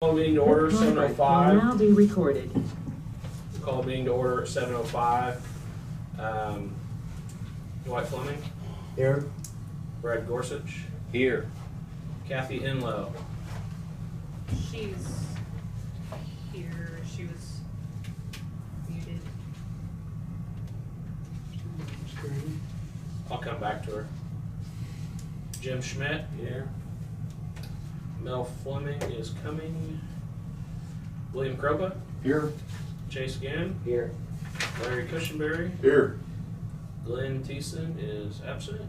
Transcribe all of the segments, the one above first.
Call meeting to order, This conference 7:05. will now be recorded. Call meeting to order at 7:05. Dwight Fleming, Here. Brad Gorsuch, Here. Kathy Enlow. She's here. She was muted. I'll come back to her. Jim Schmidt. Here. Mel Fleming is coming. William Kropa. Here. Chase Gann. Here. Larry Cushenberry. Here. Glenn Thiessen is absent.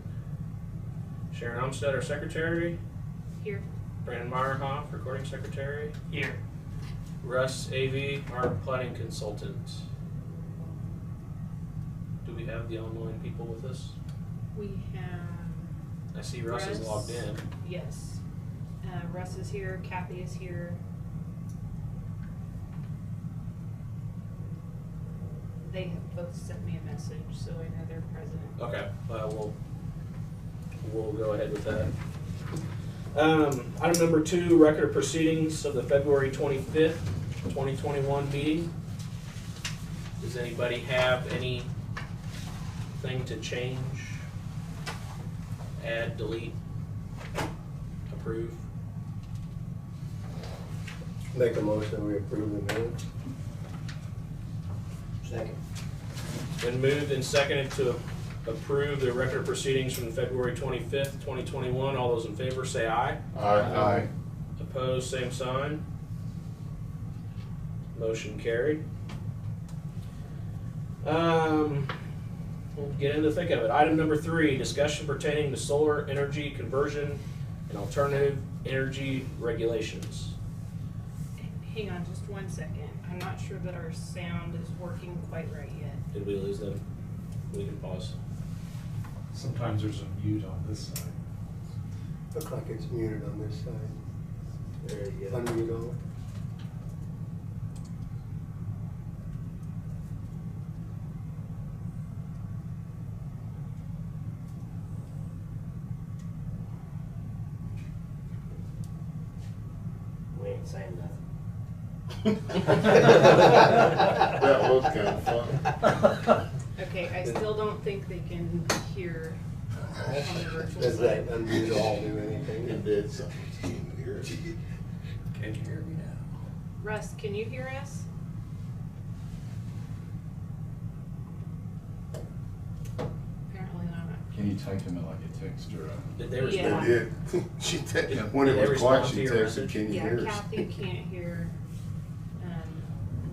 Sharon Olmstead, our secretary. Here. Brandon Meyerhoff, recording secretary. Here. Russ AV, our planning consultant. Do we have the online people with us? We have. I see Russ is logged in. Yes. Russ is here. Kathy is here. They have both sent me a message, so I know they're present. Okay, we'll go ahead with that. Item number 2, record of proceedings of the February 25th, 2021 meeting. Does anybody have anything to change? Add, delete, approve? Make a motion, we approve the minutes. Second. Been moved and seconded to approve the record of proceedings from February 25th, 2021. All those in favor say aye. Aye. Opposed, same sign. Motion carried. We'll get into the thick of it. Item number 3, discussion pertaining to solar energy conversion and alternative energy regulations. Hang on just 1 second. I'm not sure that our sound is working quite right yet. Did we lose them? We can pause. Sometimes there's a mute on this side. Looks like it's muted on this side. There you go. Unmute all. We ain't saying nothing. That was kind of fun. Okay, I still don't think they can hear on the virtual Does that side. unmute all do anything? It did something. Can you hear it? Can you hear me now? Russ, can you hear us? Apparently not. Can you type him like a text or a? Did they Yeah. respond? It did. She texted, when Did it they was quiet, respond she to your texted, message? can you Yeah, hear us? Kathy can't hear.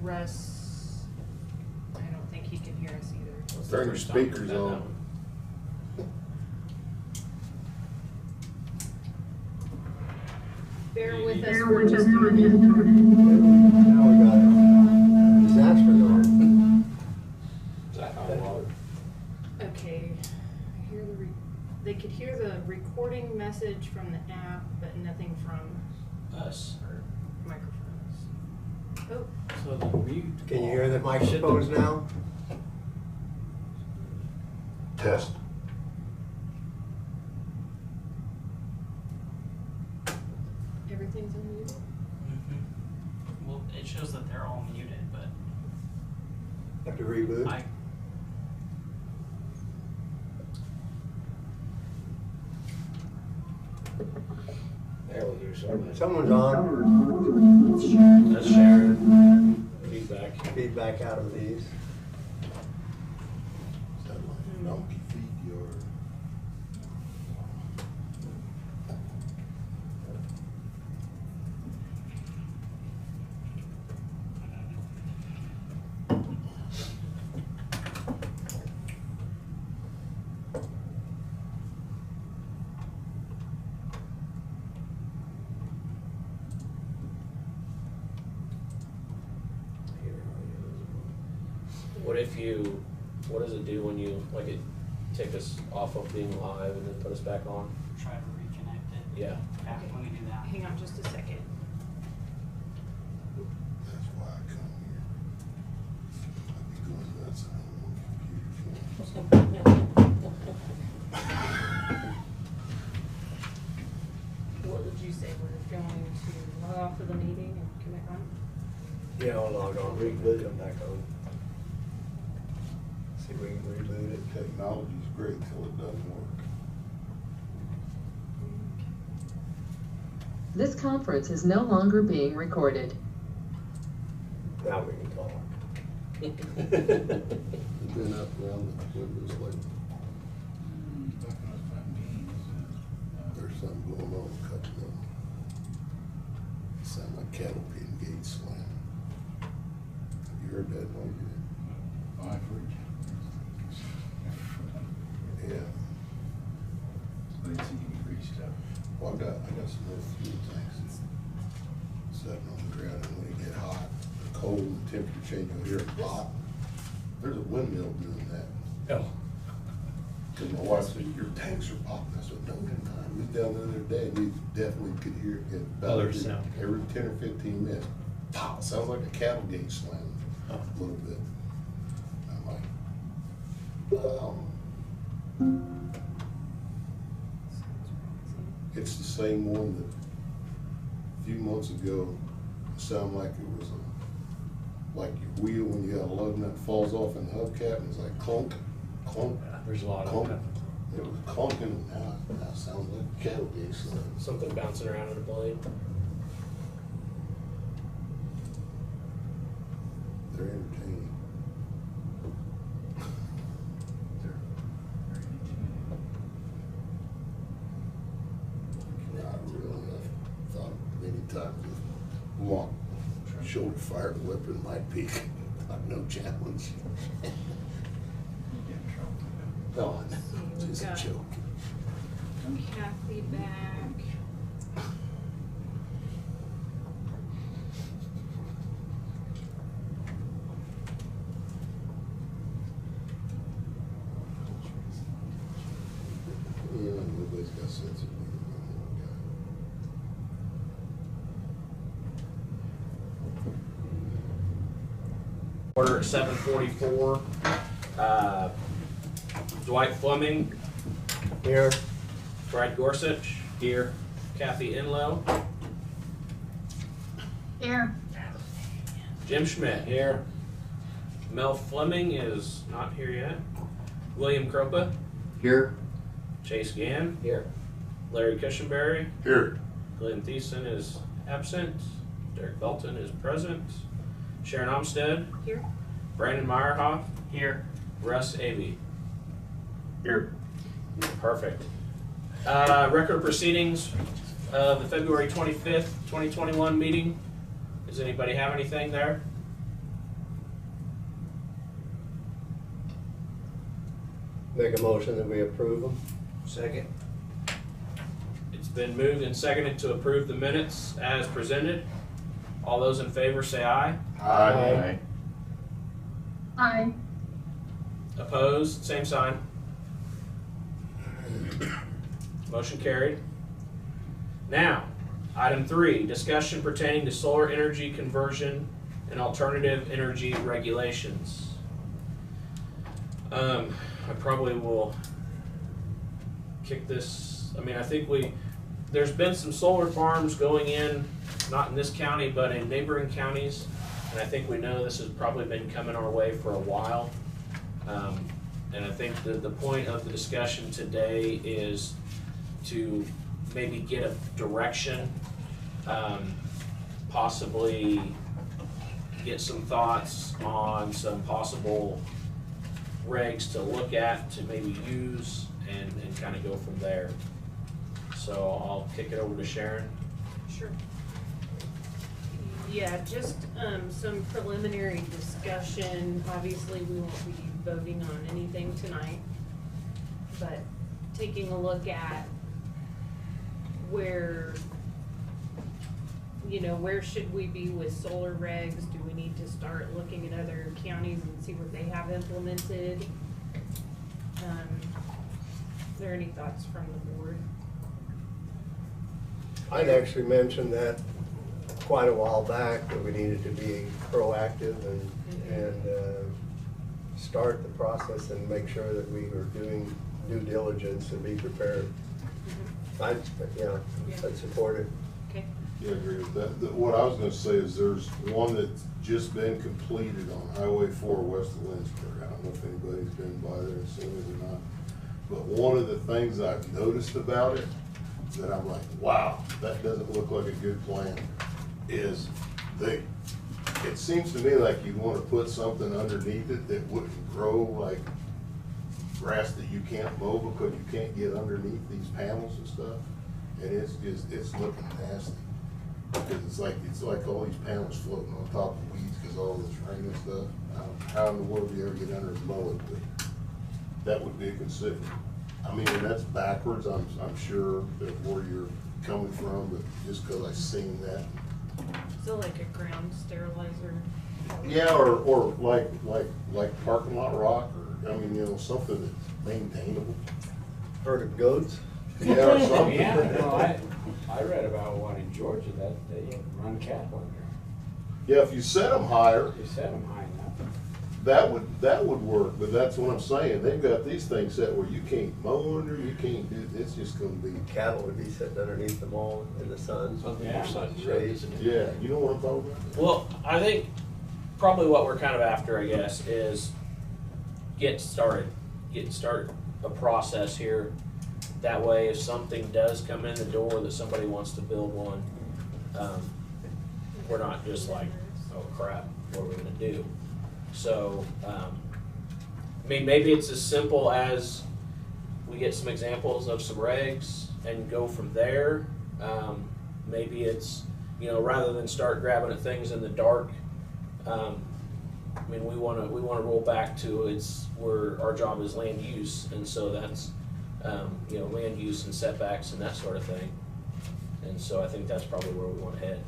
Russ, I don't think he can hear us either. Turn your speakers on. Bear with us Bear for with just us a for minute. just a minute. Now we got a disaster going. Is that how long? Okay, I hear they could hear the recording message from the app, but nothing from Us. our microphones. Oh, So the mute. Can you hear the microphones now? Test. everything's unmuted? Well, it shows that they're all muted, but Have to reboot? I, There we go, somebody. Someone's on. That's Sharon. Feedback. Feedback out of these. Is that like donkey feet or? What does it do when you, like, it take us off of being live and then put us back on? try to reconnect it. Yeah. Back when we do that. Hang on just a second. That's why I come here. I'd be going nuts on one computer. What did you say? We're going to log off of the meeting? Yeah, I'll log on, reboot them back on. See if we can reboot it. Technology's great till it doesn't work. This conference is no longer being recorded. Now we can talk. You've been up around the windows like there's something going on cutting them. Sound like cattle being gate slammed. Have you heard that noise yet? I've heard. Yeah. They seem greased up. Well, I got some more fuel tanks sitting on the ground, and when it get hot, the cold, the temperature change, you'll hear it pop. There's a windmill doing that. Oh. Cause my wife said, your tanks are popping. I said, no, they're not. We was down the other day, and you definitely could hear it get about Other sound. every 10 or 15 minutes. Pop, sounds like a cattle gate slam, a little bit. I'm like, it's the same one that a few months ago, it sounded like it was like your wheel when you got a load nut falls off in the hubcap, and it's like clunk, clunk, There's a lot of clunk. them. It was clunking, and now it sounds like a cattle gate slam. Something bouncing around in a blade. They're entertaining. They're very intimidating. Not really. I've thought many times with long shoulder fired weapon might be no challenge. You get in trouble with No, we've just a got- joke. Kathy back. Yeah, nobody's got sense of humor. Order at 7:44. Dwight Fleming, Here, Brad Gorsuch, here. Kathy Enlow, Here. Jim Schmidt, here. Mel Fleming is not here yet. William Kropa, here. Chase Gann, Here. Larry Cushenberry, Here. Glenn Thiessen is absent, Derek Belton is present, Sharon Armstead, Here. Brandon Meyerhoff, Here. Russ Avey. Here. Perfect. Record of proceedings of the February 25th, 2021 meeting. Does anybody have anything there? Make a motion that we approve them. Second. It's been moved and seconded to approve the minutes as presented. All those in favor say aye. Aye. Aye. Opposed, same sign. Motion carried. Now, item 3, discussion pertaining to solar energy conversion and alternative energy regulations. I probably will kick this, I think there's been some solar farms going in, not in this county, but in neighboring counties. And I think we know this has probably been coming our way for a while. And I think the point of the discussion today is to maybe get a direction, possibly get some thoughts on some possible regs to look at, to maybe use, and kind of go from there. So I'll kick it over to Sharon. Sure. Yeah, just some preliminary discussion. Obviously, we won't be voting on anything tonight, but taking a look at where, where should we be with solar regs? Do we need to start looking at other counties and see what they have implemented? Are there any thoughts from the board? I'd actually mentioned that quite a while back, that we needed to be proactive and start the process and make sure that we were doing due diligence and be prepared. I'd support it. Okay. Yeah, I agree with that. What I was gonna say is there's one that's just been completed on Highway 4 west of Lynchburg. I don't know if anybody's been by there and seen it or not. But one of the things I've noticed about it, that I'm like, wow, that doesn't look like a good plan, is it seems to me like you wanna put something underneath it that wouldn't grow like grass that you can't mow because you can't get underneath these panels and stuff. And it's looking nasty. Because it's like all these panels floating on top of weeds because all this rain and stuff. I don't know how in the world do you ever get under and mow it, but that would be a consider. I mean, and that's backwards, I'm sure, of where you're coming from, but just because I've seen that. So like a ground sterilizer. Yeah, or like parking lot rock, or, I mean, you know, something that's maintainable. Herd of goats? Yeah, or something. Yeah, no, I read about one in Georgia that they run cattle in there. Yeah, if you set them higher, You set them high enough. that would work, but that's what I'm saying. They've got these things set where you can't mow under, you can't do, it's just gonna be, Cattle would be sitting underneath them all in the sun. Something more sudden, Shade. isn't it? yeah, you know what I'm talking about? Well, I think probably what we're kind of after, I guess, is getting started a process here. That way, if something does come in the door that somebody wants to build one, we're not just like, oh crap, what are we gonna do? So, I mean, maybe it's as simple as we get some examples of some regs and go from there. Maybe it's, you know, rather than start grabbing at things in the dark, I mean, we wanna roll back to where our job is land use, and so that's, you know, land use and setbacks and that sort of thing. And so I think that's probably where we wanna head.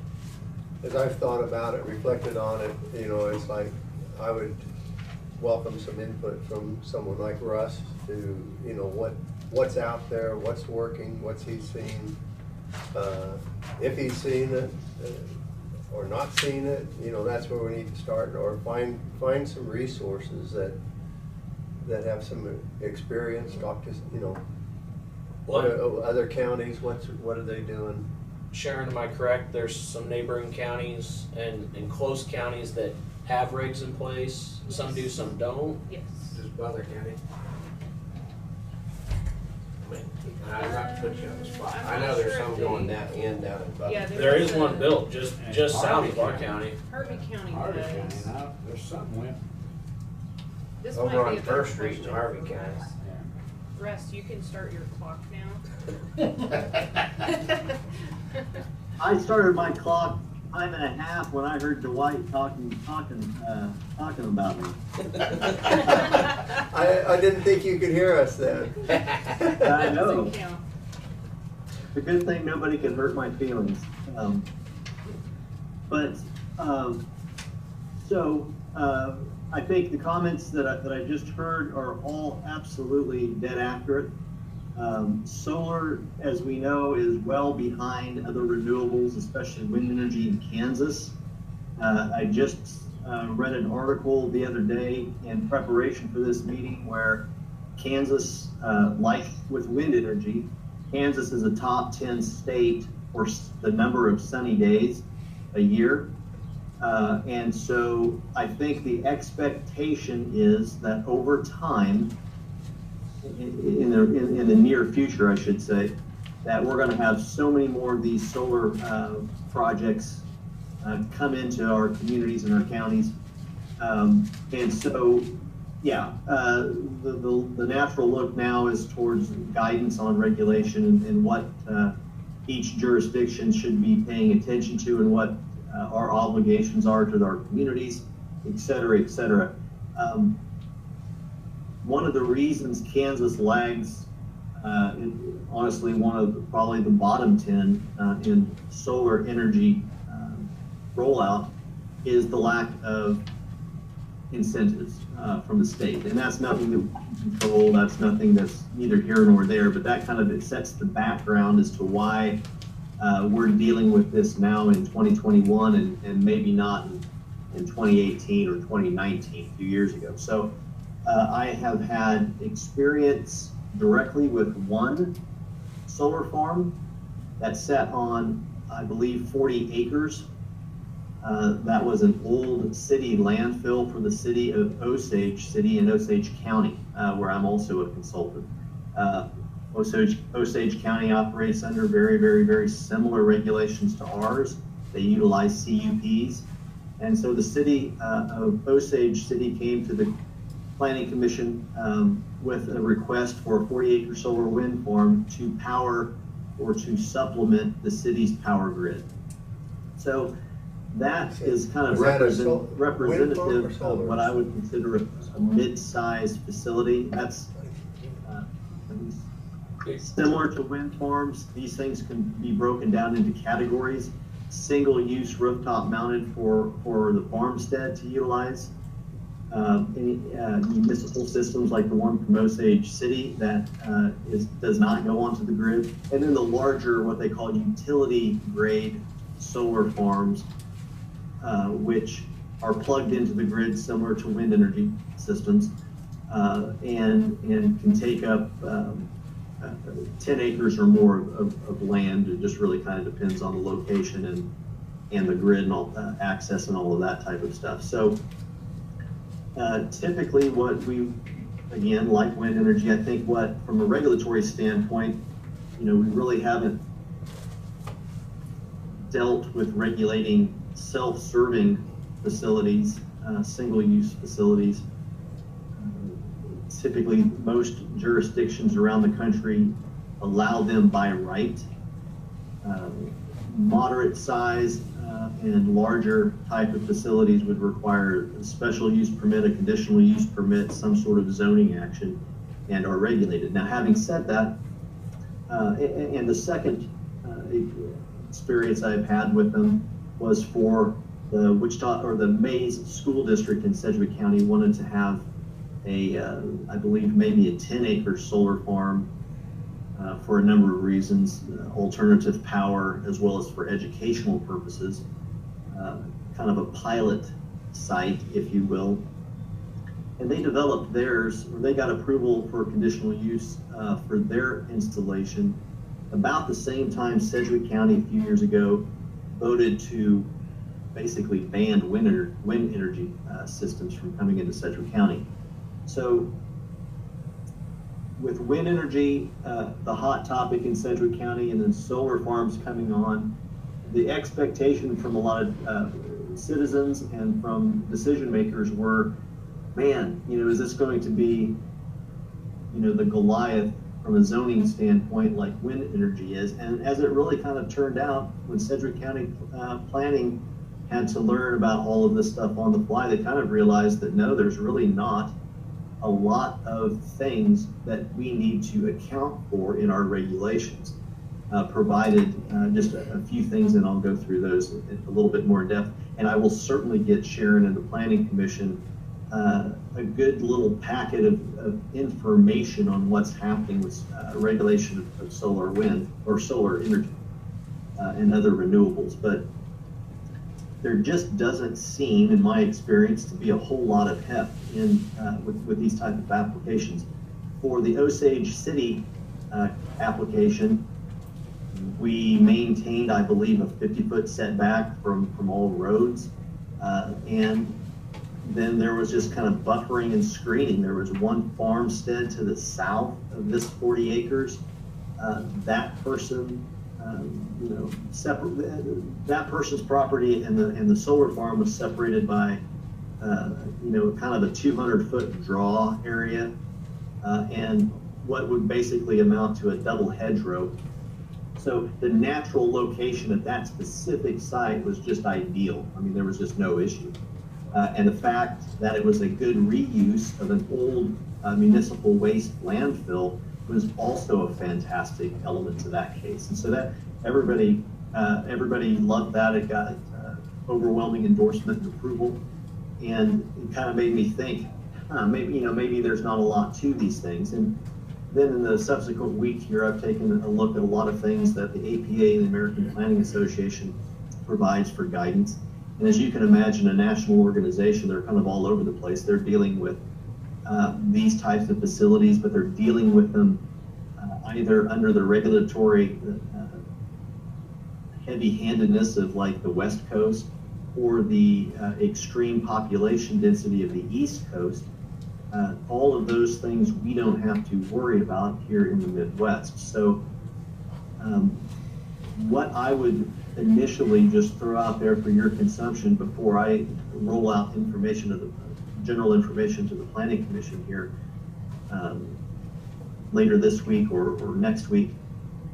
As I've thought about it, reflected on it, you know, it's like, I would welcome some input from someone like Russ to, you know, what's out there, what's working, what's he seen. If he's seen it, or not seen it, you know, that's where we need to start, or find some resources that have some experience, talk to, you know, other counties, what are they doing? Sharon, am I correct? There's some neighboring counties and close counties that have rigs in place. Some do, some don't. Yes. Just Butler County. I mean, I'm not to put you on the spot. I'm I not know there's sure some if going they- down in Butler. Yeah, There is a- one built just south of our county. Harvey County Harvey does. County, now, there's some went. This Over might be on a better First Street in question Harvey for County. Russ. Russ, you can start your clock now. I started my clock 5.5 when I heard Dwight talking about me. I didn't think you could hear us then. I know. Doesn't count. It's a good thing nobody can hurt my feelings. I think the comments that I just heard are all absolutely dead accurate. Solar, as we know, is well behind other renewables, especially wind energy in Kansas. I just read an article the other day in preparation for this meeting where Kansas, like with wind energy, Kansas is a top 10 state for the number of sunny days a year. And so I think the expectation is that over time, in the near future, I should say, that we're going to have so many more of these solar projects come into our communities and our counties. And so, yeah, the natural look now is towards guidance on regulation and what each jurisdiction should be paying attention to and what our obligations are to our communities, et cetera, et cetera. One of the reasons Kansas lags, honestly, probably the bottom 10 in solar energy rollout is the lack of incentives from the state. And that's nothing that we can control, that's nothing that's neither here nor there, but that kind of it sets the background as to why we're dealing with this now in 2021 and maybe not in 2018 or 2019, a few years ago. So I have had experience directly with one solar farm that sat on I believe, 40 acres. That was an old city landfill for the city of Osage City in Osage County, where I'm also a consultant. Osage County operates under very, very, very similar regulations to ours. They utilize CUPs. And so the city of Osage City came to the Planning Commission with a request for a 40-acre solar wind farm to power or to supplement the city's power grid. So that is kind of Was that a wind farm or representative of solar? what I would consider a mid-sized facility. That's similar to wind farms. These things can be broken down into categories. Single-use rooftop mounted for the farmstead to utilize. Any municipal systems like the one from Osage City that does not go onto the grid. And then the larger, what they call utility grade solar farms, which are plugged into the grid similar to wind energy systems, and can take up 10 acres or more of land. It just really kind of depends on the location and the grid and all access and all of that type of stuff. So typically what we, again, like wind energy, I think what, from a regulatory standpoint, we really haven't dealt with regulating self-serving facilities, single-use facilities. Typically, most jurisdictions around the country allow them by right. Moderate size and larger type of facilities would require a special use permit, a conditional use permit, some sort of zoning action, and are regulated. Now, having said that, and the second experience I've had with them was for the Wichita, or the Mays School District in Sedgwick County wanted to have I believe maybe a 10-acre solar farm for a number of reasons, alternative power, as well as for educational purposes, kind of a pilot site, if you will. And they developed theirs, or they got approval for conditional use for their installation about the same time Sedgwick County a few years ago voted to basically ban wind energy systems from coming into Sedgwick County. So with wind energy, the hot topic in Sedgwick County, and then solar farms coming on, the expectation from a lot of citizens and from decision makers were, man, is this going to be, the Goliath from a zoning standpoint like wind energy is? And as it really kind of turned out, when Sedgwick County planning had to learn about all of this stuff on the fly, they kind of realized that no, there's really not a lot of things that we need to account for in our regulations, provided just a few things, and I'll go through those a little bit more in depth. And I will certainly get Sharon and the Planning Commission a good little packet of information on what's happening with regulation of solar wind or solar energy and other renewables. But there just doesn't seem, in my experience, to be a whole lot of heft in with these type of applications. For the Osage City application, we maintained, I believe, a 50-foot setback from all roads, and then there was just kind of buffering and screening. There was one farmstead to the south of this 40 acres. That person, that person's property and the solar farm was separated by, kind of a 200-foot draw area, and what would basically amount to a double hedgerow. So the natural location at that specific site was just ideal. I mean, there was just no issue. And the fact that it was a good reuse of an old municipal waste landfill was also a fantastic element to that case. And so that everybody loved that. It got overwhelming endorsement and approval, and it kind of made me think, maybe there's not a lot to these things. And then in the subsequent week here, I've taken a look at a lot of things that the APA, the American Planning Association, provides for guidance. And as you can imagine, a national organization, they're kind of all over the place. They're dealing with these types of facilities, but they're dealing with them either under the regulatory heavy-handedness of like the West Coast or the extreme population density of the East Coast. All of those things we don't have to worry about here in the Midwest. So what I would initially just throw out there for your consumption before I roll out information of the general information to the Planning Commission here later this week or next week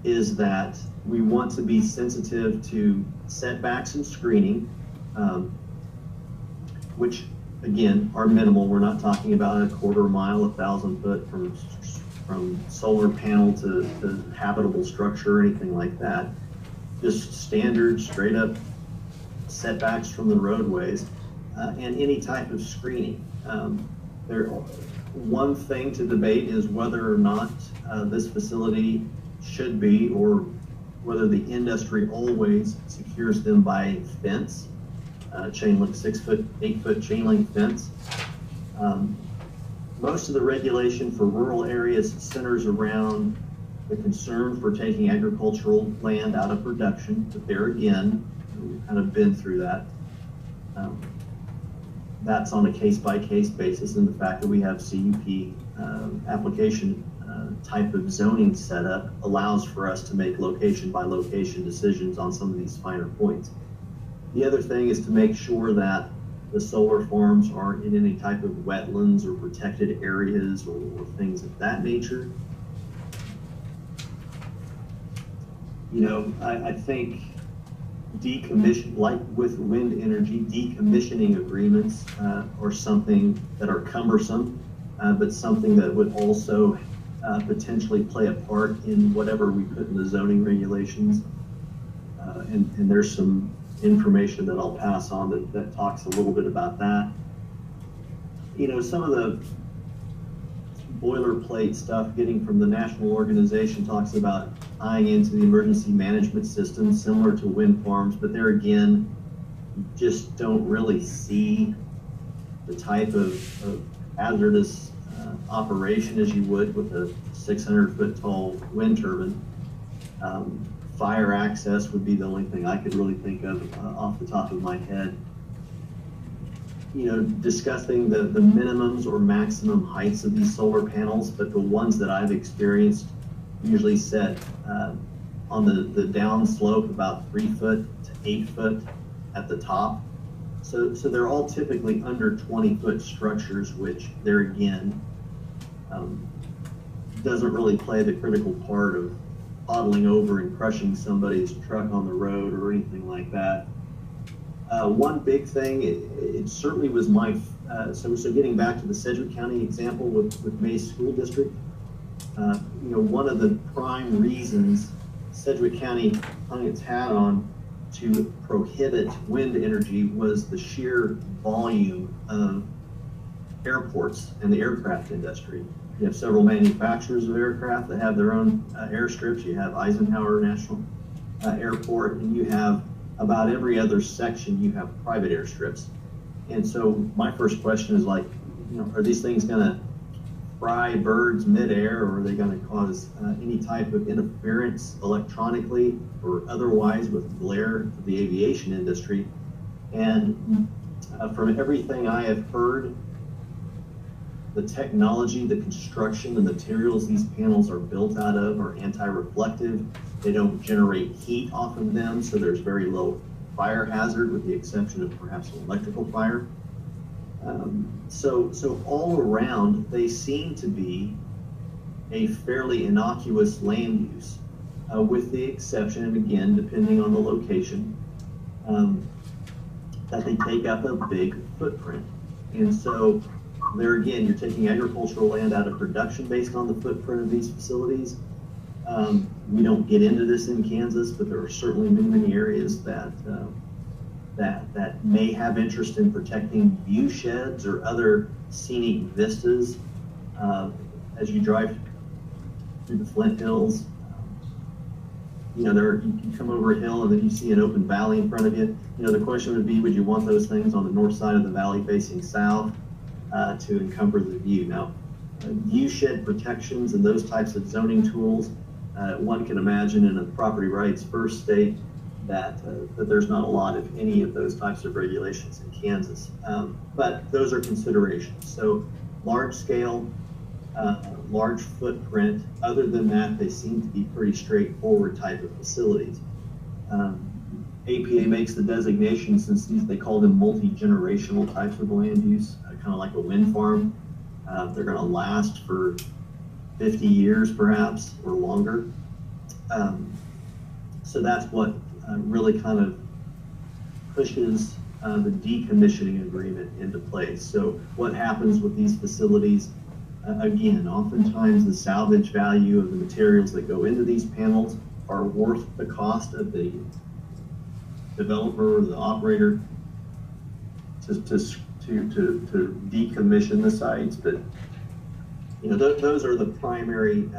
is that we want to be sensitive to setbacks and screening, which again are minimal. We're not talking about a quarter mile, 1,000 foot from solar panel to habitable structure or anything like that. Just standard, straight up setbacks from the roadways and any type of screening. One thing to debate is whether or not this facility should be, or whether the industry always secures them by fence, chain link, 6 foot, 8 foot chain link fence. Most of the regulation for rural areas centers around the concern for taking agricultural land out of production, but there again, we've kind of been through that. That's on a case-by-case basis, and the fact that we have CUP application type of zoning setup allows for us to make location-by-location decisions on some of these finer points. The other thing is to make sure that the solar farms aren't in any type of wetlands or protected areas or things of that nature. You know, I think decommission, like with wind energy, decommissioning agreements are something that are cumbersome, but something that would also potentially play a part in whatever we put in the zoning regulations. And there's some information that I'll pass on that talks a little bit about that. You know, some of the boilerplate stuff getting from the national organization talks about tying into the emergency management system similar to wind farms, but there again, you just don't really see the type of hazardous operation as you would with a 600-foot tall wind turbine. Fire access would be the only thing I could really think of off the top of my head. You know, discussing the minimums or maximum heights of these solar panels, but the ones that I've experienced usually set on the down slope about 3 foot to 8 foot at the top. So they're all typically under 20-foot structures, which there again doesn't really play the critical part of toddling over and crushing somebody's truck on the road or anything like that. One big thing, it certainly was my, so getting back to the Sedgwick County example with Mays School District, you know, one of the prime reasons Sedgwick County hung its hat on to prohibit wind energy was the sheer volume of airports and the aircraft industry. You have several manufacturers of aircraft that have their own airstrips. You have Eisenhower National Airport, and you have about every other section you have private airstrips. And so my first question is like, you know, are these things gonna fry birds midair, or are they gonna cause any type of interference electronically or otherwise with glare to the aviation industry? And from everything I have heard, the technology, the construction, the materials these panels are built out of are anti-reflective. They don't generate heat off of them, so there's very low fire hazard with the exception of perhaps an electrical fire. So all around, they seem to be a fairly innocuous land use, with the exception, and again, depending on the location, that they take up a big footprint. And so there again, you're taking agricultural land out of production based on the footprint of these facilities. We don't get into this in Kansas, but there are certainly many areas that may have interest in protecting view sheds or other scenic vistas as you drive through the Flint Hills. You know, you can come over a hill and then you see an open valley in front of you. You know, the question would be, would you want those things on the north side of the valley facing south to encumber the view? Now, view shed protections and those types of zoning tools, one can imagine in a property rights first state, that there's not a lot, if any, of those types of regulations in Kansas. But those are considerations. So large scale, large footprint. Other than that, they seem to be pretty straightforward type of facilities. APA makes the designation, since they call them multi-generational types of land use, kind of like a wind farm. They're going to last for 50 years perhaps or longer. So that's what really kind of pushes the decommissioning agreement into place. So what happens with these facilities? Again, oftentimes the salvage value of the materials that go into these panels are worth the cost of the developer or the operator to decommission the sites. But you know, those are the primary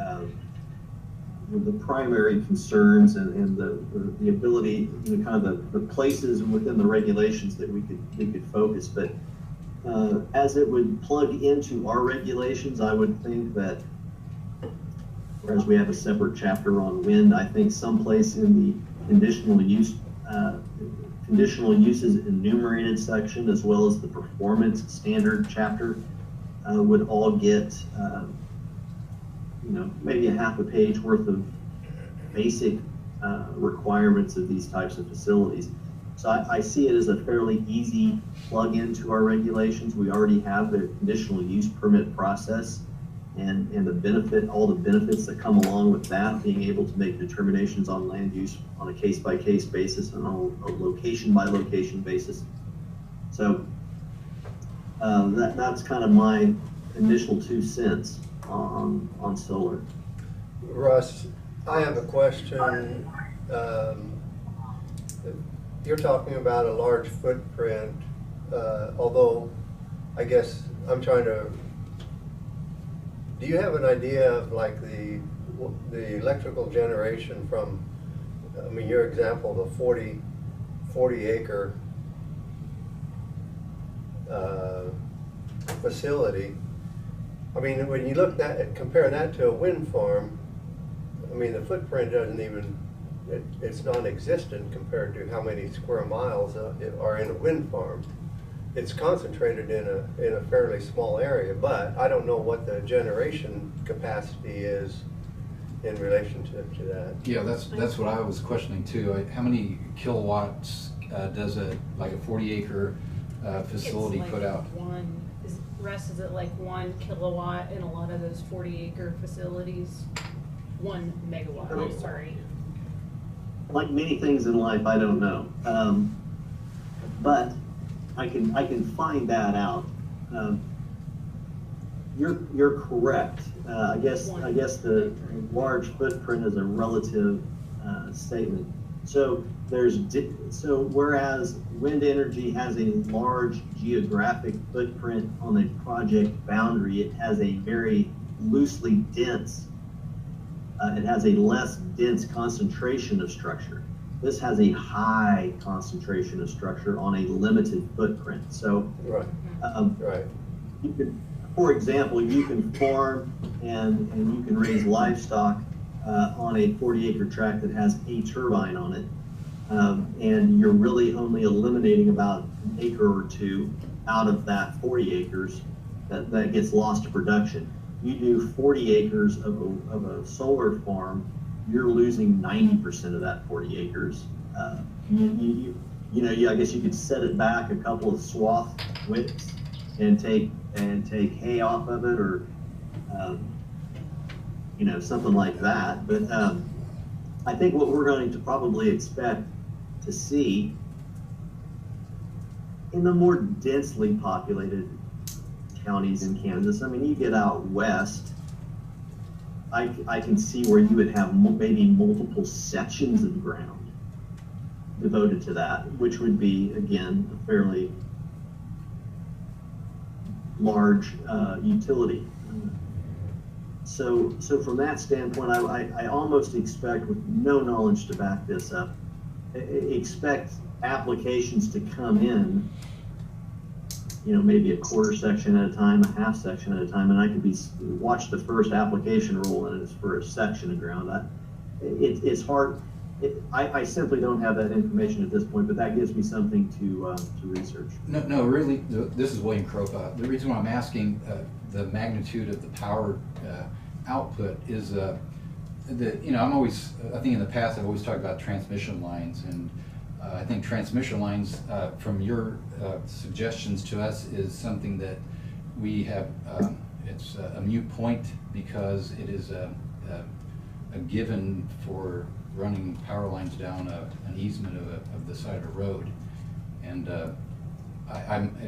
concerns and the ability, you know, kind of the places within the regulations that we could focus. But as it would plug into our regulations, I would think that, whereas we have a separate chapter on wind, I think someplace in the conditional uses enumerated section, as well as the performance standard chapter, would all get you know, maybe a half a page worth of basic requirements of these types of facilities. So I see it as a fairly easy plug into our regulations. We already have the conditional use permit process and the benefit, all the benefits that come along with that, being able to make determinations on land use on a case-by-case basis and on a location-by-location basis. So that's kind of my initial 2 cents on solar. Russ, I have a question. You're talking about a large footprint, although I guess I'm trying to, do you have an idea of like the electrical generation from, I mean, your example, the 40 acre facility? I mean, when you look at compare that to a wind farm, I mean, the footprint doesn't even, it's non-existent compared to how many square miles are in a wind farm. It's concentrated in a fairly small area, but I don't know what the generation capacity is in relationship to that. Yeah, that's what I was questioning too. How many kilowatts does a 40 acre facility It's like put out? Russ, is it like 1 kilowatt in a lot of those 40 acre facilities? 1 megawatt, I'm sorry. Like many things in life, I don't know. But I can find that out. You're correct. I guess the large footprint is a relative statement. So whereas wind energy has a large geographic footprint on a project boundary, it has a very loosely dense. It has a less dense concentration of structure. This has a high concentration of structure on a limited footprint. So, right. Right. You could, for example, you can farm and you can raise livestock on a 40 acre tract that has a turbine on it, and you're really only eliminating about an acre or two out of that 40 acres that gets lost to production. You do 40 acres of a solar farm, you're losing 90% of that 40 acres. You know, I guess you could set it back a couple of swath widths and take hay off of it, or you know, something like that. But I think what we're going to probably expect to see in the more densely populated counties in Kansas, I mean, you get out west, I can see where you would have maybe multiple sections of ground devoted to that, which would be, again, a fairly large utility. So from that standpoint, I almost expect, with no knowledge to back this up, expect applications to come in, you know, maybe a quarter section at a time, a half section at a time, and I could watch the first application roll and it's for a section of ground. It's hard I simply don't have that information at this point, but that gives me something to research. No, really, this is William Kropa. The reason why I'm asking the magnitude of the power output is I think in the past I've always talked about transmission lines, and I think transmission lines, from your suggestions to us, is something that we have, it's a moot point because it is a given for running power lines down an easement of the side of a road. And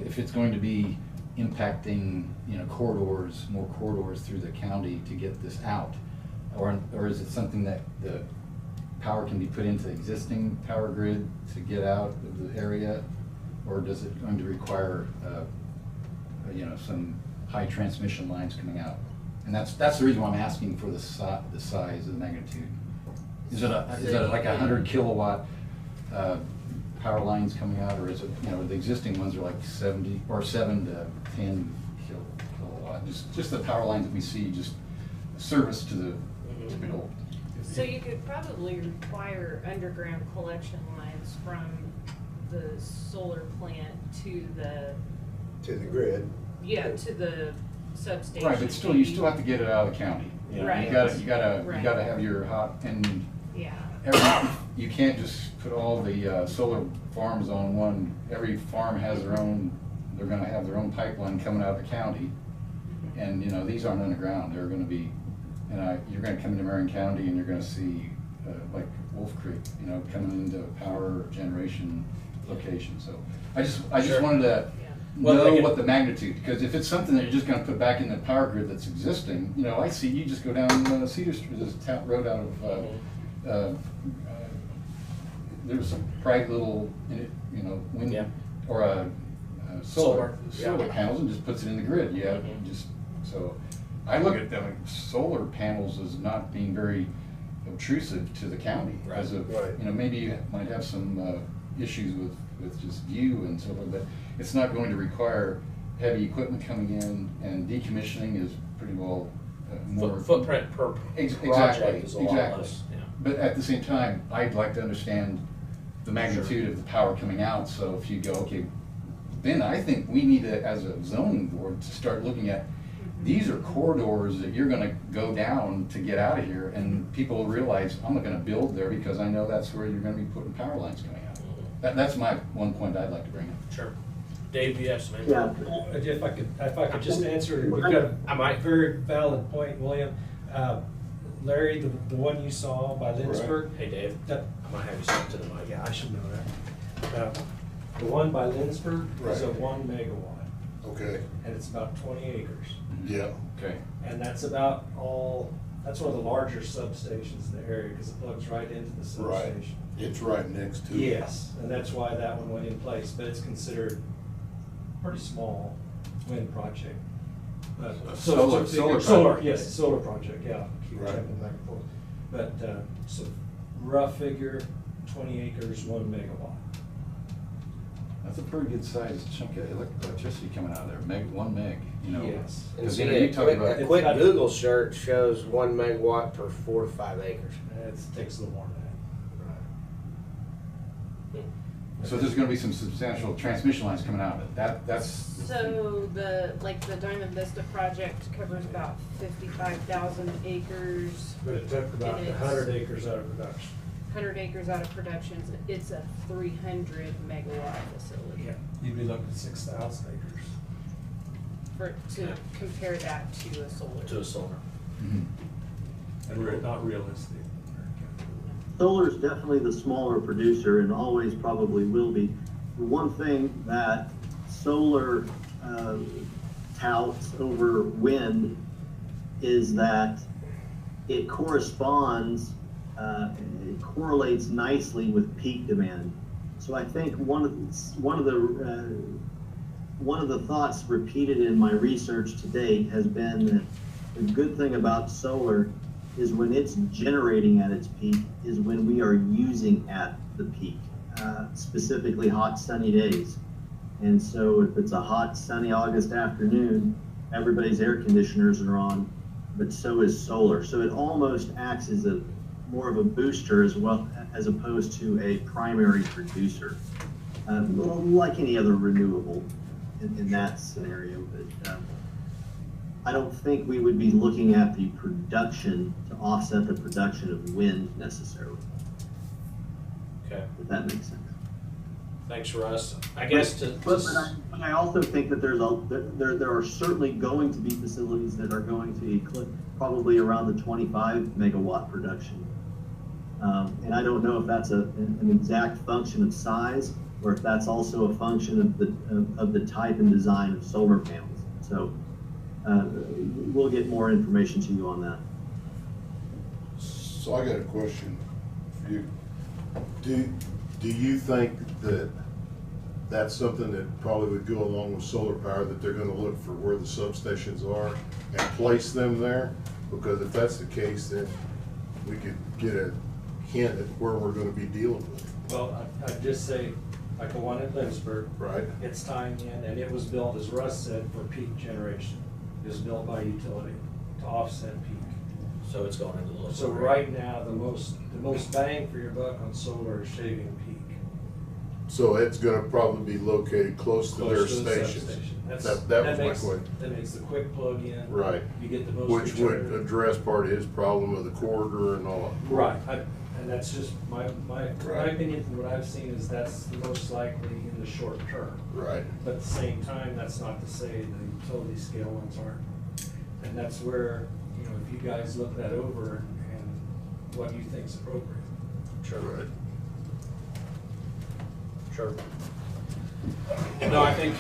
if it's going to be impacting, corridors, more corridors through the county to get this out, or is it something that the power can be put into the existing power grid to get out of the area, or does it going to require, some high transmission lines coming out? And that's the reason why I'm asking for the size, the magnitude. Is it like 100 kilowatt power lines coming out, or is it, the existing ones are like 7 to 10 kilowatt? Just the power lines that we see, just service to the typical. So you could probably require underground collection lines from the solar plant to the grid. to the substation. Right, but still, you still have to get it out of the county. Right. You gotta have your hot, and Yeah. you can't just put all the solar farms on one. Every farm has their own. They're going to have their own pipeline coming out of the county, and these aren't underground. They're going to be, you're going to come into Marion County and you're going to see like Wolf Creek, coming into a power generation location. So I just Sure. wanted to Well, know again- what the magnitude, because if it's something that you're just going to put back in the power grid that's existing, I see you just go down Cedar Street, this road out of. There's some private little, wind Yeah. or solar yeah. panels, and just puts it in the grid. Yeah, so I look at them like solar panels as not being very obtrusive to the county. Right. As of, Right. maybe you might have some issues with just view and so forth, but it's not going to require heavy equipment coming in, and decommissioning is pretty well more Footprint per project Exactly, is a lot exactly. less. Yeah. But at the same time, I'd like to understand the magnitude of the power coming out, so if you go, okay, then I think we need to, as a zoning board, to start looking at, these are corridors that you're gonna go down to get out of here, and people realize, I'm not gonna build there because I know that's where you're gonna be putting power lines coming out. That's my one point I'd like to bring up. Sure. Dave, yes, man. Yeah. If I could just answer, you've got a very valid point, William. Larry, the one you saw by Lindsberg. Hey, Dave. That, I'm gonna have you step to the mic. yeah, I should know that. The one by Lindsberg is a Right. 1 megawatt, Okay, and it's about 20 acres. yeah, Okay. And that's about that's one of the larger substations in the area, because it plugs right into the right. substation. It's right next to it. Yes, and that's why that one went in place, but it's considered pretty small wind project. Solar Yes, solar project, yeah. Keep Right. jumping back and forth. But, so rough figure, 20 acres, 1 megawatt. That's a pretty good size chunk of electricity coming out of there, 1 meg, Yes. And Because see, you talk about. It's quick got- Google search shows 1 megawatt per 4 to 5 acres. It takes a little more than that. So there's gonna be some substantial transmission lines coming out of it. That's. So the Diamond Vista project covers about 55,000 acres, But it took about And it's- 100 acres out of production. 100 acres out of production. It's a 300 megawatt facility. Yeah, you'd be looking at 6,000 acres. To compare that to a solar. To a solar. Mhm. And not realistic. Solar is definitely the smaller producer and always probably will be. The one thing that solar touts over wind is that it corresponds, it correlates nicely with peak demand. So I think one of the thoughts repeated in my research to date has been that the good thing about solar is when it's generating at its peak is when we are using at the peak, specifically hot sunny days. And so if it's a hot sunny August afternoon, everybody's air conditioners are on, but so is solar. So it almost acts as more of a booster as well, as opposed to a primary producer. Well, like any other renewable in that scenario, but I don't think we would be looking at the production to offset the production of wind necessarily, Okay, if that makes sense. thanks, Russ. I guess But I also think that there are certainly going to be facilities that are going to be probably around the 25 megawatt production. And I don't know if that's an exact function of size, or if that's also a function of the type and design of solar panels. So we'll get more information to you on that. So I got a question for you. Do you think that that's something that probably would go along with solar power, that they're gonna look for where the substations are and place them there? Because if that's the case, then we could get a hint at where we're gonna be dealing with. Well, I'd just say, like the one at Lynchburg. Right. It's tying in, and it was built, as Russ said, for peak generation. It was built by utility to offset peak. so it's going into the local. So right now, the most bang for your buck on solar is shaving peak. So it's gonna probably be located close to their Close to the stations. substation. That was my makes- question. That makes the quick plug in. Right. You get the most. Which would return. address part of his problem of the corridor and all. Right, and that's just my Right. opinion from what I've seen is that's most likely in the short term. Right. But at the same time, that's not to say the utility scale ones aren't. And that's where, you know, if you guys look that over and what you think's appropriate. Sure. Right. Sure. No, I think,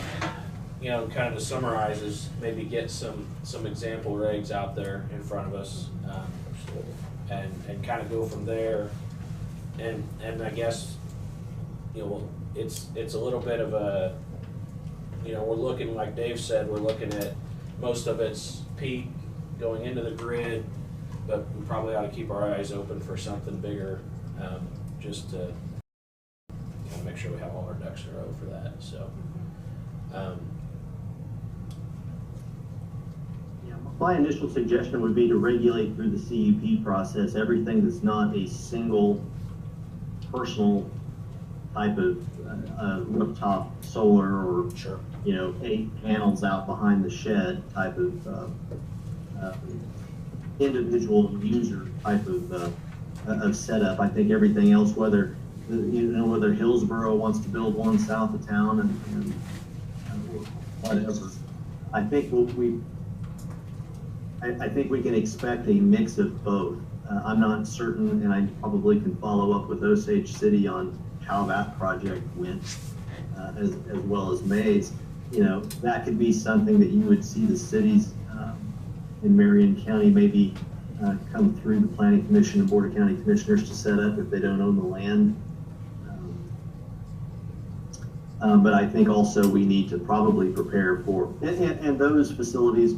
you know, kind of to summarize is maybe get some example regs out there in front of us, and kind of go from there. And I guess, you know, it's a little bit of a, you know, we're looking, like Dave said, we're looking at most of it's peak going into the grid, but we probably ought to keep our eyes open for something bigger, just to, you know, make sure we have all our ducks in a row for that, so. Yeah, my initial suggestion would be to regulate through the CUP process everything that's not a single personal type of rooftop solar, or Sure. you know, 8 panels out behind the shed type of individual user type of setup. I think everything else, whether whether Hillsborough wants to build one south of town and whatever, I think I think we can expect a mix of both. I'm not certain, and I probably can follow up with Osage City on how that project went, as well as Mays. You know, that could be something that you would see the cities in Marion County maybe come through the Planning Commission and Board of County Commissioners to set up if they don't own the land. But I think also we need to probably prepare for, and those facilities,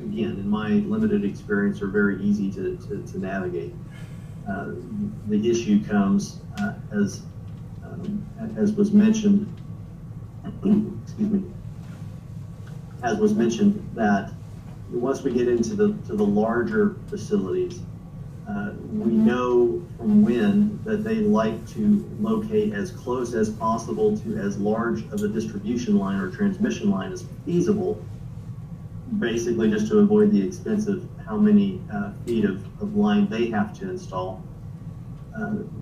again, in my limited experience, are very easy to navigate. The issue comes as was mentioned, excuse me, as was mentioned, that once we get into the larger facilities, we know from wind that they like to locate as close as possible to as large of a distribution line or transmission line as feasible, basically just to avoid the expense of how many feet of line they have to install.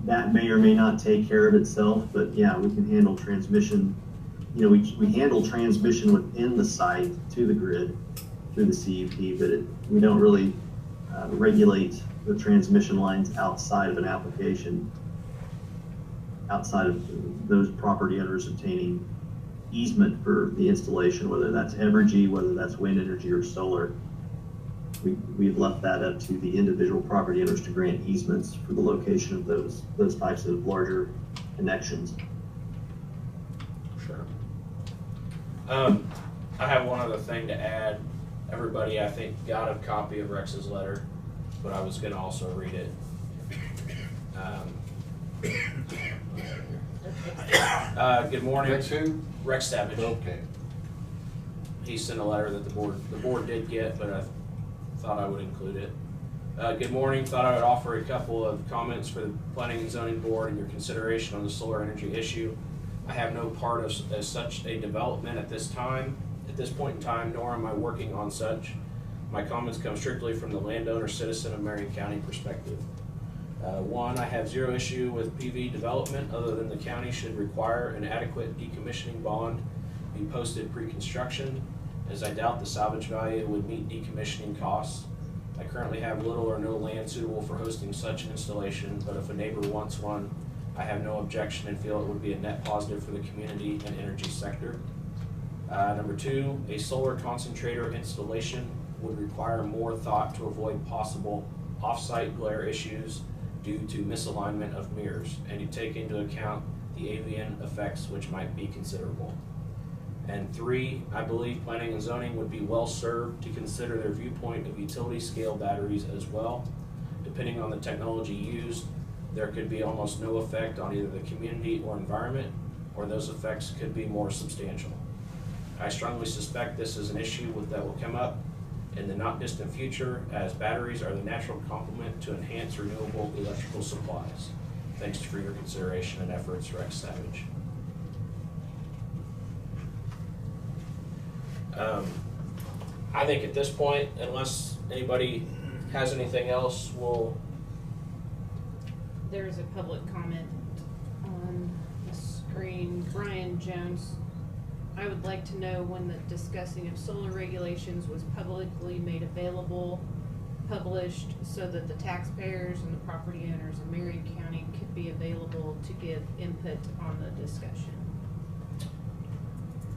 That may or may not take care of itself, but yeah, we can handle transmission. You know, we handle transmission within the site to the grid through the CUP, but we don't really regulate the transmission lines outside of an application, outside of those property owners obtaining easement for the installation, whether that's Evergy, whether that's wind energy or solar. We've left that up to the individual property owners to grant easements for the location of those types of larger connections. Sure. I have one other thing to add. Everybody, I think, got a copy of Rex's letter, but I was gonna also read it. Good morning. Rex who? Rex Savage. Okay. He sent a letter that the board did get, but I thought I would include it. Good morning. Thought I would offer a couple of comments for the Planning and Zoning Board and your consideration on the solar energy issue. I have no part of as such a development at this point in time, nor am I working on such. My comments come strictly from the landowner, citizen of Marion County perspective. One, I have zero issue with PV development other than the county should require an adequate decommissioning bond be posted pre-construction, as I doubt the salvage value would meet decommissioning costs. I currently have little or no land suitable for hosting such an installation, but if a neighbor wants one, I have no objection and feel it would be a net positive for the community and energy sector. Number two, a solar concentrator installation would require more thought to avoid possible off-site glare issues due to misalignment of mirrors, and to take into account the avian effects which might be considerable. And three, I believe Planning and Zoning would be well served to consider their viewpoint of utility scale batteries as well. Depending on the technology used, there could be almost no effect on either the community or environment, or those effects could be more substantial. I strongly suspect this is an issue that will come up in the not distant future, as batteries are the natural complement to enhance renewable electrical supplies. Thanks for your consideration and efforts, Rex Savage. I think at this point, unless anybody has anything else, There is a public comment on the screen. Brian Jones, I would like to know when the discussing of solar regulations was publicly made available, published, so that the taxpayers and the property owners of Marion County could be available to give input on the discussion.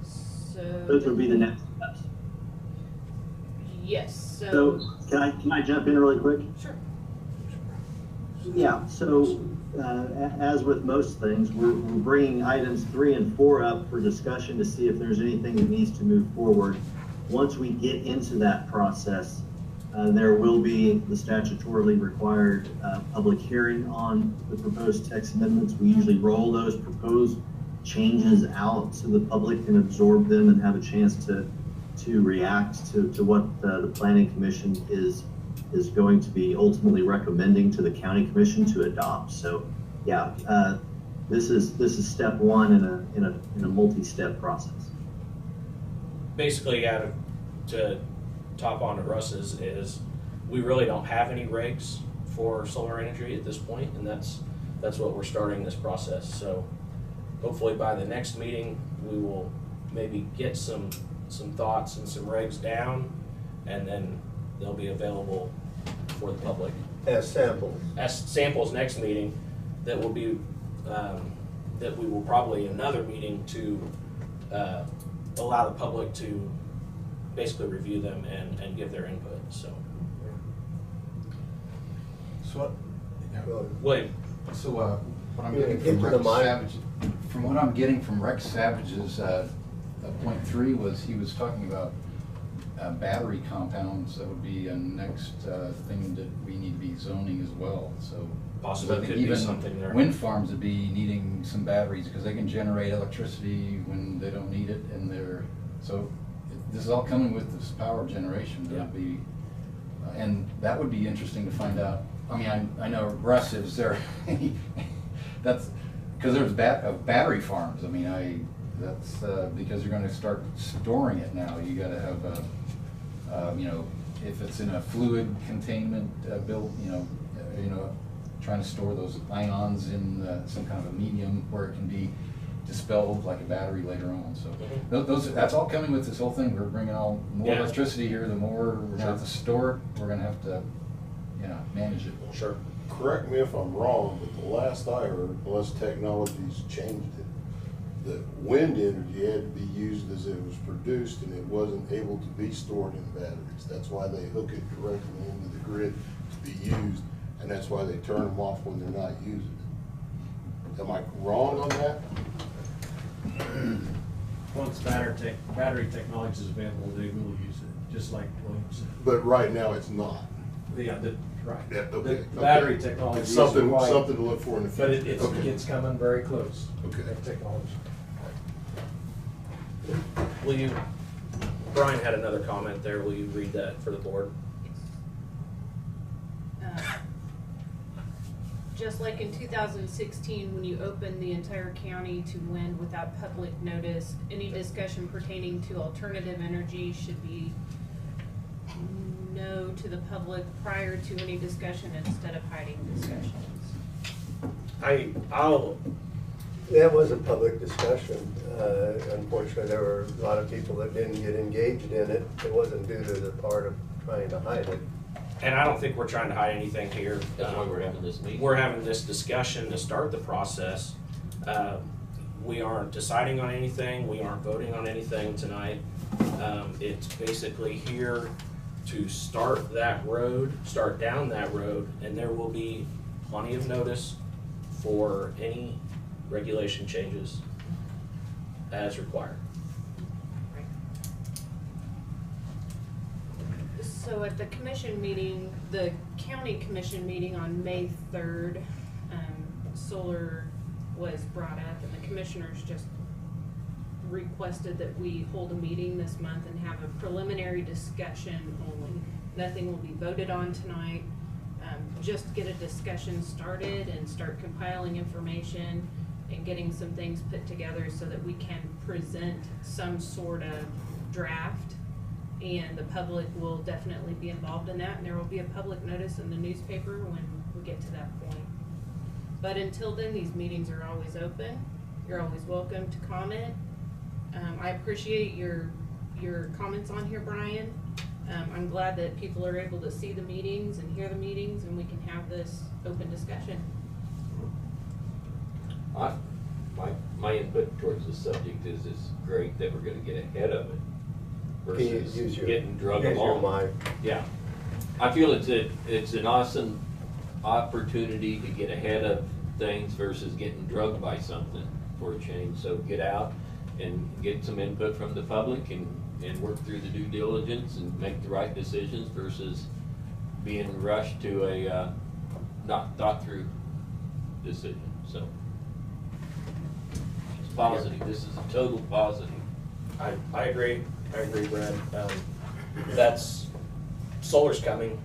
So Those would be the next steps. yes, So can I jump in really quick? sure. Yeah, so as with most things, we're bringing items 3 and 4 up for discussion to see if there's anything that needs to move forward. Once we get into that process, there will be the statutorily required public hearing on the proposed text amendments. We usually roll those proposed changes out so the public can absorb them and have a chance to react to what the Planning Commission is going to be ultimately recommending to the County Commission to adopt. So, yeah, this is step one in a multi-step process. basically, to top on to Russ's is we really don't have any regs for solar energy at this point, and that's what we're starting this process. So hopefully by the next meeting, we will maybe get some thoughts and some regs down, and then they'll be available for the public. As samples. As samples next meeting, that will be, that we will probably another meeting to allow the public to basically review them and give their input, so. So, William? So, what I'm Yeah, getting get from to the Rex mic. Savage, from what I'm getting from Rex Savage's, point 3 was he was talking about battery compounds. That would be a next thing that we need to be zoning as well, so. Possibly I think could be even something there. Wind farms would be needing some batteries because they can generate electricity when they don't need it, and this is all coming with this power generation. That would be, and that would be interesting to find out. I mean, I know Russ, is there any, that's, because there's battery farms. I mean, that's because you're going to start storing it now. You got to have if it's in a fluid containment trying to store those ions in some kind of a medium where it can be dispelled like a battery later on. So that's all coming with this whole thing. We're bringing all more electricity here. The more we're going to have to store it, we're going to have to manage it. Sure. Correct me if I'm wrong, but the last I heard, unless technology's changed it, that wind energy had to be used as it was produced, and it wasn't able to be stored in batteries. That's why they hook it directly into the grid to be used, and that's why they turn them off when they're not using it. Am I wrong on that? Once battery technology is available, they will use it, just like William said. But right now, it's not. Yeah, right. Yeah, okay, The battery technology It's is something right, to look for in the but future. it's coming very close. Okay. That technology. Brian had another comment there. Will you read that for the board? just like in 2016, when you opened the entire county to wind without public notice, any discussion pertaining to alternative energy should be no to the public prior to any discussion instead of hiding discussions. That was a public discussion. Unfortunately, there were a lot of people that didn't get engaged in it. It wasn't due to the part of trying to hide it. And I don't think we're trying to hide anything here. That's why we're having this meeting. We're having this discussion to start the process. We aren't deciding on anything. We aren't voting on anything tonight. It's basically here to start that road, start down that road, and there will be plenty of notice for any regulation changes as required. So at the commission meeting, the county commission meeting on May 3rd, solar was brought up, and the commissioners just requested that we hold a meeting this month and have a preliminary discussion only. Nothing will be voted on tonight. Just get a discussion started and start compiling information and getting some things put together so that we can present some sort of draft. And the public will definitely be involved in that, and there will be a public notice in the newspaper when we get to that point. But until then, these meetings are always open. You're always welcome to comment. I appreciate your comments on here, Brian. I'm glad that people are able to see the meetings and hear the meetings, and we can have this open discussion. My input towards the subject is it's great that we're gonna get ahead of it versus getting drug along. Yeah, I feel it's an awesome opportunity to get ahead of things versus getting drugged by something for a change. So get out and get some input from the public and work through the due diligence and make the right decisions versus being rushed to a not thought through decision. So it's positive. This is a total positive. I agree, Brad. Solar's coming,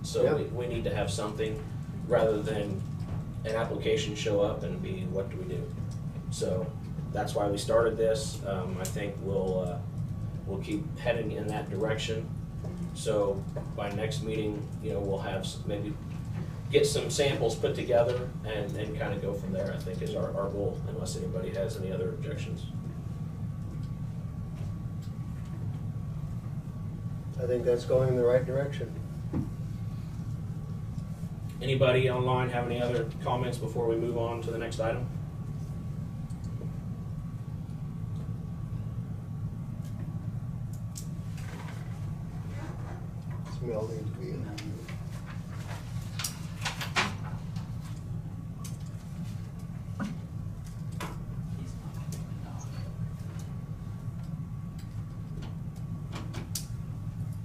so Yeah. we need to have something rather than an application show up and be, what do we do? So that's why we started this. I think we'll keep heading in that direction. So by next meeting, we'll have maybe get some samples put together and kind of go from there, I think is our goal, unless anybody has any other objections. I think that's going in the right direction. Anybody online have any other comments before we move on to the next item? Smell needs to be in.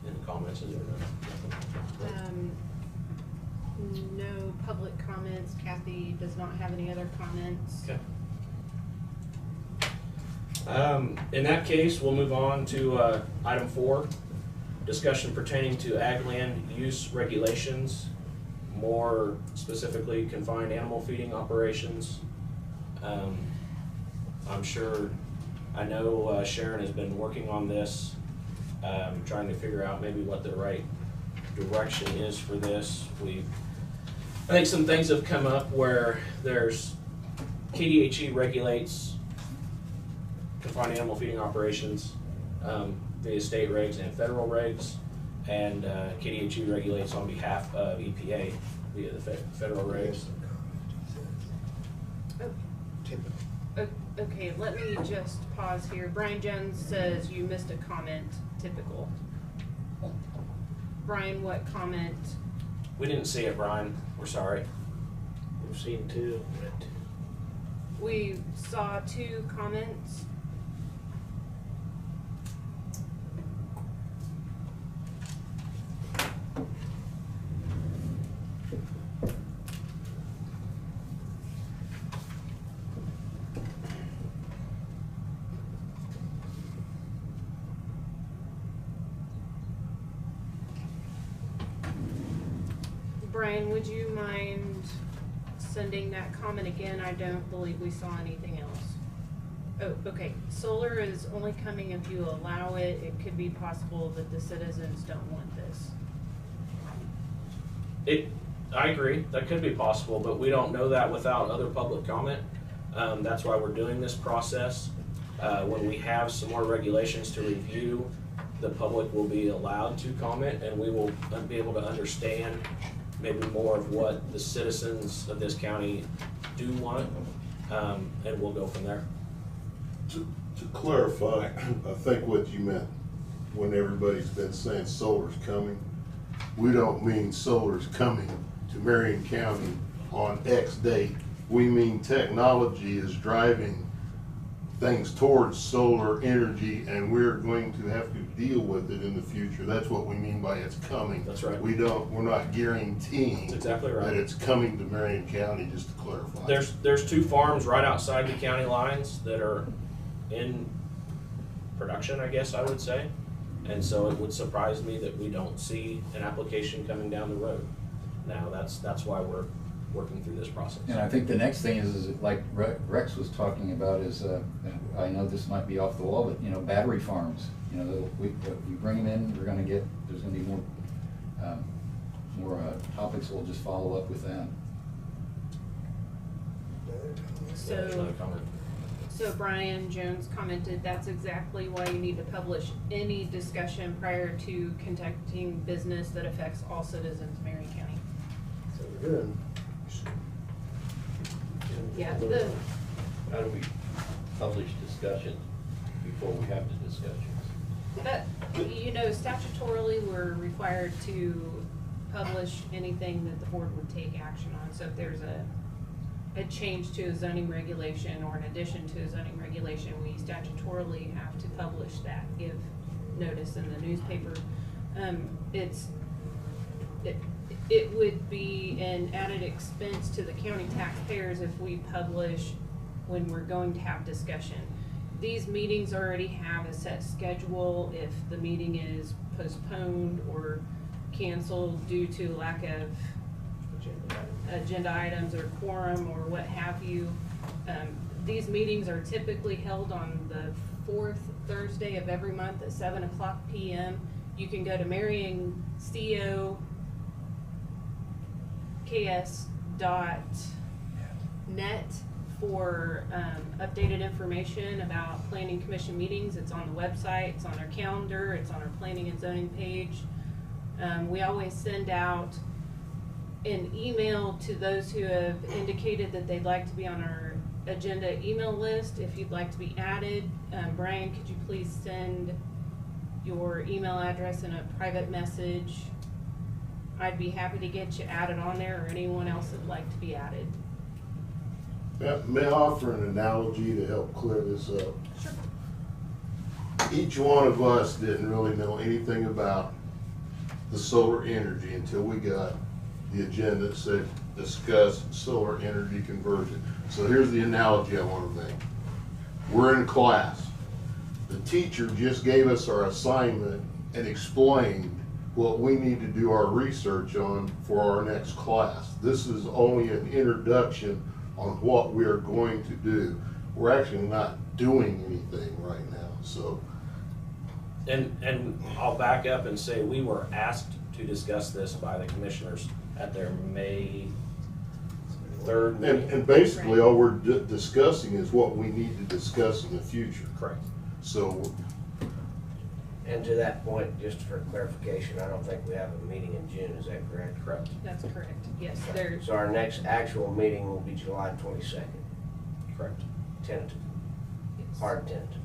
Any comments, is there none? No public comments. Kathy does not have any other comments. Okay. In that case, we'll move on to item 4, discussion pertaining to ag land use regulations, more specifically confined animal feeding operations. I know Sharon has been working on this, trying to figure out maybe what the right direction is for this. I think some things have come up where there's KDHE regulates confined animal feeding operations via state regs and federal regs, and KDHE regulates on behalf of EPA via the federal regs. Okay, let me just pause here. Brian Jones says you missed a comment, typical. Brian, what comment? We didn't see it, Brian. We're sorry. We've seen 2. We saw 2 comments. Brian, would you mind sending that comment again, I don't believe we saw anything else. Oh, okay, solar is only coming if you allow it. It could be possible that the citizens don't want this. I agree, that could be possible, but we don't know that without other public comment. That's why we're doing this process. When we have some more regulations to review, the public will be allowed to comment, and we will be able to understand maybe more of what the citizens of this county do want, and we'll go from there. To clarify, I think what you meant when everybody's been saying solar's coming, we don't mean solar's coming to Marion County on X date. We mean technology is driving things towards solar energy, and we're going to have to deal with it in the future. That's what we mean by it's coming. That's right. We're not guaranteeing That's exactly right. that it's coming to Marion County, just to clarify. There's 2 farms right outside the county lines that are in production, I guess I would say. And so it would surprise me that we don't see an application coming down the road. Now, that's why we're working through this process. And I think the next thing is like Rex was talking about is, I know this might be off the wall, but, you know, battery farms. You know, you bring them in, there's gonna be more topics. We'll just follow up with that. There's another comment. So Brian Jones commented, that's exactly why you need to publish any discussion prior to conducting business that affects all citizens of Marion County. So we're good. Yeah, How do we publish discussions before we have the discussions? you know, statutorily, we're required to publish anything that the board would take action on. So if there's a change to a zoning regulation or an addition to a zoning regulation, we statutorily have to publish that, give notice in the newspaper. It would be an added expense to the county taxpayers if we publish when we're going to have discussion. These meetings already have a set schedule. If the meeting is postponed or canceled due to lack of agenda items or quorum or what have you. These meetings are typically held on the 4th Thursday of every month at 7:00 p.m. You can go to MarionCOKS.net for updated information about planning commission meetings. It's on the website, it's on our calendar, it's on our planning and zoning page. We always send out an email to those who have indicated that they'd like to be on our agenda email list. If you'd like to be added, Brian, could you please send your email address in a private message? I'd be happy to get you added on there, or anyone else that'd like to be added. May I offer an analogy to help clear this up? Sure. Each one of us didn't really know anything about the solar energy until we got the agenda that said discuss solar energy conversion. So here's the analogy I want to make. We're in class. The teacher just gave us our assignment and explained what we need to do our research on for our next class. This is only an introduction on what we are going to do. We're actually not doing anything right now, so. And I'll back up and say we were asked to discuss this by the commissioners at their May 3rd meeting. And basically all we're discussing is what we need to discuss in the future. Correct. So. And to that point, just for clarification, I don't think we have a meeting in June, is that correct? Correct. That's correct, yes. So our next actual meeting will be July 22nd, Correct. tentatively, Yes. hard tentatively.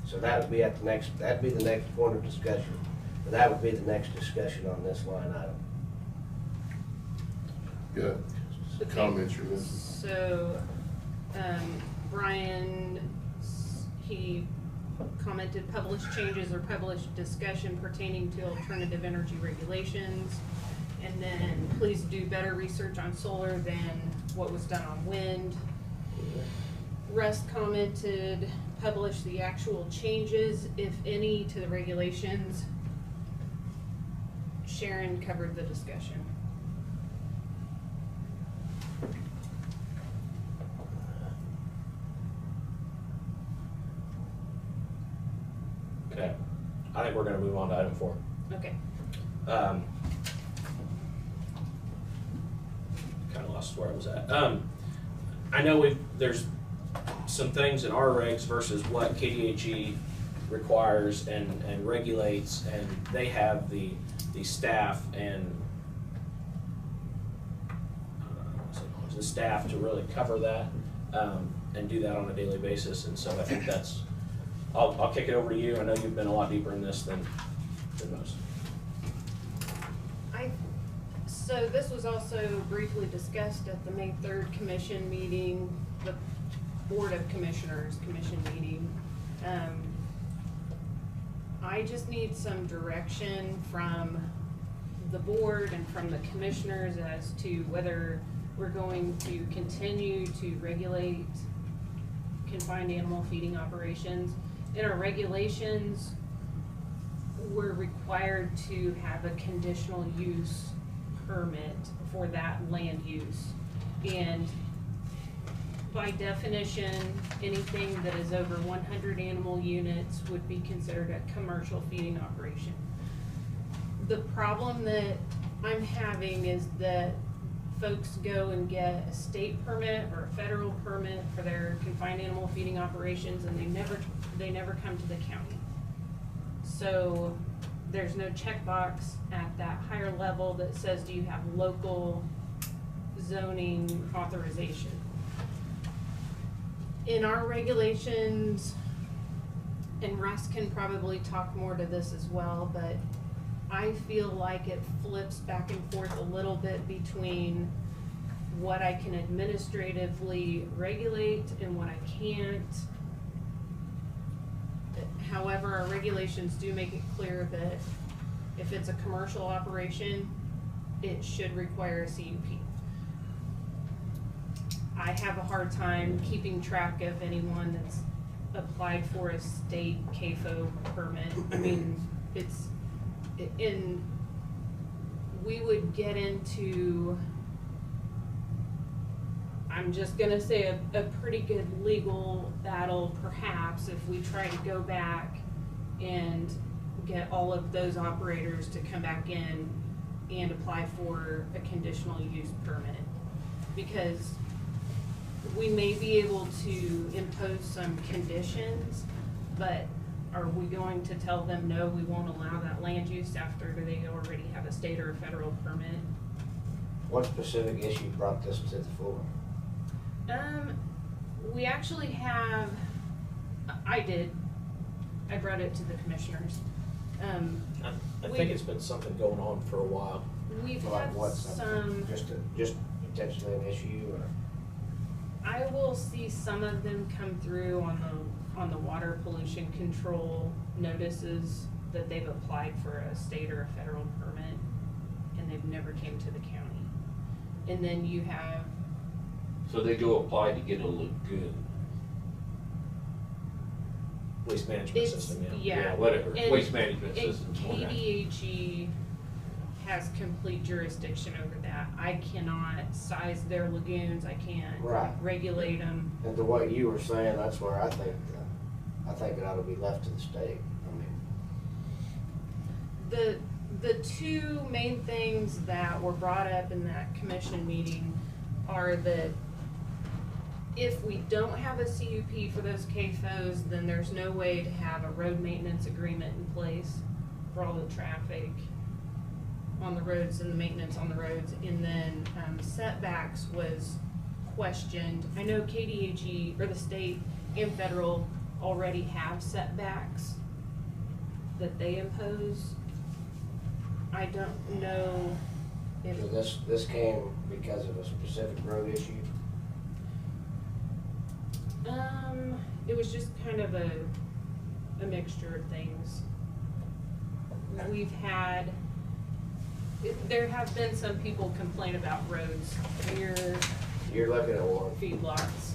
So that would be at the next, that'd be the next point of discussion. And that would be the next discussion on this line item. Good. Okay. Comments you're missing? So, Brian, he commented published changes or published discussion pertaining to alternative energy regulations. And then please do better research on solar than what was done on wind. Russ commented, publish the actual changes, if any, to the regulations. Sharon covered the discussion. Okay. I think we're gonna move on to item 4. Okay. Kind of lost where I was at. I know there's some things in our regs versus what KDHE requires and regulates, and they have the staff and the staff to really cover that and do that on a daily basis. And so I think that's, I'll kick it over to you. I know you've been a lot deeper in this than most. So this was also briefly discussed at the May 3rd commission meeting, the Board of Commissioners commission meeting. I just need some direction from the board and from the commissioners as to whether we're going to continue to regulate confined animal feeding operations. In our regulations, we're required to have a conditional use permit for that land use. And by definition, anything that is over 100 animal units would be considered a commercial feeding operation. The problem that I'm having is that folks go and get a state permit or a federal permit for their confined animal feeding operations, and they never come to the county. So there's no checkbox at that higher level that says, do you have local zoning authorization? In our regulations, and Russ can probably talk more to this as well, but I feel like it flips back and forth a little bit between what I can administratively regulate and what I can't. However, our regulations do make it clear that if it's a commercial operation, it should require a CUP. I have a hard time keeping track of anyone that's applied for a state CAFO permit. I mean, we would get into, I'm just gonna say a pretty good legal battle perhaps if we try to go back and get all of those operators to come back in and apply for a conditional use permit. Because we may be able to impose some conditions, but are we going to tell them, no, we won't allow that land use after they already have a state or a federal permit? What specific issue brought this to the floor? We actually have, I brought it to the commissioners. I think it's been something going on for a while. We've Like had what, some, just potentially an issue, or? I will see some of them come through on the water pollution control notices that they've applied for a state or a federal permit, and they've never came to the county. And then you have, So they go apply to get a lagoon. Waste management it's, system, yeah. Whatever, And- waste management and system. KDHE has complete jurisdiction over that. I cannot size their lagoons, I can't Right. regulate them. And the way you were saying, that's where I think it ought to be left to the state. I mean, The two main things that were brought up in that commission meeting are that if we don't have a CUP for those CAFOs, then there's no way to have a road maintenance agreement in place for all the traffic on the roads and the maintenance on the roads. And then setbacks was questioned. I know KDHE, or the state and federal, already have setbacks that they impose. I don't know if. so this came because of a specific road issue? It was just kind of a mixture of things. We've had, there have been some people complain about roads near You're looking at one. feedlots.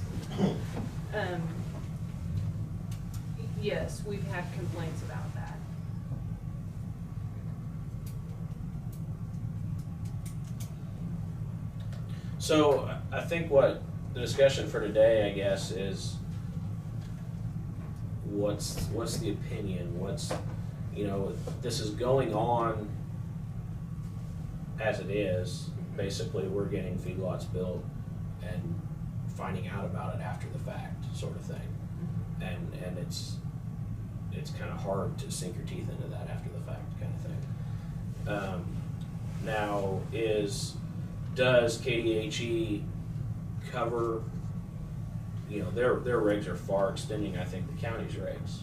Yes, we've had complaints about that. So I think what the discussion for today, I guess, is what's the opinion, this is going on as it is. Basically, we're getting feedlots built and finding out about it after the fact, sort of thing. And it's kind of hard to sink your teeth into that after the fact kind of thing. Now, does KDHE cover, their regs are far extending, I think, the county's regs.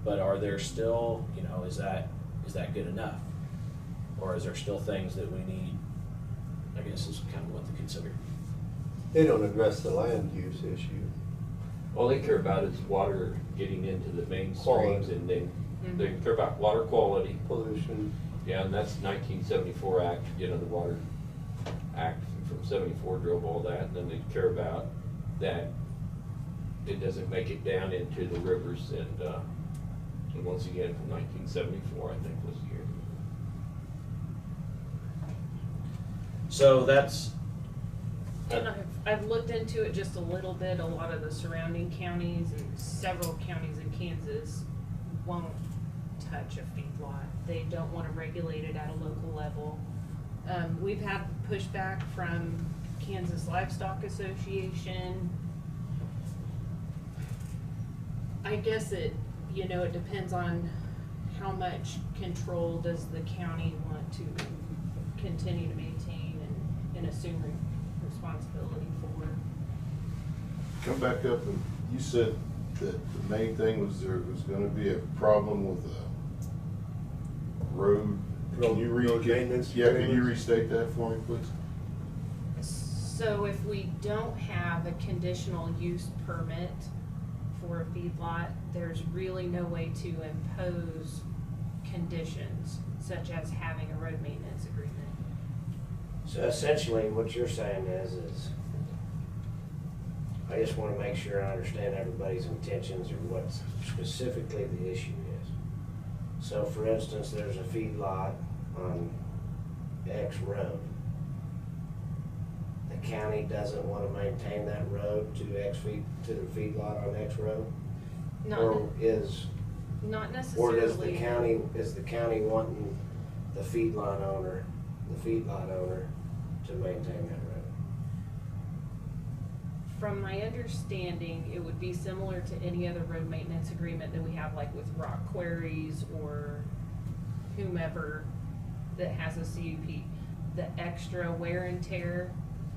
But are there still, is that good enough? Or is there still things that we need, I guess is kind of what to consider. They don't address the land use issue. All they care about is water getting into the main Quality. streams, and they care about water quality. Pollution. Yeah, and that's 1974 Act, the Water Act from 74 drove all that, and then they care about that it doesn't make it down into the rivers, and once again from 1974, I think was the year. So that's. And I've looked into it just a little bit. A lot of the surrounding counties and several counties in Kansas won't touch a feedlot. They don't want to regulate it at a local level. We've had pushback from Kansas Livestock Association. I guess it depends on how much control does the county want to continue to maintain and assume responsibility for. Come back up, and you said that the main thing was there was gonna be a problem with the road. Can you Road maintenance can you agreements? restate that for me, please? So if we don't have a conditional use permit for a feedlot, there's really no way to impose conditions such as having a road maintenance agreement. So essentially, what you're saying is I just want to make sure I understand everybody's intentions or what specifically the issue is. So for instance, there's a feedlot on X road. The county doesn't want to maintain that road to the feedlot on X road? Not Or necessarily. is the county wanting the feedlot owner to maintain that road? From my understanding, it would be similar to any other road maintenance agreement that we have, like with rock quarries or whomever that has a CUP. The extra wear and tear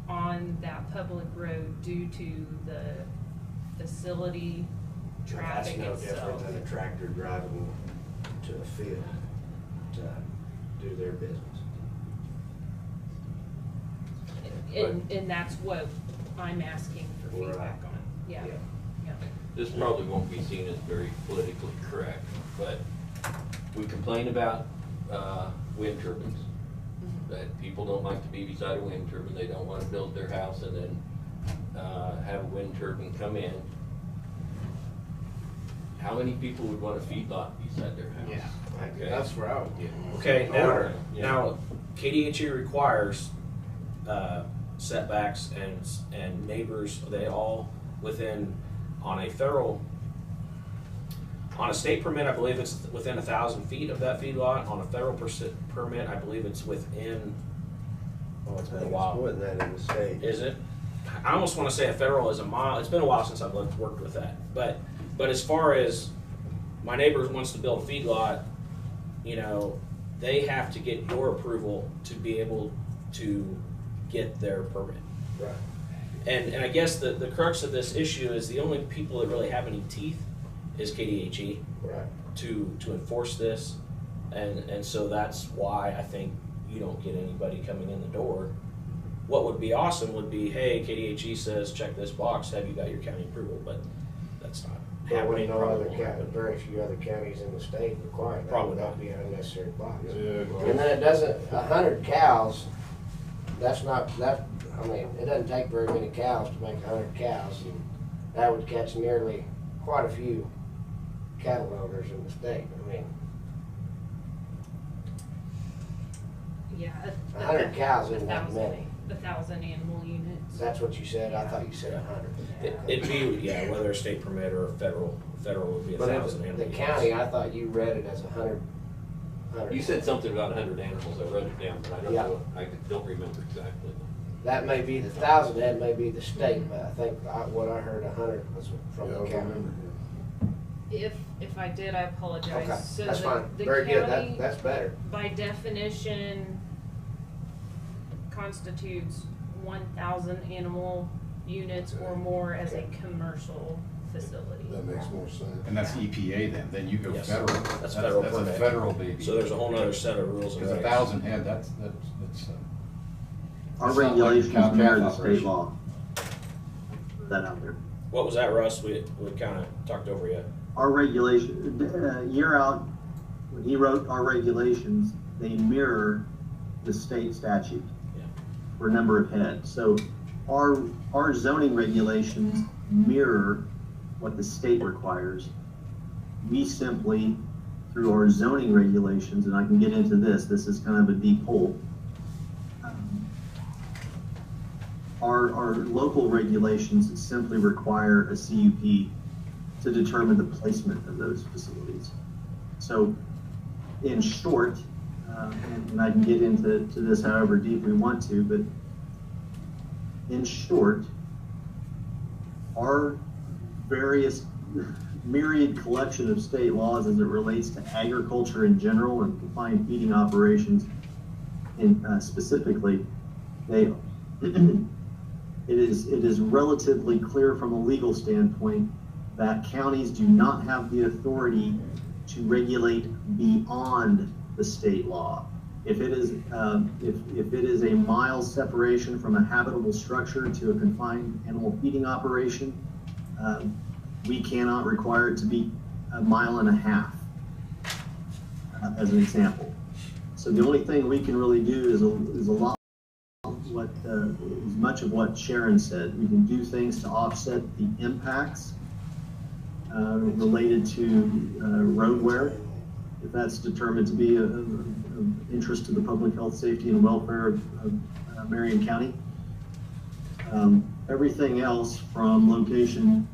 on that public road due to the facility traffic That's no itself. different than a tractor driving to a field to do their business. And that's what I'm asking for feedback on. Yeah. This probably won't be seen as very politically correct, but we complain about wind turbines. That people don't like to be beside a wind turbine. They don't want to build their house and then have a wind turbine come in. How many people would want a feedlot beside their house? Yeah, Okay. that's where I would get. Okay, Yeah. now KDHE requires setbacks and neighbors, they all within, on a state permit, I believe it's within 1,000 feet of that feedlot. On a federal permit, I believe it's within, it's been a while. It's more than that in the state. Is it? I almost want to say a federal is a mile. It's been a while since I've worked with that. But as far as my neighbor wants to build a feedlot, they have to get your approval to be able to get their permit. Right. And I guess the crux of this issue is the only people that really have any teeth is KDHE Right. to enforce this. And so that's why I think you don't get anybody coming in the door. What would be awesome would be, hey, KDHE says, check this box, have you got your county approval? But that's not But we happening. know probably. very few other counties in the state require that. Probably That'd not. be an unnecessary box. Yeah. And then it doesn't, 100 cows, it doesn't take very many cows to make 100 cows, and that would catch quite a few cattle owners in the state. Yeah. 100 cows isn't that 1,000. many. 1,000 animal units. That's what you said, I thought you said 100. It'd be, yeah, whether a state permit or a federal would be But 1,000 in animals. the county, I thought you read it as 100. You said something about 100 animals, I wrote it down, but I don't Yeah. know, I don't remember exactly. That may be the 1,000, that may be the state, but I think what I heard 100 was from Yeah, the I county. remember. If I did, I apologize. Okay, So that's the- fine, the very good, county, that's better. by definition, constitutes 1,000 animal units or more as a commercial facility. That makes more sense. And that's EPA then you go Yes. federal. That's federal That's a permit. federal baby. So there's a whole nother set of rules and Because regs. 1,000 head, that's Our It's not like regulations cow-calf mirror the state operation. law. Put that out there. What was that, Russ? We kind of talked over you. Our regulation, year out, when he wrote our regulations, they mirror the state statute Yeah. for number of heads. So our zoning regulations mirror what the state requires. We simply, through our zoning regulations, and I can get into this is kind of a deep hole. Our local regulations simply require a CUP to determine the placement of those facilities. So, in short, and I can get into this however deep we want to, but in short, our various myriad collection of state laws as it relates to agriculture in general and confined feeding operations in specifically, it is relatively clear from a legal standpoint that counties do not have the authority to regulate beyond the state law. If it is if it is a mile separation from a habitable structure to a confined animal feeding operation, we cannot require it to be 1.5 miles, as an example. So the only thing we can really do is a lot. Is much of what Sharon said. We can do things to offset the impacts related to road wear, if that's determined to be of interest to the public health, safety, and welfare of Marion County. Everything else from location,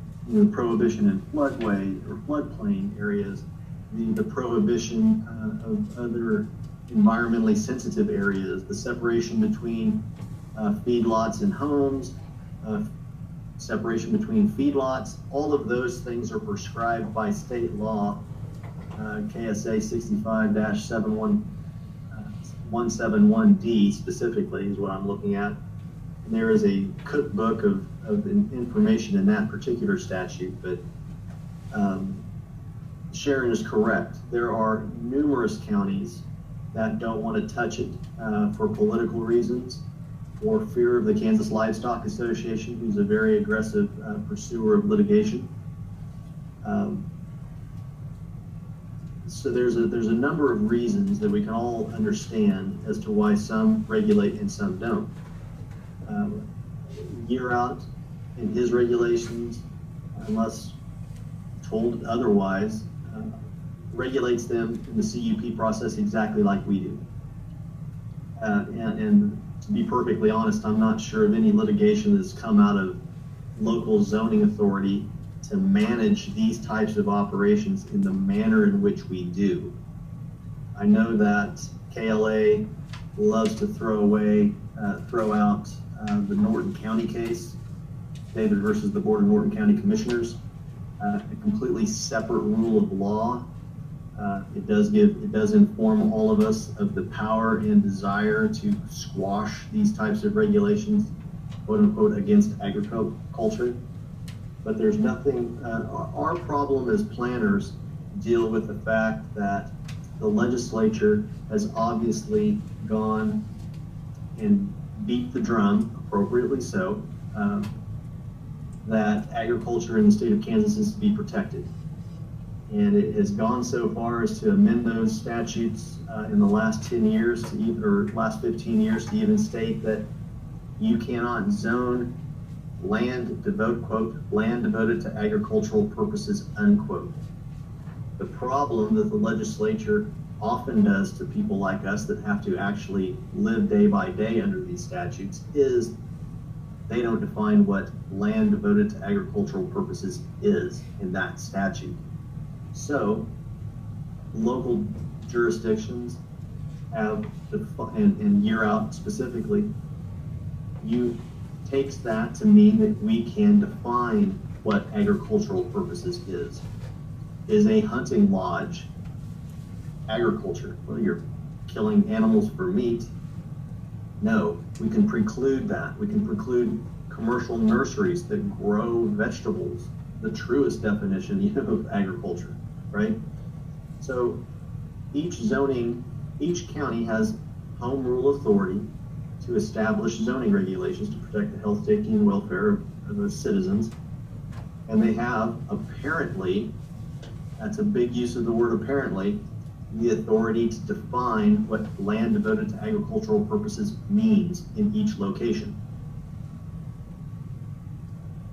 prohibition in floodway or floodplain areas, the prohibition of other environmentally sensitive areas, the separation between feedlots and homes, separation between feedlots, all of those things are prescribed by state law, KSA 65-171D specifically is what I'm looking at. And there is a cookbook of information in that particular statute, but Sharon is correct. There are numerous counties that don't want to touch it for political reasons or fear of the Kansas Livestock Association, who's a very aggressive pursuer of litigation. So there's a number of reasons that we can all understand as to why some regulate and some don't. Year out in his regulations, unless told otherwise, regulates them in the CUP process exactly like we do. And to be perfectly honest, I'm not sure of any litigation that's come out of local zoning authority to manage these types of operations in the manner in which we do. I know that KLA loves to throw out the Norton County case, David versus the Board of Norton County Commissioners, a completely separate rule of law. It does inform all of us of the power and desire to squash these types of regulations, quote unquote, against agriculture. But there's nothing, our problem as planners deal with the fact that the legislature has obviously gone and beat the drum, appropriately so, that agriculture in the state of Kansas is to be protected. And it has gone so far as to amend those statutes in the last 10 years to even, or last 15 years to even state that you cannot zone land devoted to agricultural purposes, unquote. The problem that the legislature often does to people like us that have to actually live day by day under these statutes is they don't define what land devoted to agricultural purposes is in that statute. So local jurisdictions have, and year out specifically, takes that to mean that we can define what agricultural purposes is. Is a hunting lodge agriculture? Well, you're killing animals for meat. No, we can preclude that. We can preclude commercial nurseries that grow vegetables, the truest definition of agriculture, right? So each county has home rule authority to establish zoning regulations to protect the health, safety, and welfare of those citizens. And they have, apparently, that's a big use of the word apparently, the authority to define what land devoted to agricultural purposes means in each location.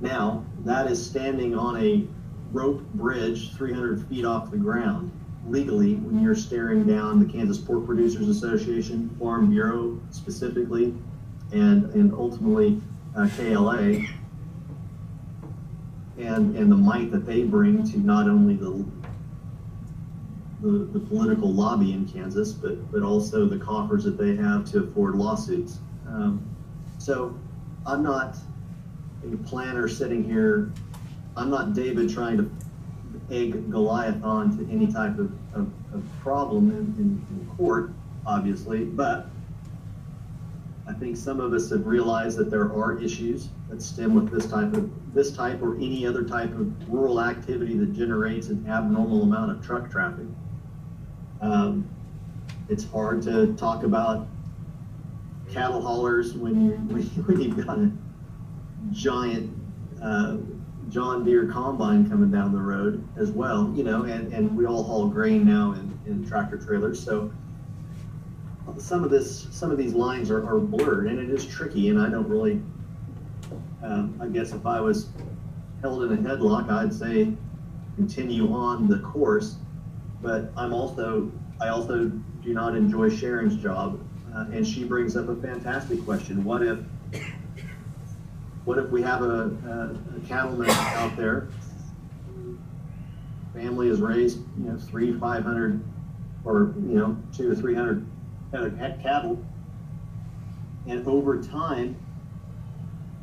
Now, that is standing on a rope bridge 300 feet off the ground. Legally, when you're staring down the Kansas Pork Producers Association, Farm Bureau specifically, and ultimately KLA, and the might that they bring to not only the political lobby in Kansas, but also the coffers that they have to afford lawsuits. So I'm not a planner sitting here. I'm not David trying to egg Goliath on to any type of problem in court, obviously, but I think some of us have realized that there are issues that stem with this type or any other type of rural activity that generates an abnormal amount of truck traffic. It's hard to talk about cattle haulers when you've got a giant John Deere combine coming down the road as well, you know, and we all haul grain now in tractor trailers. So some of these lines are blurred, and it is tricky, and I don't really, I guess if I was held in a headlock, I'd say continue on the course, but I also do not enjoy Sharon's job, and she brings up a fantastic question. What if we have a cattleman out there, family has raised, 500 or 200 to 300 head of cattle, and over time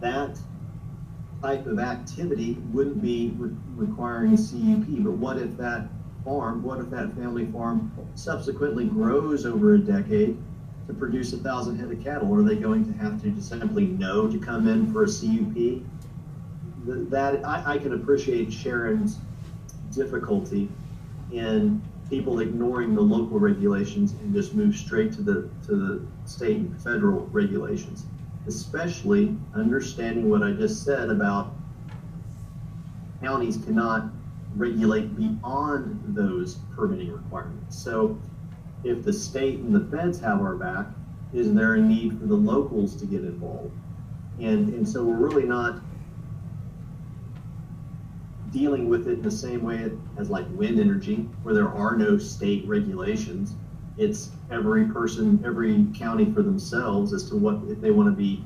that type of activity wouldn't be requiring a CUP. But what if that family farm subsequently grows over a decade to produce 1,000 head of cattle? Are they going to have to just simply no to come in for a CUP? That I can appreciate Sharon's difficulty in people ignoring the local regulations and just move straight to the state and federal regulations, especially understanding what I just said about counties cannot regulate beyond those permitting requirements. So if the state and the feds have our back, is there a need for the locals to get involved? And so we're really not dealing with it in the same way as like wind energy, where there are no state regulations. It's every county for themselves as to what, if they want to be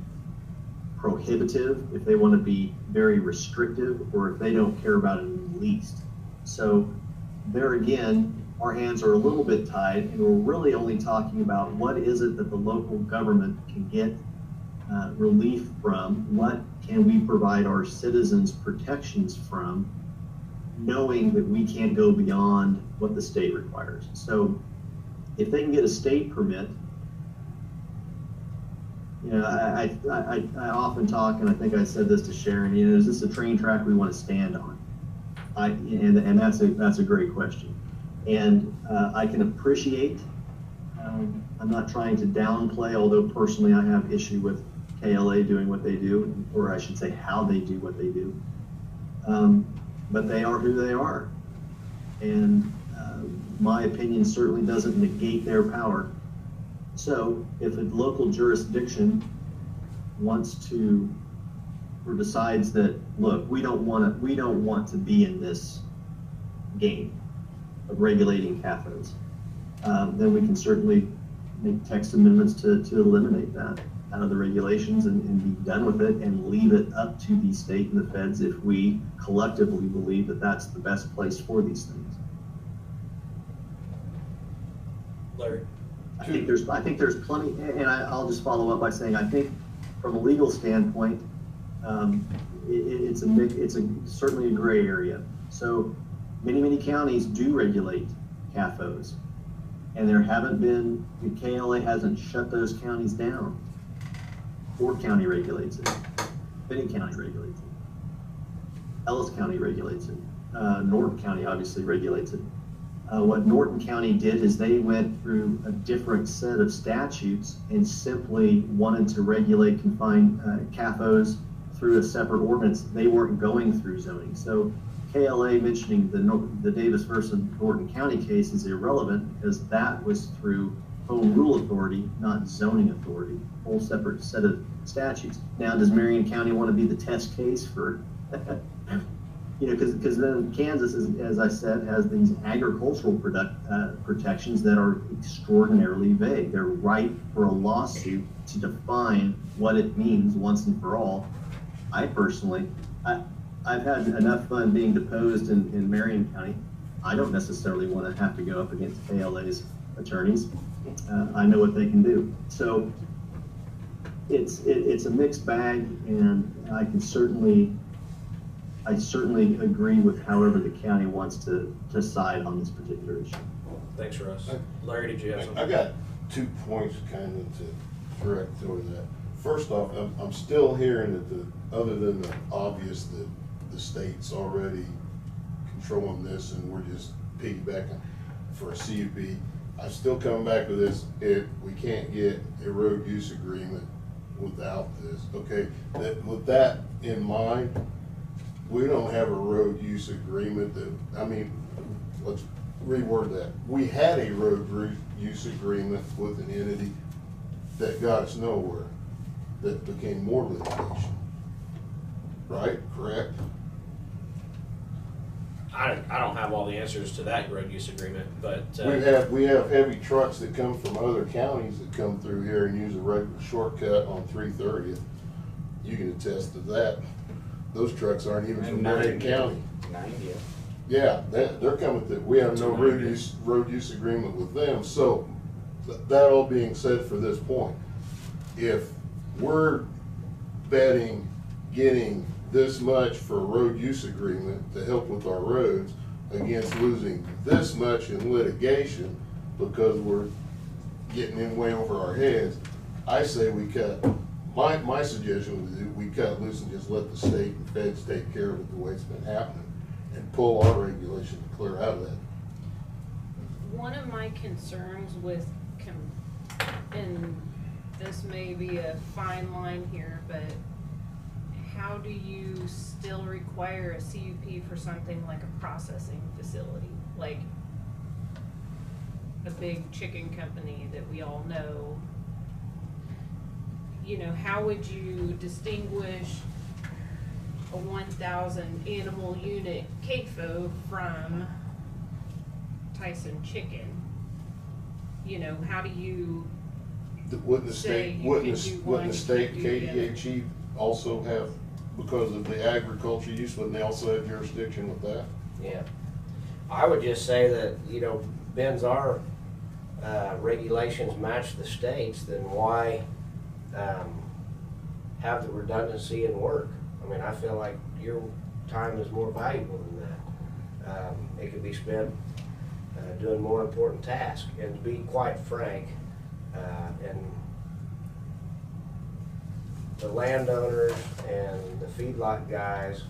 prohibitive, if they want to be very restrictive, or if they don't care about it in the least. So there again, our hands are a little bit tied, and we're really only talking about what is it that the local government can get relief from, what can we provide our citizens protections from, knowing that we can't go beyond what the state requires. So if they can get a state permit, I often talk, and I think I said this to Sharon, is this a train track we want to stand on? And that's a great question. And I can appreciate, I'm not trying to downplay, although personally I have issue with KLA doing what they do, or I should say how they do what they do. But they are who they are. And my opinion certainly doesn't negate their power. So if a local jurisdiction wants to, or decides that, look, we don't want to be in this game of regulating CAFOs, then we can certainly make text amendments to eliminate that out of the regulations and be done with it and leave it up to the state and the feds if we collectively believe that that's the best place for these things. Larry? I think there's plenty, and I'll just follow up by saying, I think from a legal standpoint, it's certainly a gray area. So many counties do regulate CAFOs, and there haven't been, the KLA hasn't shut those counties down. Ford County regulates it, Benning County regulates it, Ellis County regulates it, Norton County obviously regulates it. What Norton County did is they went through a different set of statutes and simply wanted to regulate confined CAFOs through a separate ordinance. They weren't going through zoning. So KLA mentioning the Davis versus Norton County case is irrelevant because that was through home rule authority, not zoning authority, whole separate set of statutes. Now, does Marion County want to be the test case for because then Kansas, as I said, has these agricultural protections that are extraordinarily vague. They're ripe for a lawsuit to define what it means once and for all. I personally, I've had enough fun being deposed in Marion County. I don't necessarily want to have to go up against KLA's attorneys. I know what they can do. So it's a mixed bag, and I certainly agree with however the county wants to side on this particular issue. Thanks, Russ. Larry, did you have something? I got 2 points kind of to correct over that. First off, I'm still hearing that other than the obvious that the state's already controlling this and we're just piggybacking for a CUP, I'm still coming back to this. If we can't get a road use agreement without this, okay, with that in mind, we don't have a road use agreement let's reword that. We had a road use agreement with an entity that got us nowhere, that became more litigation. Right? Correct? I don't have all the answers to that road use agreement, but. We have heavy trucks that come from other counties that come through here and use a regular shortcut on 330th. You can attest to that. Those trucks aren't even from Marion County. 90. Yeah, they're coming through. We have no road use agreement with them. So that all being said for this point, if we're betting getting this much for a road use agreement to help with our roads against losing this much in litigation because we're getting in way over our heads, I say we cut. My suggestion would be we cut loose and just let the state and feds take care of it the way it's been happening and pull our regulation to clear out of that. One of my concerns with, and this may be a fine line here, but how do you still require a CUP for something like a processing facility? Like a big chicken company that we all know. You know, how would you distinguish a 1,000 animal unit CAFO from Tyson Chicken? You know, how do you Wouldn't the state KDHE also have, because of the agriculture use, wouldn't they also have jurisdiction with that? Yeah. I would just say that, Ben's our regulations match the state's, then why have the redundancy in work? I mean, I feel like your time is more valuable than that. It could be spent doing more important tasks. And to be quite frank, and the landowners and the feedlot guys,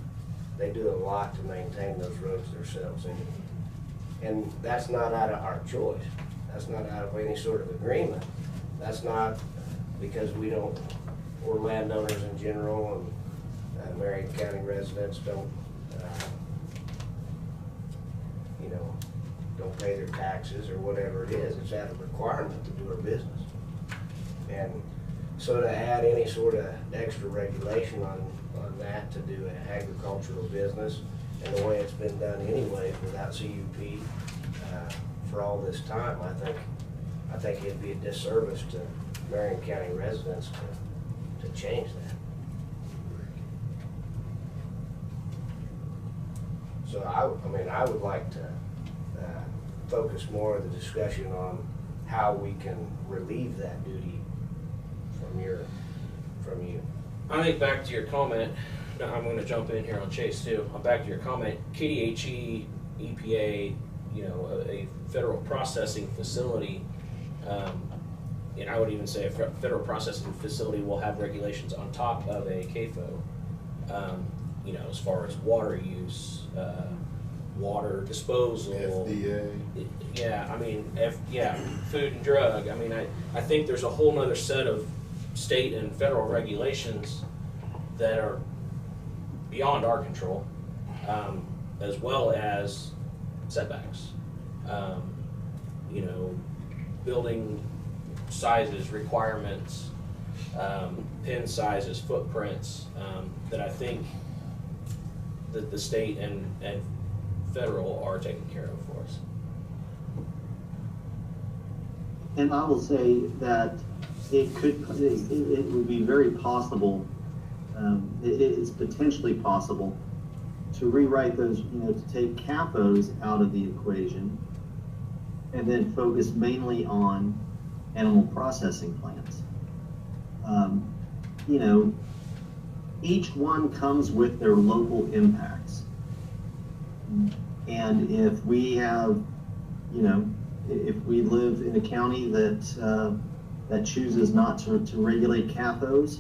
they do a lot to maintain those roads themselves. And that's not out of our choice. That's not out of any sort of agreement. That's not because we're landowners in general and Marion County residents don't pay their taxes or whatever it is. It's out of requirement to do our business. And so to add any sort of extra regulation on that to do an agricultural business and the way it's been done anyways without CUP for all this time, I think it'd be a disservice to Marion County residents to change that. So I mean, I would like to focus more of the discussion on how we can relieve that duty from you. I think back to your comment, now I'm gonna jump in here on Chase too. Back to your comment, KDHE, EPA, you know, a federal processing facility, and I would even say a federal processing facility will have regulations on top of a CAFO, you know, as far as water use, water disposal. FDA. Yeah, I mean, food and drug. I mean, I think there's a whole nother set of state and federal regulations that are beyond our control, as well as setbacks. You know, building sizes, requirements, pin sizes, footprints, that I think that the state and federal are taking care of for us. And I will say that it would be very possible, it is potentially possible to rewrite those, you know, to take CAFOs out of the equation and then focus mainly on animal processing plants. You know, each one comes with their local impacts. And if we have, you know, if we live in a county that that chooses not to regulate CAFOs,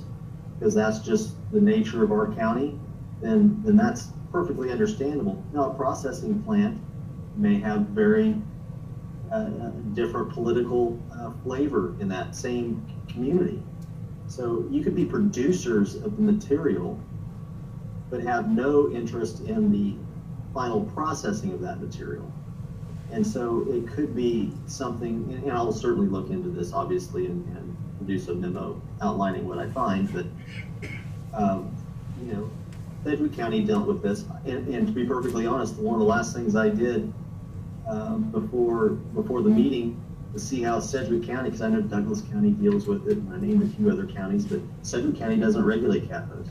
because that's just the nature of our county, then that's perfectly understandable. Now, a processing plant may have very different political flavor in that same community. So you could be producers of the material, but have no interest in the final processing of that material. And so it could be something, and I'll certainly look into this, obviously, and produce a memo outlining what I find, but, you know, Sedgwick County dealt with this, and to be perfectly honest, one of the last things I did before the meeting was see how Sedgwick County, because I know Douglas County deals with it, and I named a few other counties, but Sedgwick County doesn't regulate CAFOs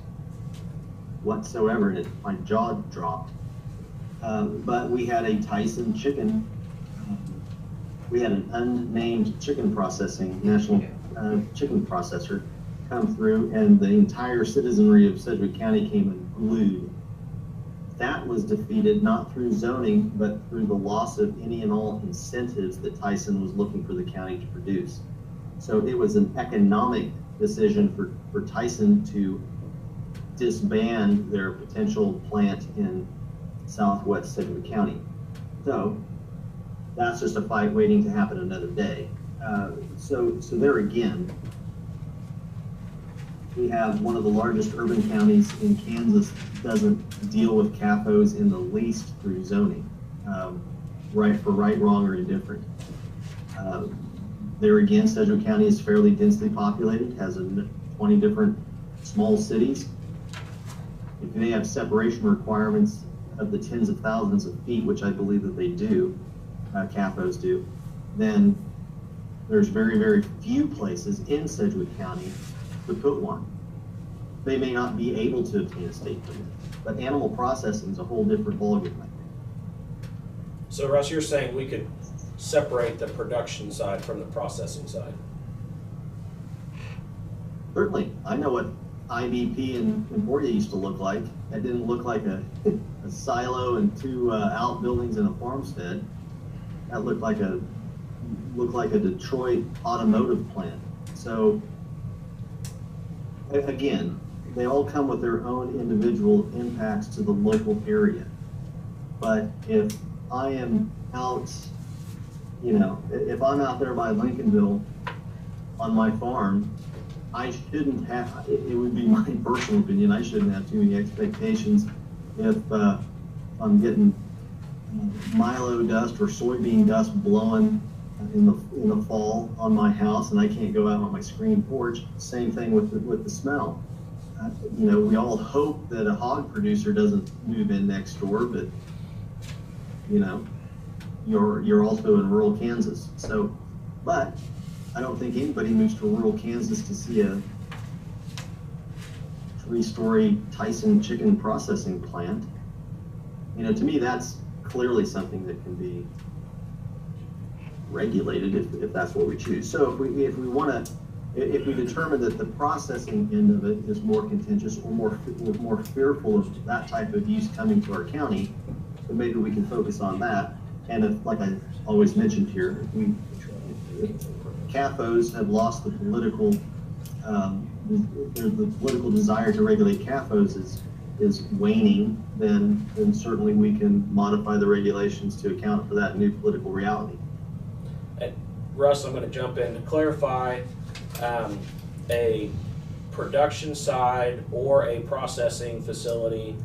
whatsoever, and my jaw dropped. But we had a Tyson chicken, we had an unnamed chicken processing, national chicken processor come through, and the entire citizenry of Sedgwick County came and glued. That was defeated not through zoning, but through the loss of any and all incentives that Tyson was looking for the county to produce. So it was an economic decision for Tyson to disband their potential plant in southwest Sedgwick County. So that's just a fight waiting to happen another day. So there again, we have one of the largest urban counties in Kansas doesn't deal with CAFOs in the least through zoning, right, wrong, or indifferent. There again, Sedgwick County is fairly densely populated, has 20 different small cities. If they have separation requirements of the tens of thousands of feet, which I believe that they do, CAFOs do, then there's very, very few places in Sedgwick County to put one. They may not be able to obtain a state permit, but animal processing is a whole different ballgame. So Russ, you're saying we could separate the production side from the processing side? Certainly. I know what IBP in Emporia used to look like. That didn't look like a silo and two outbuildings and a farmstead. That looked like a Detroit automotive plant. So again, they all come with their own individual impacts to the local area. But if I am out, you know, if I'm out there by Lincolnville on my farm, I shouldn't have, it would be my personal opinion, I shouldn't have too many expectations if I'm getting Milo dust or soybean dust blowing in the fall on my house and I can't go out on my screen porch. Same thing with the smell. You know, we all hope that a hog producer doesn't move in next door, but you know, you're also in rural Kansas. So, but I don't think anybody moves to rural Kansas to see a 3-story Tyson chicken processing plant. You know, to me, that's clearly something that can be regulated if that's what we choose. So if we want to, if we determine that the processing end of it is more contentious or more fearful of that type of use coming to our county, then maybe we can focus on that. And if, like I always mentioned here, if CAFOs have lost the political, the political desire to regulate CAFOs is waning, then certainly we can modify the regulations to account for that new political reality. And Russ, I'm going to jump in to clarify. A production side or a processing facility,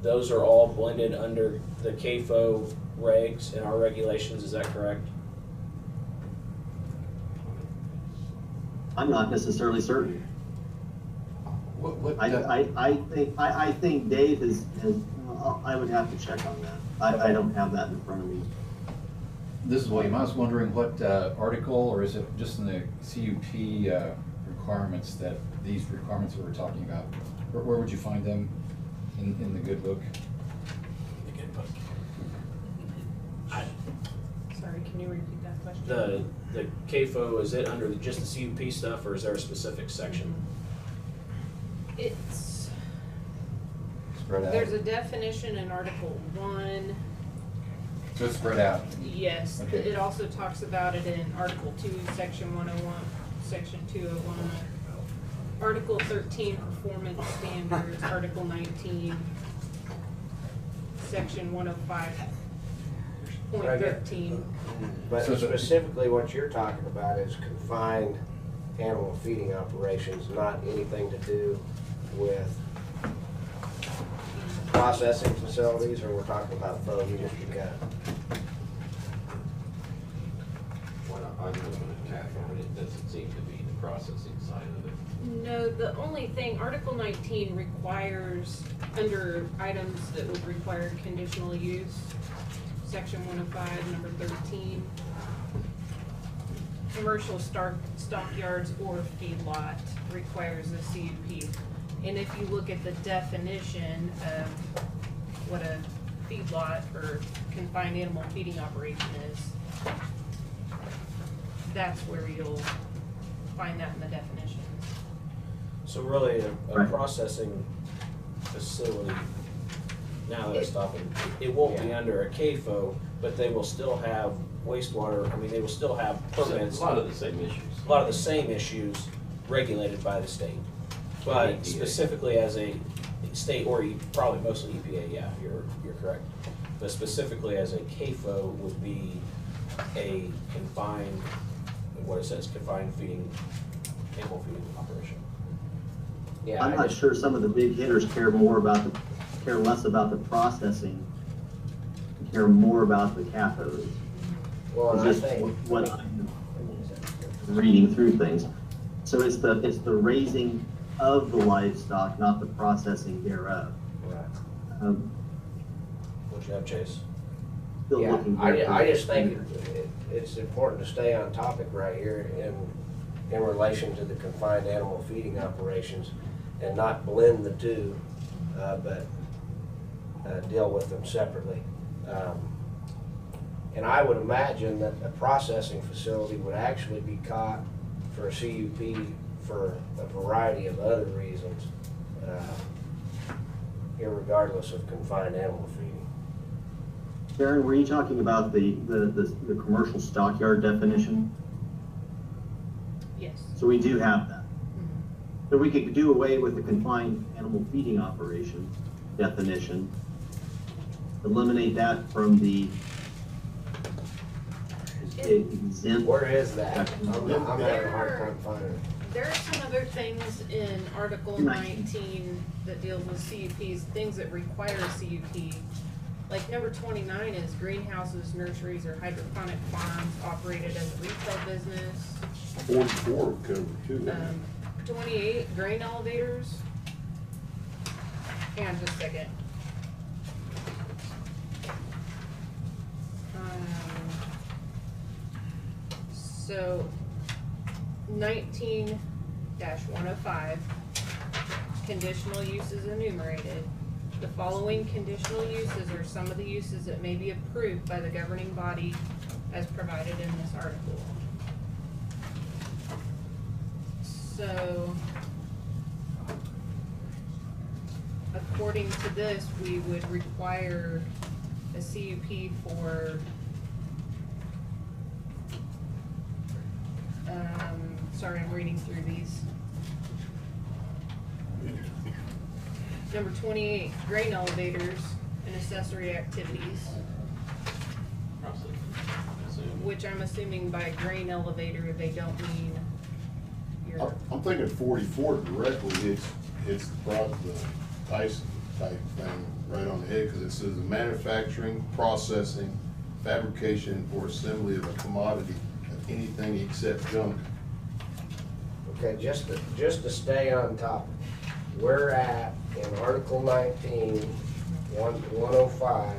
those are all blended under the CAFO regs and our regulations, is that correct? I'm not necessarily certain. I think Dave has I would have to check on that. I don't have that in front of me. This is William. I was wondering what article, or is it just in the CUP requirements, that these requirements that we're talking about? Where would you find them in the good book? The good book. Sorry, can you repeat that question? The CAFO, is it under just the CUP stuff, or is there a specific section? It's, Spread out. there's a definition in Article 1. So it's spread out. Yes, Okay. it also talks about it in Article 2, Section 101, Section 201, Article 13, Performance Standards, Article 19, Section 105.13. But So specifically what you're talking about is confined animal feeding operations, not anything to do with processing facilities, or we're talking about both, you just got. When I'm looking at CAFO, and it doesn't seem to be the processing side of it. No, the only thing, Article 19 requires, under items that would require conditional use, Section 105, number 13, commercial stockyards or feedlot requires a CUP. And if you look at the definition of what a feedlot or confined animal feeding operation is, that's where you'll find that in the definition. So really, a Right. processing facility, now that I stop it won't be under a CAFO, but they will still have wastewater, I mean, they will still have permits. A lot of the same issues. A lot of the same issues regulated by the state. But EPA. specifically as a state, or probably mostly EPA, yeah, you're correct. But specifically as a CAFO would be a confined, what it says, confined animal feeding operation. Yeah, I'm not sure some of the big hitters care less about the processing, care more about the CAFOs. Well, It's and I just think, what I'm reading through things. So it's the raising of the livestock, not the processing thereof. What'd you have, Chase? Still yeah, looking for- I just think it's important to stay on topic right here in relation to the confined animal feeding operations, and not blend the two, but deal with them separately. And I would imagine that a processing facility would actually be caught for a CUP for a variety of other reasons, irregardless of confined animal feeding. Sharon, were you talking about the commercial stockyard definition? Yes. So we do have that. So we could do away with the confined animal feeding operation definition, eliminate that from the exempt. Where is that? I'm having a hard time finding it. There are some other things in Article 19 that deals with CUPs, things that require a CUP. Like number 29 is greenhouses, nurseries, or hydroponic farms operated as a retail business. 44 would cover too. 28, grain elevators. Hang on just a second. So 19-105, conditional uses enumerated. The following conditional uses are some of the uses that may be approved by the governing body as provided in this article. So, according to this, we would require a CUP for, sorry, I'm reading through these. Number 28, grain elevators and accessory activities, which I'm assuming by grain elevator, they don't mean your. I'm thinking 44 directly, it's the Tyson type thing right on the head, because it says the manufacturing, processing, fabrication, or assembly of a commodity of anything except junk. Okay, just to stay on topic, we're at, in Article 19, 105,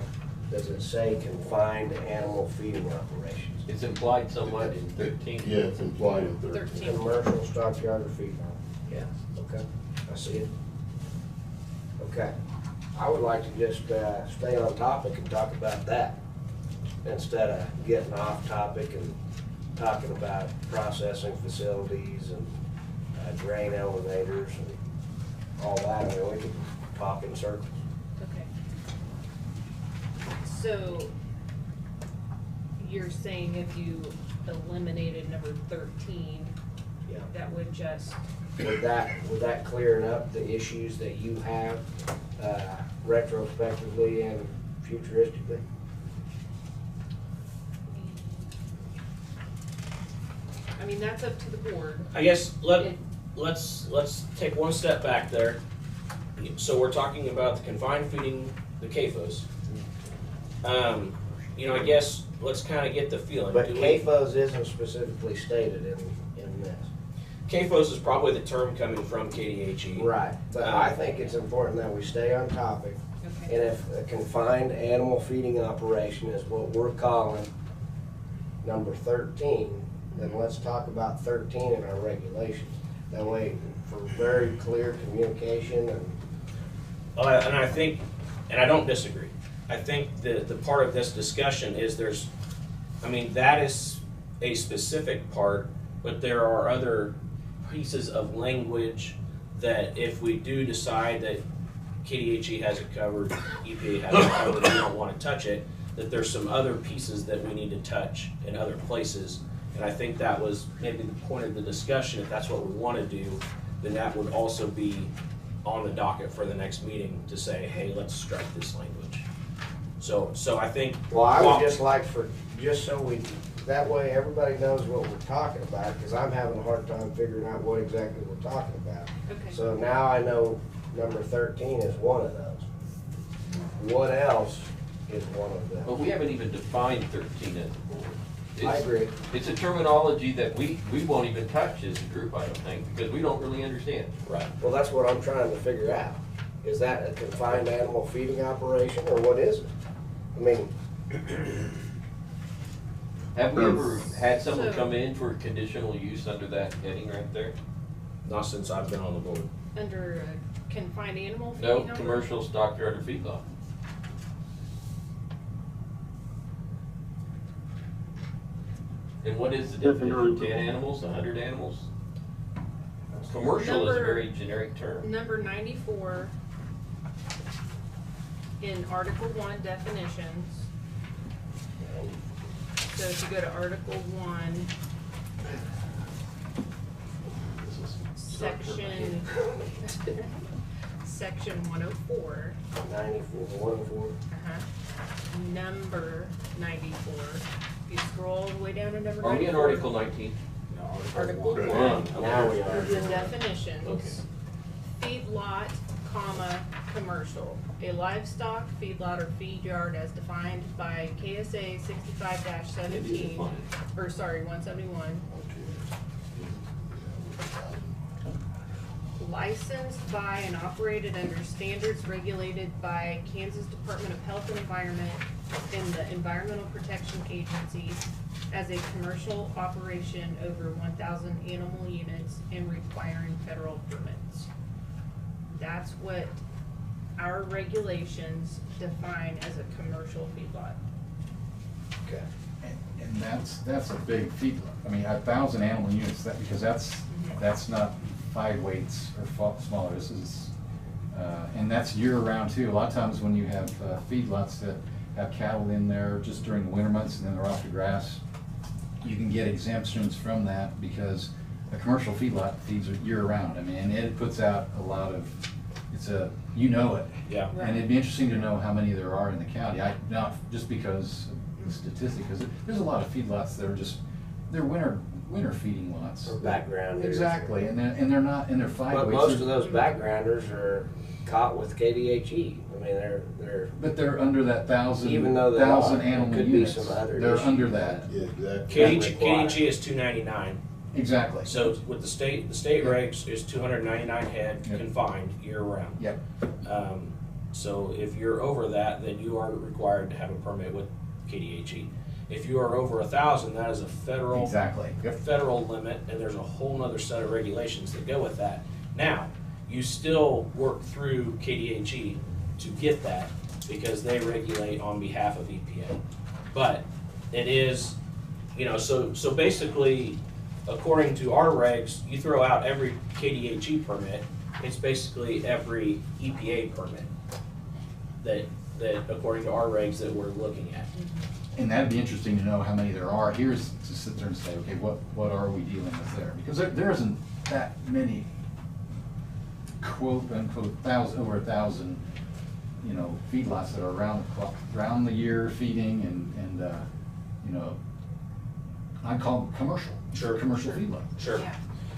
does it say confined animal feeding operations? It's implied somewhat in 13. Yeah, it's implied in 13. Commercial stockyard or feed farm. Yeah, okay, I see it. Okay, I would like to just stay on topic and talk about that instead of getting off topic and talking about processing facilities and grain elevators and all that. I mean, we could talk in circles. Okay. So, you're saying if you eliminated number 13, Yeah. that would just, Would that clear up the issues that you have retrospectively and futuristically? I mean, that's up to the board. I guess let's take one step back there. So we're talking about the confined feeding, the CAFOs. You know, I guess let's kind of get the feeling. But CAFOs isn't specifically stated in this. CAFOs is probably the term coming from KDHE. Right, but I think it's important that we stay on topic. Okay. And if a confined animal feeding operation is what we're calling number 13, then let's talk about 13 in our regulations. That way, for very clear communication and. And I think, and I don't disagree. I think the part of this discussion is that is a specific part, but there are other pieces of language that if we do decide that KDHE has it covered, EPA has it covered, we don't want to touch it, that there's some other pieces that we need to touch in other places. And I think that was maybe the point of the discussion. If that's what we want to do, then that would also be on the docket for the next meeting to say, hey, let's strike this language. So I think. Well, I would just like that way everybody knows what we're talking about, because I'm having a hard time figuring out what exactly we're talking about. Okay. So now I know number 13 is one of those. What else is one of them? But we haven't even defined 13 as a board. I agree. It's a terminology that we won't even touch as a group, I don't think, because we don't really understand. Right. Well, that's what I'm trying to figure out. Is that a confined animal feeding operation, or what is it? I mean. Have we ever had someone come in for conditional use under that heading right there? Not since I've been on the board. Under confined animal feeding No, number? commercial stockyard or feedlot. And what is the definition? 10 animals, 100 animals? Commercial is a very generic term. Number 94 in Article 1 definitions. So if you go to Article 1, Section 104. 94, 104. Number 94. If you scroll all the way down to number 94. Are we in Article 19? Article 1. Now we are. The definitions. Okay. Feedlot, comma, commercial. A livestock feedlot or feed yard as defined by KSA 65-17, 171. Licensed by and operated under standards regulated by Kansas Department of Health and Environment and the Environmental Protection Agency, as a commercial operation over 1,000 animal units and requiring federal permits. That's what our regulations define as a commercial feedlot. Okay. And that's a big feedlot. I mean, 1,000 animal units, because that's not 5 weights or smaller. This is, and that's year-round too. A lot of times when you have feedlots that have cattle in there just during the winter months and then they're off to grass, you can get exemptions from that because a commercial feedlot feeds year-round. I mean, and it puts out a lot of, you know it. Yeah. And it'd be interesting to know how many there are in the county. Not just because of the statistic, because there's a lot of feedlots that are they're winter feeding lots. Or backgrounders. Exactly, and they're not, and they're 5 But weights. most of those backgrounders are caught with KDHE. I mean, they're. But they're under that 1,000, Even though they 1,000 are, animal there could units. be some other They're issues under with that. Yeah, exactly. KDG is 299. Exactly. So with the state regs is 299 head Yep. confined year round. Yep. So if you're over that, then you are required to have a permit with KDHE. If you are over 1,000, that is a federal Exactly. Yep. federal limit, and there's a whole nother set of regulations that go with that. Now, you still work through KDHE to get that because they regulate on behalf of EPA. But it is, so basically, according to our regs, you throw out every KDHE permit, it's basically every EPA permit that according to our regs that we're looking at. And that'd be interesting to know how many there are. Here's to sit there and say, okay, what are we dealing with there? Because there isn't that many quote unquote over 1,000, feedlots that are around the year feeding and I call them commercial. Sure. Commercial feedlot. Sure. Yeah.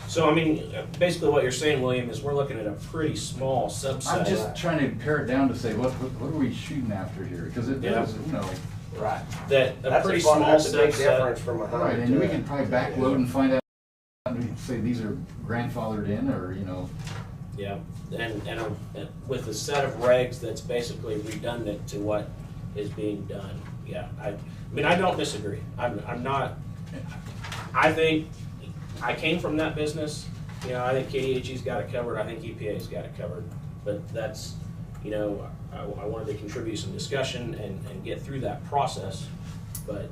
So I mean, basically what you're saying, William, is we're looking at a pretty small subset. I'm just trying to pare it down to say, what are we shooting after here? Because it Yeah. is, Right. That a That's pretty a fun, small that's a big subset. difference from 100. right, and we can probably backload and find out, say these are grandfathered in, or, Yeah, and with a set of regs that's basically redundant to what is being done. Yeah, I mean, I don't disagree. I'm not, I think, I came from that business. I think KDHE's got it covered. I think EPA's got it covered. But that's, I wanted to contribute some discussion and get through that process. But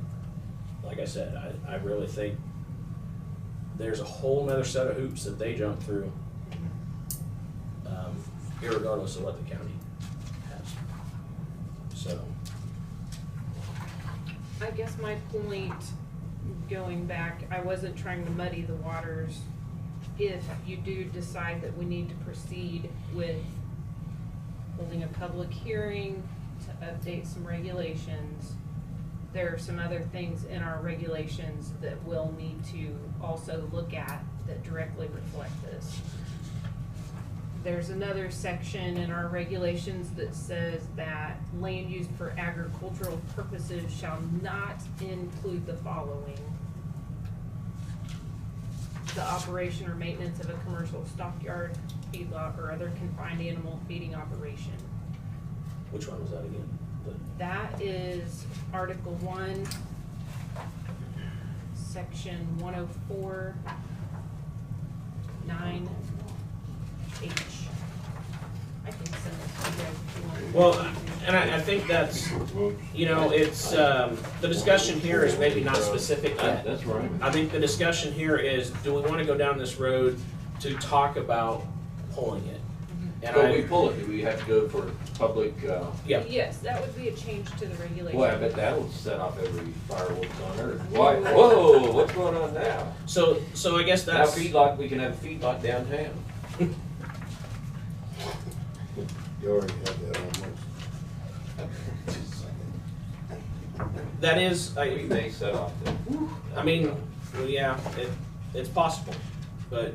like I said, I really think there's a whole nother set of hoops that they jump through, irregardless of what the county has. So. I guess my point, going back, I wasn't trying to muddy the waters. If you do decide that we need to proceed with holding a public hearing to update some regulations, there are some other things in our regulations that we'll need to also look at that directly reflect this. There's another section in our regulations that says that land used for agricultural purposes shall not include the following: the operation or maintenance of a commercial stockyard, feedlot, or other confined animal feeding operation. Which one was that again? That is Article 1, Section 104, 9H. I can send this to you guys if you want. Well, and I think that's, it's, the discussion here is maybe not specific yet. That's right. I think the discussion here is, do we want to go down this road to talk about pulling it? And So we pull it, do we have to go for public, Yeah. Yes, that would be a change to the regulation. boy, I bet that'll set off every fireworks on earth. Why, whoa, what's going on now? So I guess Now that's. feedlot, we can have a feedlot downtown. You already have that almost. That is, We may set off the. I mean, well, yeah, it's possible, but,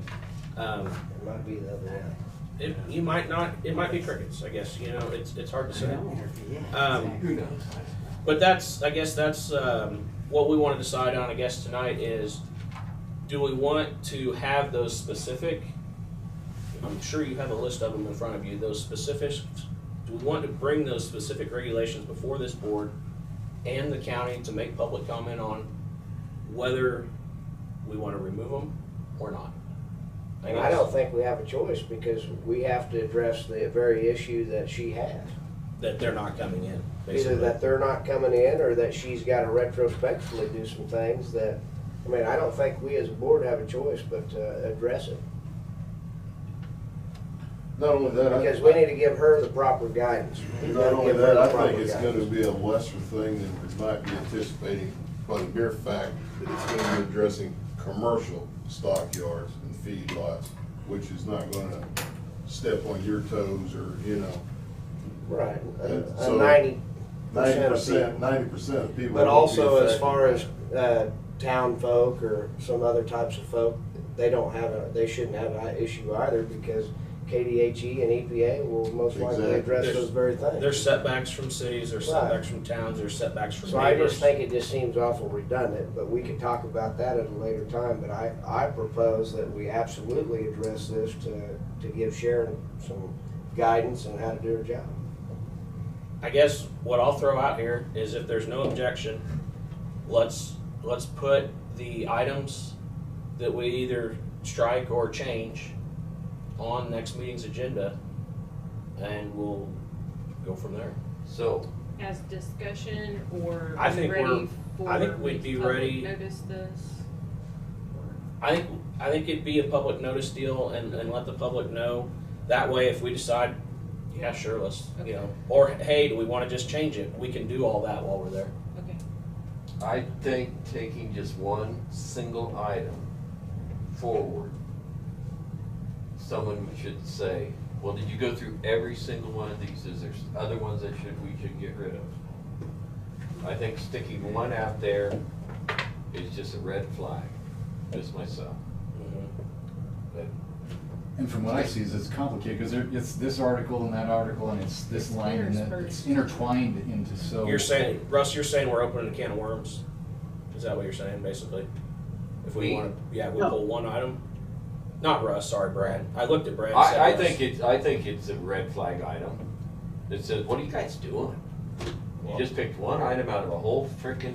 It might be the other way. you might not, it might be crickets, I guess, it's hard to say. Who knows? But I guess that's what we want to decide on, I guess, tonight is, do we want to have those specific, I'm sure you have a list of them in front of you, those specifics, do we want to bring those specific regulations before this board and the county to make public comment on? whether we want to remove them or not. And I don't think we have a choice because we have to address the very issue that she has. That they're not coming in, Either basically. that they're not coming in or that she's got to retrospectively do some things that, I mean, I don't think we as a board have a choice but to address it. Not only that, Because we need to give her the proper guidance. We've not gotta only give her that, the I proper think it's guidance. gonna be a lesser thing than we might be anticipating by the mere fact that it's gonna be addressing commercial stockyards and feedlots, which is not gonna step on your toes or, you know. Right, And a so 90% of people. 90% of people. But won't be also as affected far by as it. town folk or some other types of folk, they shouldn't have an issue either because KDHE and EPA will most likely Exactly. address those very things. There's setbacks from cities, there's setbacks from towns, there's setbacks from So I neighbors. just think it just seems awful redundant, but we could talk about that at a later time. But I propose that we absolutely address this to give Sharon some guidance on how to do her job. I guess what I'll throw out here is if there's no objection, let's put the items that we either strike or change on next meeting's agenda, and we'll go from there. So, As discussion or I think ready for? I think we'd be public ready- Notice this? I think it'd be a public notice deal and let the public know. That way, if we decide, yeah, sure, let's, you know, or hey, do we want to just change it? We can do all that while we're there. Okay. I think taking just one single item forward, someone should say, well, did you go through every single one of these? Is there other ones that we should get rid of? I think sticking one out there is just a red flag, just myself. But And from what I see is it's complicated, because it's this article and that article, and it's this line, and then it's intertwined into so. You're saying, Russ, you're saying we're opening a can of worms? Is that what you're saying, basically? If we want to, yeah, we pull one item? Not Russ, sorry, Brad. I looked at Brad and said I Russ. think it's a red flag item that says, what are you guys doing? You just picked one item out of a whole freaking,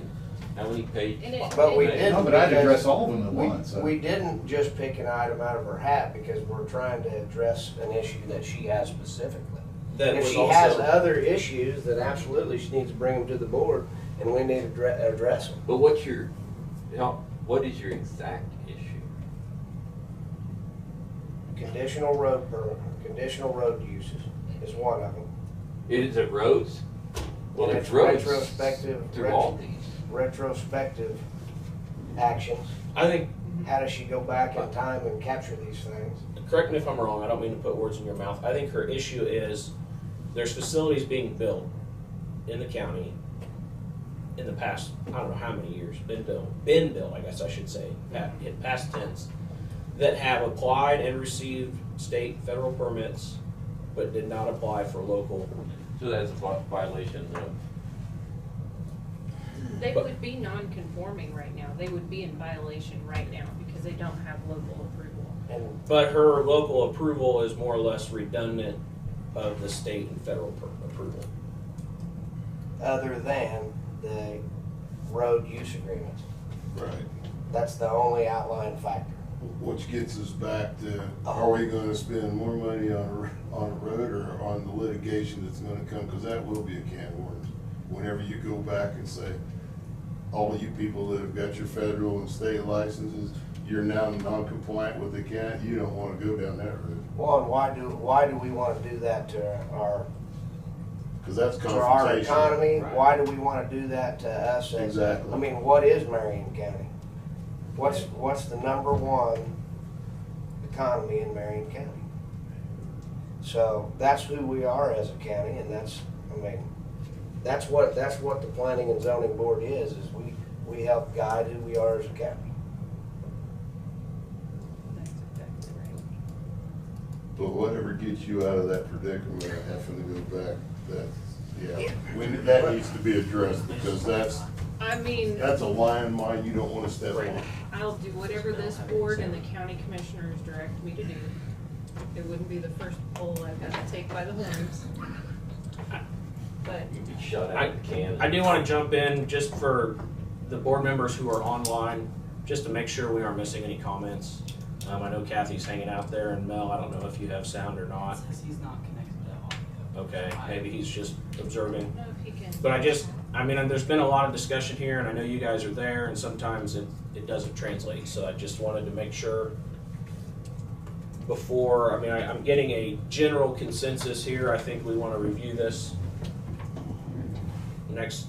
how many pages? But we didn't. No, but I'd because address all of them at once. We didn't just pick an item out of her hat because we're trying to address an issue that she has specifically. That If was she has also- other issues, then absolutely she needs to bring them to the board and we need to address them. But what is your exact issue? Conditional road permit, conditional road uses is one of them. Is it roads? Well, And it's it's roads retrospective, through all these. retrospective actions. I think, How does she go back in time and capture these things? correct me if I'm wrong, I don't mean to put words in your mouth. I think her issue is there's facilities being built in the county in the past, I don't know how many years, been built, I guess I should say, in past tense, that have applied and received state, federal permits, but did not apply for local. So that's a violation of. They would be non-conforming right now. They would be in violation right now because they don't have local approval. And But her local approval is more or less redundant of the state and federal approval. other than the road use agreements. Right. That's the only outlying factor. Which gets us back to, are we gonna spend more money on a road or on the litigation that's gonna come? Cause that will be a can of worms. Whenever you go back and say, all of you people that have got your federal and state licenses, you're now non-compliant with the county, you don't wanna go down that road. Well, and why do we wanna do that to our, Cause that's to our confrontation. economy? Right. Why do we wanna do that to us? Exactly. I mean, what is Marion County? What's the number one economy in Marion County? So that's who we are as a county, and that's what the planning and zoning board is we help guide who we are as a county. That's exactly right. But whatever gets you out of that predicament of having to go back, that needs to be addressed, because that's I mean, a landmine you don't wanna step on. I'll do whatever this board and the county commissioners direct me to do. It wouldn't be the first bull I've got to take by the horns. But You'd be shut out of the can. I do want to jump in just for the board members who are online, just to make sure we aren't missing any comments. I know Kathy's hanging out there, and Mel, I don't know if you have sound or not. It says he's not connected to audio. Okay, maybe he's just observing. I don't know if he can. But I mean, there's been a lot of discussion here, and I know you guys are there, and sometimes it doesn't translate, so I just wanted to make sure before, I mean, I'm getting a general consensus here. I think we want to review this next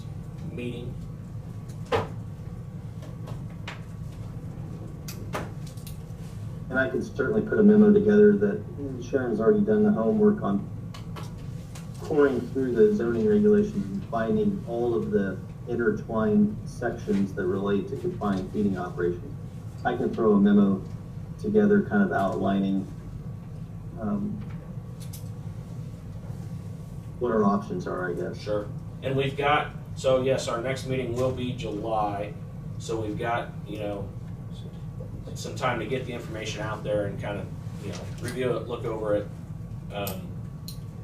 meeting. And I can certainly put a memo together that Sharon's already done the homework on pouring through the zoning regulations and finding all of the intertwined sections that relate to confined feeding operations. I can throw a memo together kind of outlining what our options are, I guess. Sure. And we've got, so yes, our next meeting will be July, so we've got, you know, some time to get the information out there and kind of, you know, review it, look over it.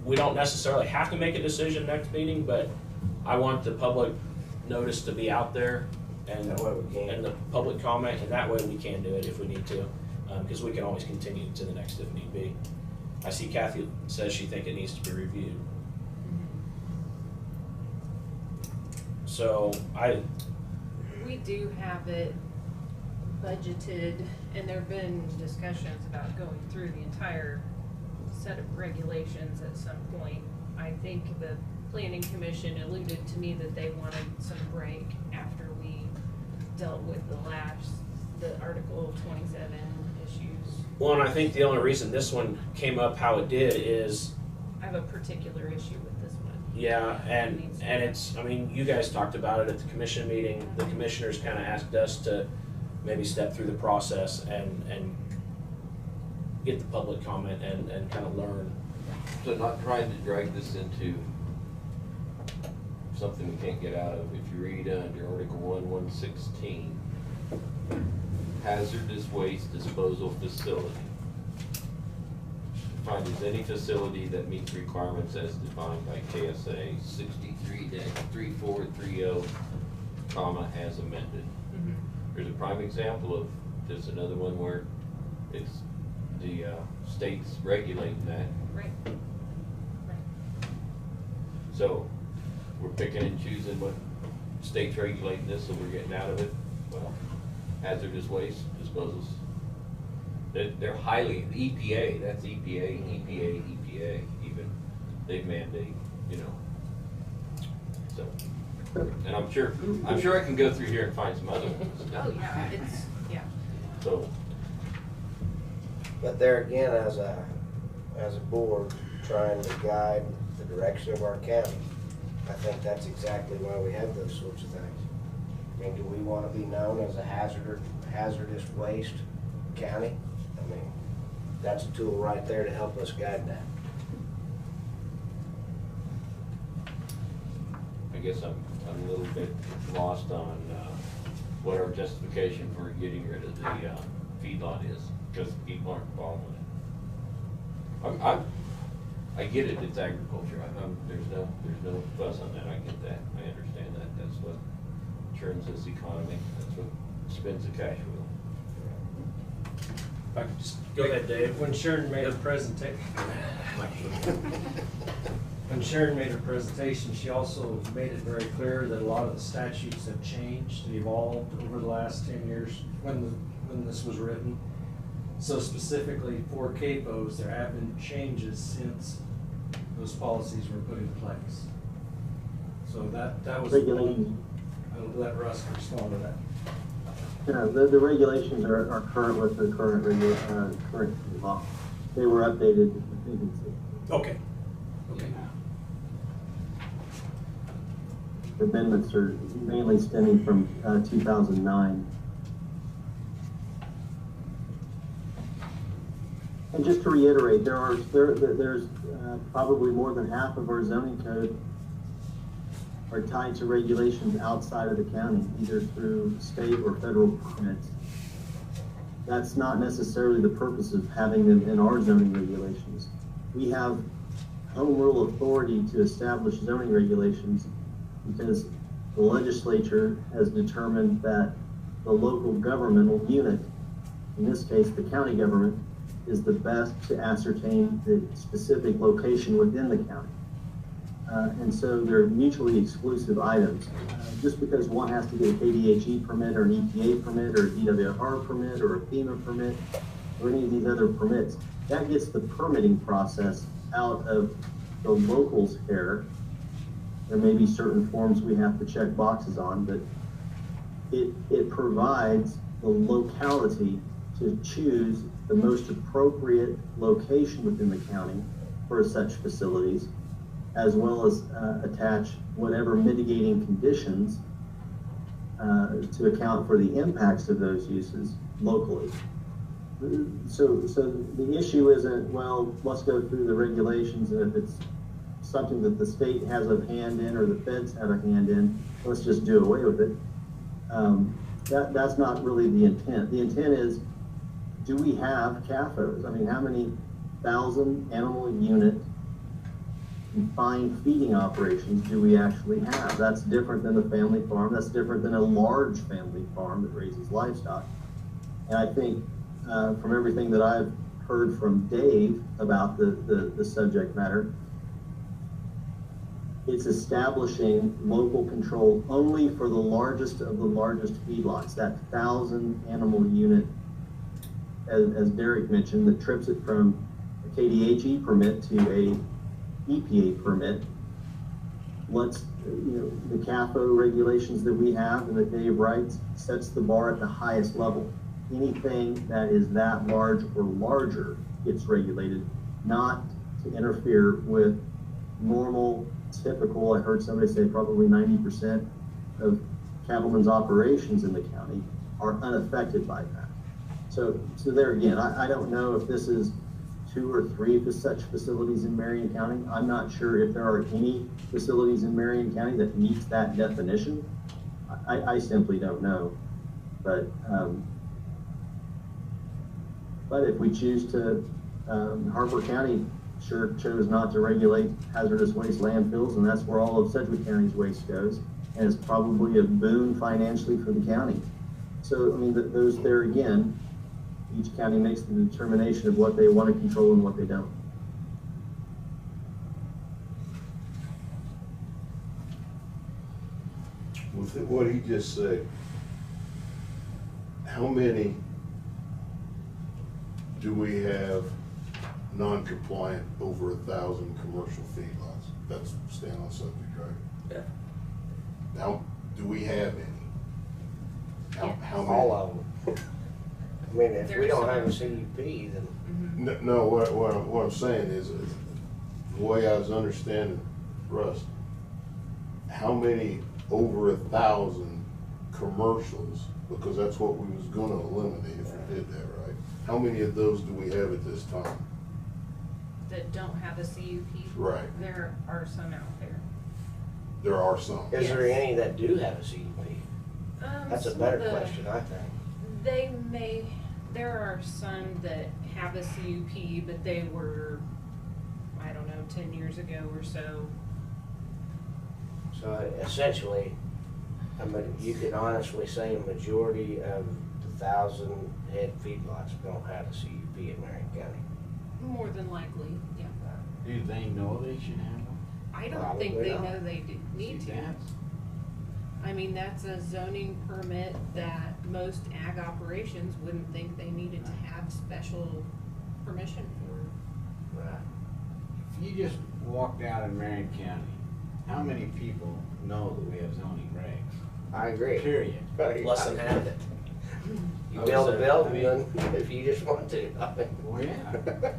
We don't necessarily have to make a decision next meeting, but I want the public notice to be out there and, That way we can. and the public comment, and that way we can do it if we need to, because we can always continue to the next if need be. I see Kathy says she thinks it needs to be reviewed. So We do have it budgeted, and there've been discussions about going through the entire set of regulations at some point. I think the planning commission alluded to me that they wanted some break after we dealt with the Article 27 issues. Well, and I think the only reason this one came up how it did is, I have a particular issue with this one. yeah, and it's, I mean, you guys talked about it at the commission meeting. The commissioners kind of asked us to maybe step through the process and get the public comment and kind of learn. So not trying to drag this into something we can't get out of. If you read under Article 1:116, hazardous waste disposal facility. Defined as any facility that meets requirements as defined by KSA 63-3430, as amended. Mm-hmm. There's a prime example of just another one where it's the state's regulating that. Right. So we're picking and choosing what state's regulating this, so we're getting out of it. Well, hazardous waste disposals. They're highly, the EPA, that's EPA even, they mandate, you know. So, and I'm sure I can go through here and find some other ones. Oh, yeah, yeah. So, But there again, as a board, trying to guide the direction of our county, I think that's exactly why we have those sorts of things. I mean, do we want to be known as a hazardous waste county? I mean, that's a tool right there to help us guide that. I guess I'm a little bit lost on what our justification for getting rid of the feedlot is, because people aren't following it. I get it, it's agriculture. There's no fuss on that. I get that. I understand that. That's what churns this economy. That's what spins the cash wheel. If I could just go ahead, Dave. When Sharon made her presentation, she also made it very clear that a lot of the statutes have changed and evolved over the last 10 years when this was written. So specifically for CAPOs, there have been changes since those policies were put in place. So that was. Regulations. I'll let Russ respond to that. Yeah, the regulations are current with the current law. They were updated, I think it's. Okay. The amendments are mainly stemming from 2009. And just to reiterate, there's probably more than half of our zoning code are tied to regulations outside of the county, either through state or federal permits. That's not necessarily the purpose of having them in our zoning regulations. We have home rule authority to establish zoning regulations because the legislature has determined that the local governmental unit, in this case the county government, is the best to ascertain the specific location within the county. And so they're mutually exclusive items. Just because one has to get a KDHE permit or an EPA permit or a DWR permit or a FEMA permit or any of these other permits, that gets the permitting process out of the local's hair. There may be certain forms we have to check boxes on, but it provides the locality to choose the most appropriate location within the county for such facilities, as well as attach whatever mitigating conditions to account for the impacts of those uses locally. So the issue isn't, well, let's go through the regulations, and if it's something that the state has a hand in or the feds have a hand in, let's just do away with it. That's not really the intent. The intent is, do we have CAFOs? I mean, how many thousand animal unit confined feeding operations do we actually have? That's different than a family farm. That's different than a large family farm that raises livestock. And I think from everything that I've heard from Dave about the subject matter, it's establishing local control only for the largest of the largest feedlots, that 1,000 animal unit, as Derek mentioned, that trips it from a KDHE permit to a EPA permit. Let's, the CAFO regulations that we have and that Dave writes sets the bar at the highest level. Anything that is that large or larger gets regulated, not to interfere with normal, typical, I heard somebody say probably 90% of cattlemen's operations in the county are unaffected by that. So there again, I don't know if this is 2 or 3 of such facilities in Marion County. I'm not sure if there are any facilities in Marion County that meets that definition. I simply don't know. But if we choose to, Harper County sure chose not to regulate hazardous waste landfills, and that's where all of Sedgwick County's waste goes, and it's probably a boon financially for the county. So, I mean, those there again, each county makes the determination of what they want to control and what they don't. With what he just said, how many do we have non-compliant over 1,000 commercial feedlots? That's staying on subject, right? Yeah. How, do we have any? How many? All of them. I mean, if we There's don't have a some. CUP, then No, what I'm saying is the way I was understanding Russ, how many over 1,000 commercials, because that's what we was gonna eliminate if we did that, right? How many of those do we have at this time? That don't have a CUP. Right. There are some out there. There are some. is there Yes. any that do have a CUP? That's a Some better of the- question, I think. There are some that have a CUP, but they were, I don't know, 10 years ago or so. So essentially, I mean, you could honestly say a majority of the 1,000 head feedlots don't have a CUP in Marion County. More than likely, yeah. Do they know they should have one? I don't think Probably they not. know they need See, to. that's- I mean, that's a zoning permit that most ag operations wouldn't think they needed to have special permission for. Right. If you just walked out in Marion County, how many people know that we have zoning regs? I agree. Period. Less than half it. You I build a was, building, I mean- then if you just want to. Well, yeah.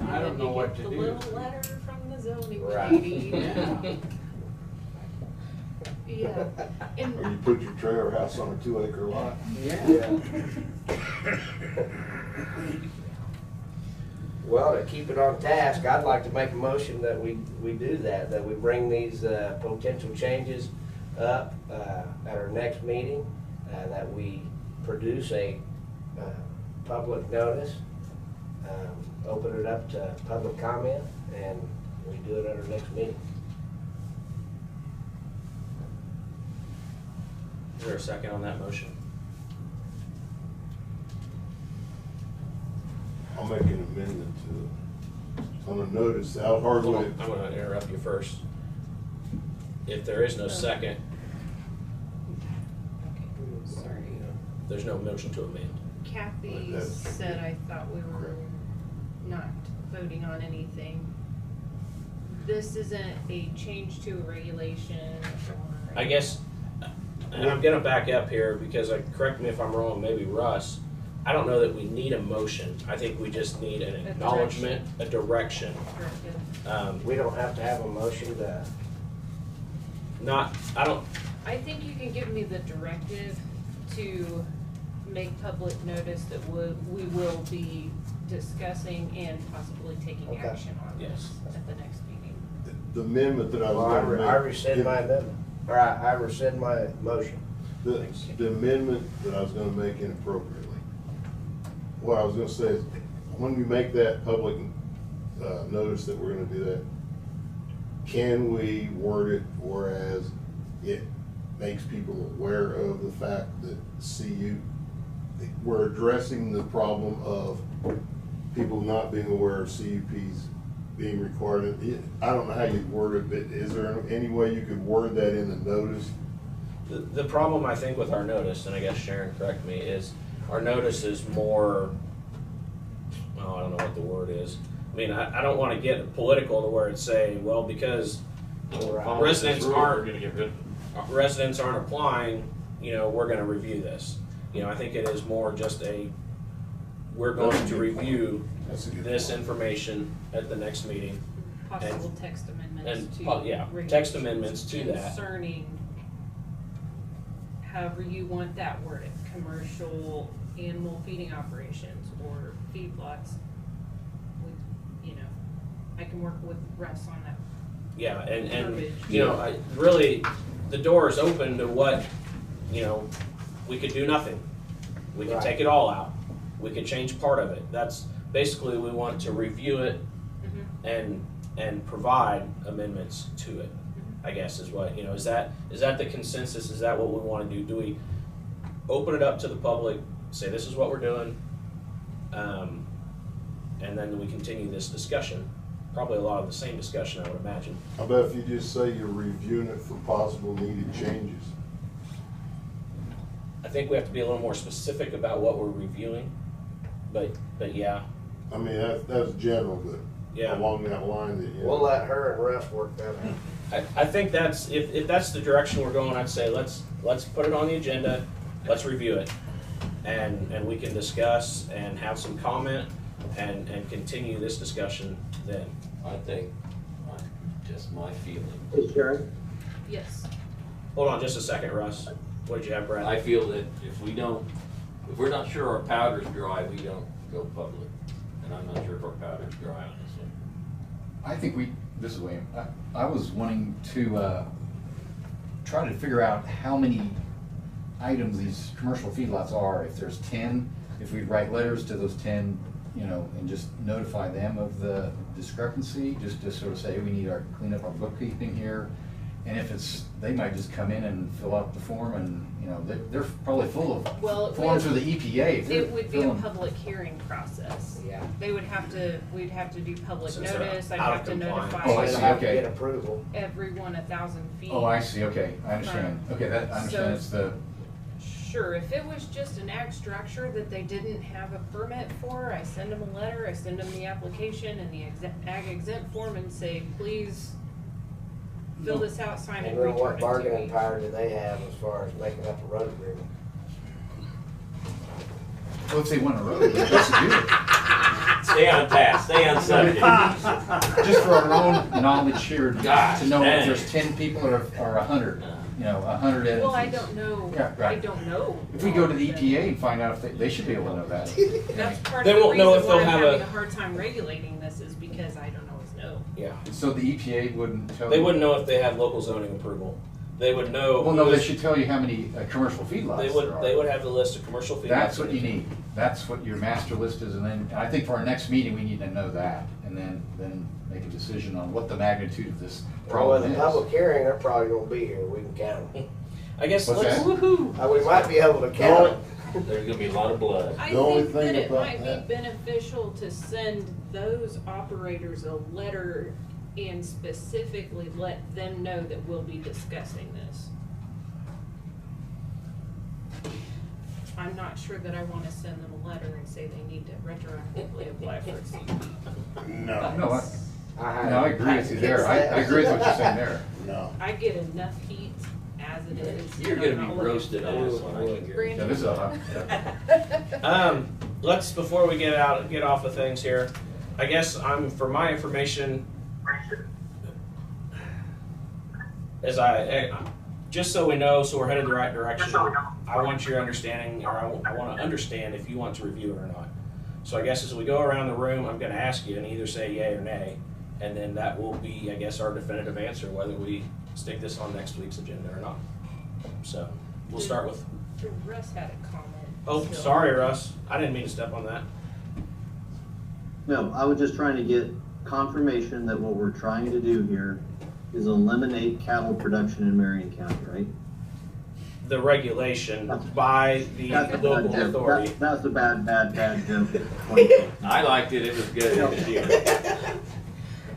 I don't know what to The do. little letter from the zoning Right. lady. Yeah. Yeah, and Or you put your trailer house on a 2-acre lot? Yeah. Well, to keep it on task, I'd like to make a motion that we do that we bring these potential changes up at our next meeting, that we produce a public notice, open it up to public comment, and we do it at our next meeting. Is there a second on that motion? I'll make an amendment to it. On a notice, how hard Hold would on, it? I'm gonna interrupt you first. If there is no second, Sorry. there's no motion to amend. Kathy That's- said I thought we were not voting on anything. This isn't a change to a regulation or. I guess, and I'm gonna back up here because, correct me if I'm wrong, maybe Russ, I don't know that we need a motion. I think we just need an acknowledgement, a direction. Directive. We don't have to have a motion to, I think you can give me the directive to make public notice that we will be discussing and possibly taking Okay. action on this at the next meeting. The amendment that I was well, gonna make. I rescind my amendment, or I rescind my motion. The amendment that I was gonna make inappropriately. What I was gonna say is, when we make that public, notice that we're gonna do that, can we word it whereas it makes people aware of the fact that we're addressing the problem of people not being aware of CUPs being required. I don't know how you'd word it, but is there any way you could word that in the notice? The problem I think with our notice, and I guess Sharon correct me, is our notice is more, I don't know what the word is. I mean, I don't wanna get political to where it's saying, well, because residents aren't applying, we're gonna review this. I think it is more just we're going to review this information at the next meeting. Possible text amendments to. Text amendments to that. Concerning however you want that worded, commercial animal feeding operations or feedlots. I can work with Russ on that. Yeah, and Verbiage. really, the door is open to what, we could do nothing. We could take it all out. We could change part of it. That's basically, we want to review it and provide amendments to it, I guess is what, is that the consensus? Is that what we want to do? Do we open it up to the public, say this is what we're doing, and then we continue this discussion? Probably a lot of the same discussion, I would imagine. How about if you just say you're reviewing it for possible needed changes? I think we have to be a little more specific about what we're reviewing, but yeah. I mean, that's general, but Yeah. along that line that, We'll let her and Russ work that out. I think that's, if that's the direction we're going, I'd say let's put it on the agenda, let's review it. And we can discuss and have some comment and continue this discussion then. I think, just my feeling. Hey, Sharon? Yes. Hold on just a second, Russ. What did you have, Brad? I feel that if we're not sure our powder's dry, we don't go public. And I'm not sure if our powder's dry on this one. I think this is William, I was wanting to try to figure out how many items these commercial feedlots are. If there's 10, if we write letters to those 10, and just notify them of the discrepancy, just to sort of say, we need to clean up our bookkeeping here. And if they might just come in and fill out the form and, they're probably full of forms for the EPA. It would be a public hearing process. Yeah. We'd have to do public Since they're notice, I'd out of have to compliance. notify. Oh, I see, Have to okay. get approval. Everyone 1,000 feet. Oh, I see, okay, I understand. Okay, I understand, it's the, Sure, if it was just an ag structure that they didn't have a permit for, I send them a letter, I send them the application and the ag exempt form and say, please fill this out, sign it, And then return what it to bargaining me. power do they have as far as making up a road agreement? well, if they want a road, they're supposed to do it. Stay on task, stay on subject. Just for our own knowledge here, Gosh, to know dang. if there's 10 people or 100, 100 entities. Well, I don't know, Yeah, right. I don't know. If we go to the EPA and find out if they should be able to know that. That's part They of the won't know reason if why they'll I'm have having a- a hard time regulating this is because I don't always know. Yeah. So the EPA wouldn't tell They you? wouldn't know if they had local zoning approval. They would know. Well, no, they should tell you how many commercial feedlots They there are. would have the list of commercial feedlots. That's what you need. That's what your master list is, and then, I think for our next meeting, we need to know that, and then make a decision on what the magnitude of this Well, with problem a is. public hearing, they're probably gonna be here, we can count them. I guess What's let's, that? Woohoo! We might be able to count it. There's gonna be a lot of blood. I The only think that thing it about might that- be beneficial to send those operators a letter and specifically let them know that we'll be discussing this. I'm not sure that I wanna send them a letter and say they need to retroactively apply for a CUP. No. No, I no, I agree with you there. I agree with what you're saying there. No. I get enough heat as it is. You're gonna be roasted on this one, I can guarantee. Yeah, this is a, yeah. let's, before we get off of things here, I guess for my information, just so we know, so we're headed the right direction, I want your understanding, or I want to understand if you want to review it or not. So I guess as we go around the room, I'm gonna ask you and either say yay or nay, and then that will be, I guess, our definitive answer, whether we stick this on next week's agenda or not. So, we'll start with, Russ had a comment. oh, still. sorry, Russ, I didn't mean to step on that. No, I was just trying to get confirmation that what we're trying to do here is eliminate cattle production in Marion County, right? The regulation by the That's a bad local joke. authority. That's a bad joke. I liked it, it was good.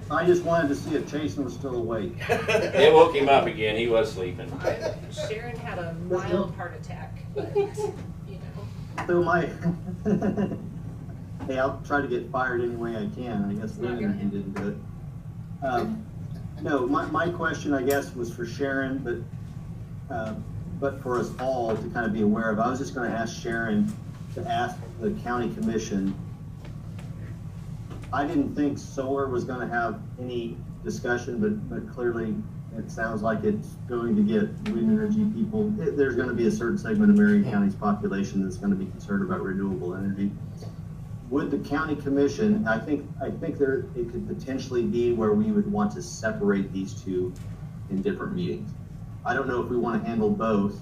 I just wanted to see if Jason was still awake. It woke him up again, he was sleeping. Sharon had a mild heart attack, but, you know. So my, hey, I'll try to get fired any way I can. I guess It's not Lynn gonna Energy didn't do it. No, my question, I guess, was for Sharon, but for us all to kind of be aware of. I was just gonna ask Sharon to ask the county commission. I didn't think solar was gonna have any discussion, but clearly it sounds like it's going to get wind energy people. There's gonna be a certain segment of Marion County's population that's gonna be concerned about renewable energy. Would the county commission, I think there, it could potentially be where we would want to separate these two in different meetings. I don't know if we wanna handle both.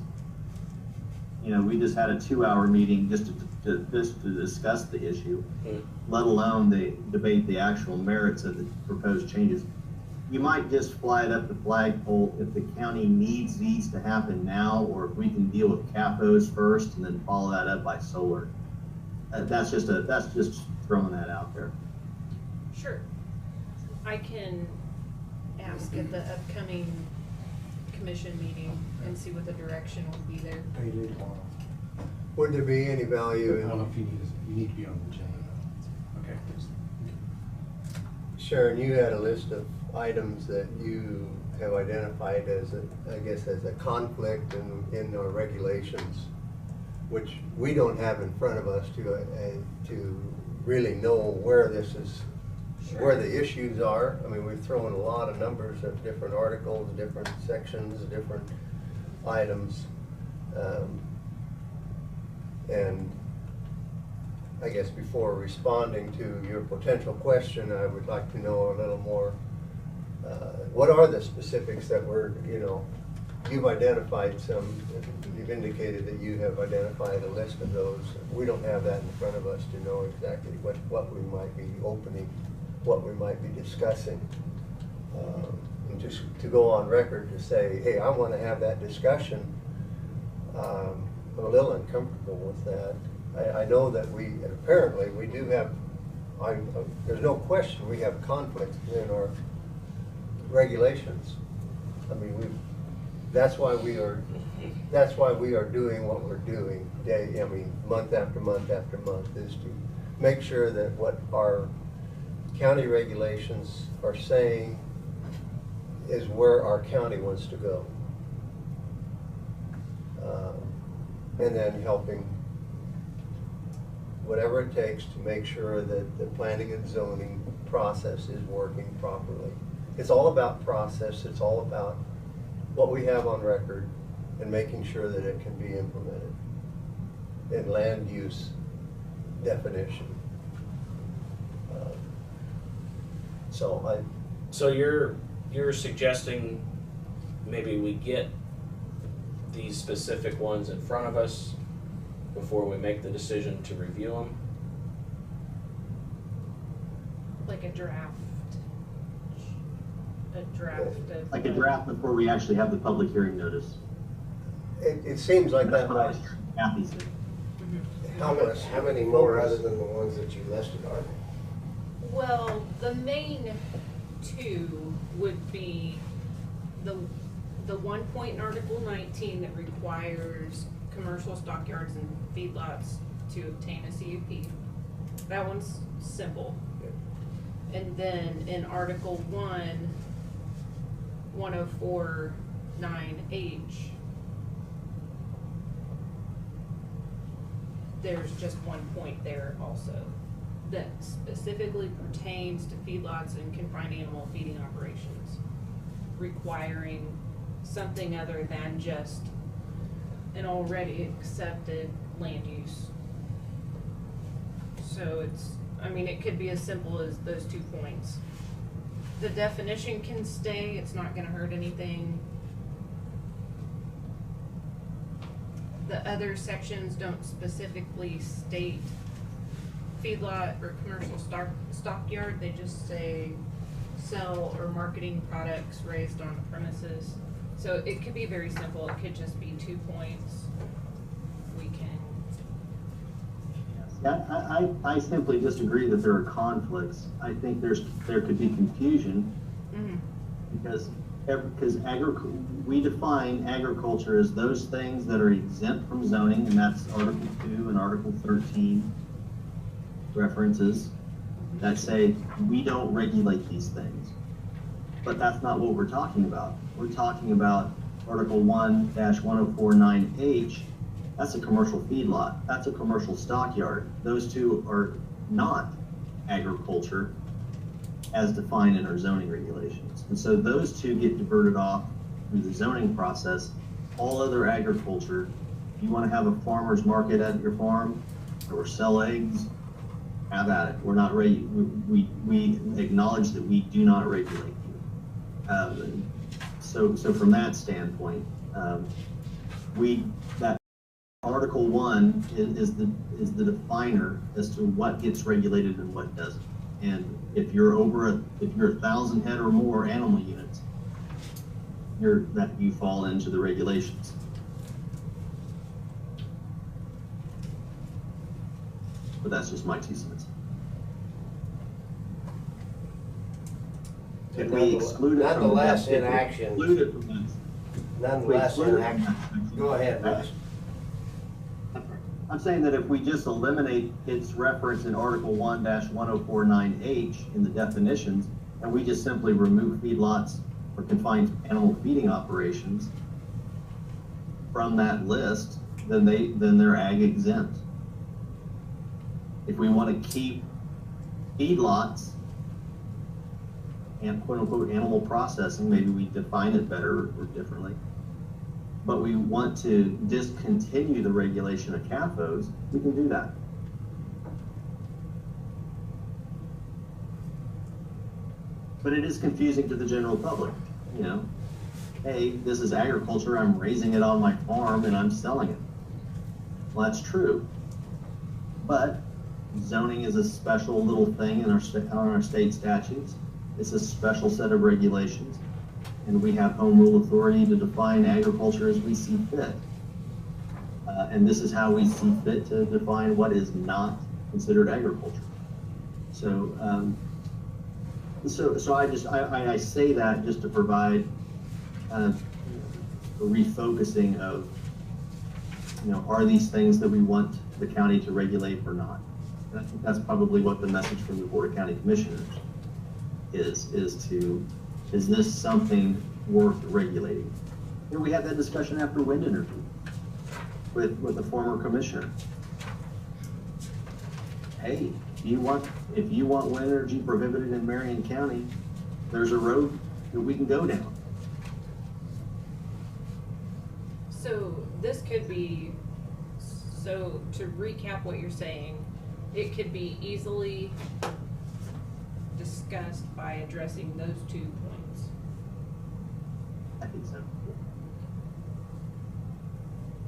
You know, we just had a 2-hour meeting just to discuss the issue, let alone debate the actual merits of the proposed changes. You might just fly it up the flagpole if the county needs these to happen now, or if we can deal with CAPOs first and then follow that up by solar. That's just throwing that out there. Sure. I can ask at the upcoming commission meeting and see what the direction will be there. Would there be any value I don't know in, if you need to be on the agenda. Okay. Sharon, you had a list of items that you have identified as a conflict in our regulations, which we don't have in front of us to really know where this is, where the issues are. I mean, we've thrown a lot of numbers of different articles, different sections, different items. And I guess before responding to your potential question, I would like to know a little more, what are the specifics that you've identified some, you've indicated that you have identified a list of those. We don't have that in front of us to know exactly what we might be opening, what we might be discussing. And just to go on record to say, hey, I want to have that discussion, I'm a little uncomfortable with that. I know that apparently we do have, there's no question we have conflicts in our regulations. I mean, that's why we are doing what we're doing month after month after month, is to make sure that what our county regulations are saying is where our county wants to go. And then helping whatever it takes to make sure that the planning and zoning process is working properly. It's all about process, it's all about what we have on record and making sure that it can be implemented in land use definition. So you're suggesting maybe we get these specific ones in front of us before we make the decision to review them? Like a draft of. Like a draft before we actually have the public hearing notice. it seems like That's that what I might, was hearing Kathy say. How many more other than the ones that you listed are there? Well, the main two would be the one point in Article 19 that requires commercial stockyards and feedlots to obtain a CUP. That one's simple. And then in Article 1, 104.9H, there's just one point there also that specifically pertains to feedlots and confined animal feeding operations, requiring something other than just an already accepted land use. So it's, I mean, it could be as simple as those 2 points. The definition can stay, it's not gonna hurt anything. The other sections don't specifically state feedlot or commercial stockyard, they just say sell or marketing products raised on the premises. So it could be very simple, it could just be 2 points. We can. I simply disagree that there are conflicts. I think there could be confusion because we define agriculture as those things that are exempt from zoning, and that's Article 2 and Article 13 references that say we don't regulate these things. But that's not what we're talking about. We're talking about Article 1-1049H. That's a commercial feedlot. That's a commercial stockyard. Those two are not agriculture as defined in our zoning regulations. And so those two get diverted off through the zoning process. All other agriculture, if you want to have a farmer's market at your farm or sell eggs, have at it. We're not ready. We acknowledge that we do not regulate you. So from that standpoint, that Article 1 is the definer as to what gets regulated and what doesn't. And if you're 1,000 head or more animal units, you fall into the regulations. But that's just my 2 cents. If we exclude it from Nonetheless, that, in action. Exclude it from that. Nonetheless, in action. Go ahead, Russ. I'm saying that if we just eliminate its reference in Article 1-1049H in the definitions, and we just simply remove feedlots or confined animal feeding operations from that list, then they're ag exempt. If we want to keep feedlots and quote unquote animal processing, maybe we define it better or differently, but we want to discontinue the regulation of CAFOs, we can do that. But it is confusing to the general public, you know. Hey, this is agriculture, I'm raising it on my farm and I'm selling it. Well, that's true. But zoning is a special little thing in our state statutes. It's a special set of regulations. And we have home rule authority to define agriculture as we see fit. And this is how we see fit to define what is not considered agriculture. So, I say that just to provide a refocusing of, you know, are these things that we want the county to regulate or not? And I think that's probably what the message from the Board of County Commissioners is this something worth regulating? And we had that discussion after wind energy with the former commissioner. Hey, if you want wind energy prohibited in Marion County, there's a road that we can go down. So this could be, so to recap what you're saying, it could be easily discussed by addressing those 2 points. I think so.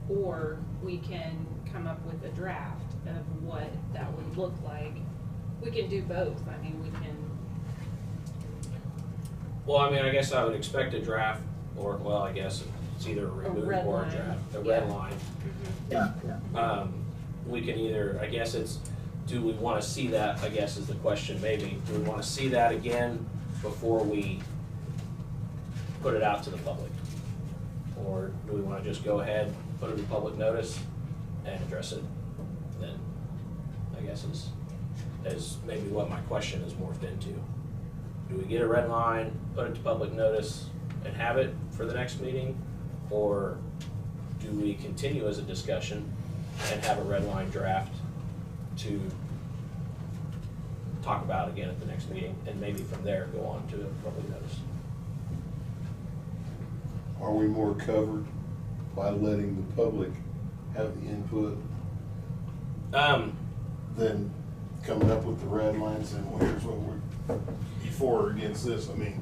Or we can come up with a draft of what that would look like. We can do both. I mean, we can. Well, I mean, I guess I would expect a draft, or, well, I guess it's either a remove red or a line. draft, a Yeah. red line. Yeah, We can either, I guess it's, do we wanna see that, I guess is the question maybe, do we wanna see that again before we put it out to the public? Or do we wanna just go ahead, put it in public notice and address it then? I guess is maybe what my question is morphed into. Do we get a red line, put it to public notice and have it for the next meeting? Or do we continue as a discussion and have a red line draft to talk about again at the next meeting, and maybe from there go on to a public notice? Are we more covered by letting the public have the input than coming up with the red lines and well, here's what we're for or against this? I mean,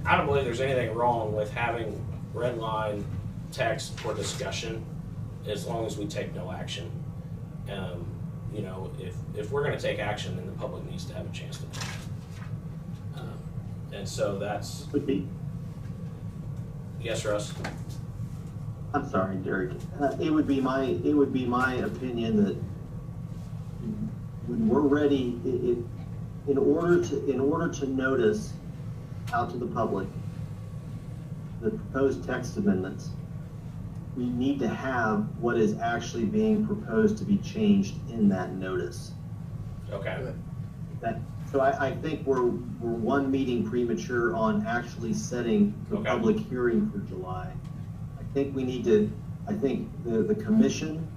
I don't believe there's anything wrong with having red line text for discussion as long as we take no action. You know, if we're gonna take action, then the public needs to have a chance to know. And so that's, would be. yes, Russ? I'm sorry, Derek. It would be my opinion that when we're ready, in order to notice out to the public the proposed text amendments, we need to have what is actually being proposed to be changed in that notice. Okay. So I think we're one meeting premature on actually setting the Okay. public hearing for July. I think we need to, I think the commission,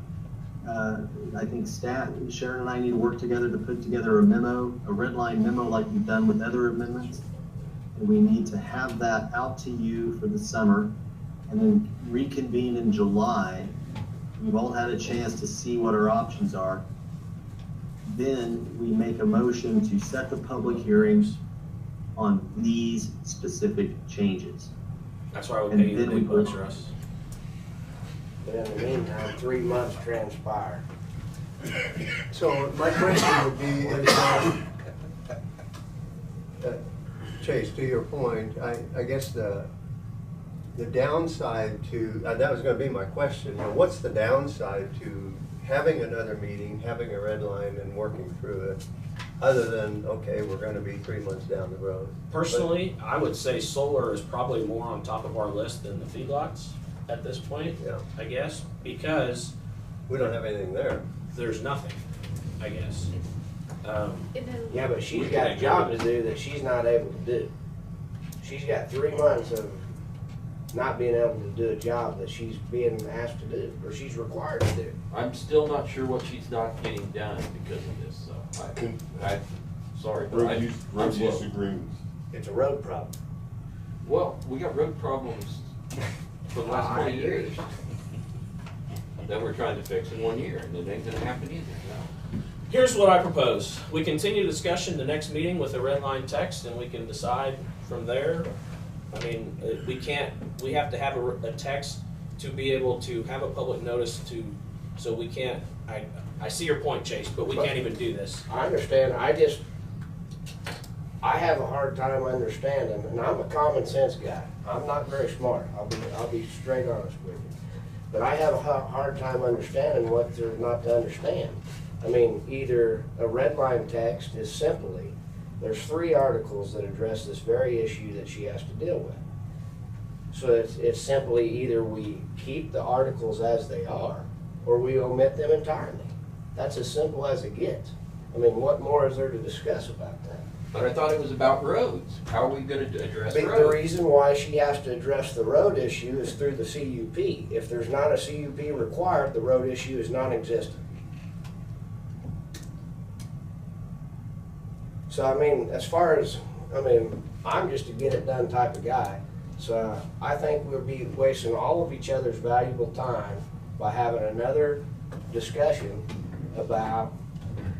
I think staff, Sharon and I need to work together to put together a memo, a red line memo like we've done with other amendments. And we need to have that out to you for the summer and then reconvene in July. We've all had a chance to see what our options are. Then we make a motion to set the public hearings on these specific changes. That's why we And pay you the then we big bucks, will- Russ. But in the meantime, 3 months transpire. So my question would be, Chase, to your point, I guess the downside to, that was gonna be my question, you know, what's the downside to having another meeting, having a red line and working through it, other than, okay, we're gonna be 3 months down the road? Personally, I would say solar is probably more on top of our list than the feedlots at this point, Yeah. I guess, because We don't have anything there. there's nothing, I guess. And then, Yeah, but she's got a job to do that she's not able to do. She's got 3 months of not being able to do a job that she's being asked to do, or she's required to do. I'm still not sure what she's not getting done because of this, so sorry, but road use I'm slow. agreements. It's a road problem. Well, we got road problems for the last 20 years that we're trying to fix in 1 year, and it ain't gonna happen either, so. Here's what I propose. We continue discussion the next meeting with a red line text, and we can decide from there. I mean, we have to have a text to be able to have a public notice to, so we can't, I see your point, Chase, but we can't even do this. I understand, I have a hard time understanding, and I'm a common sense guy. I'm not very smart, I'll be straight honest with you. But I have a hard time understanding what there's not to understand. I mean, either a red line text is simply, there's 3 articles that address this very issue that she has to deal with. So it's simply either we keep the articles as they are, or we omit them entirely. That's as simple as it gets. I mean, what more is there to discuss about that? But I thought it was about roads. How are we gonna address I think roads? the reason why she has to address the road issue is through the CUP. If there's not a CUP required, the road issue is non-existent. So I mean, I'm just a get it done type of guy. So I think we'll be wasting all of each other's valuable time by having another discussion about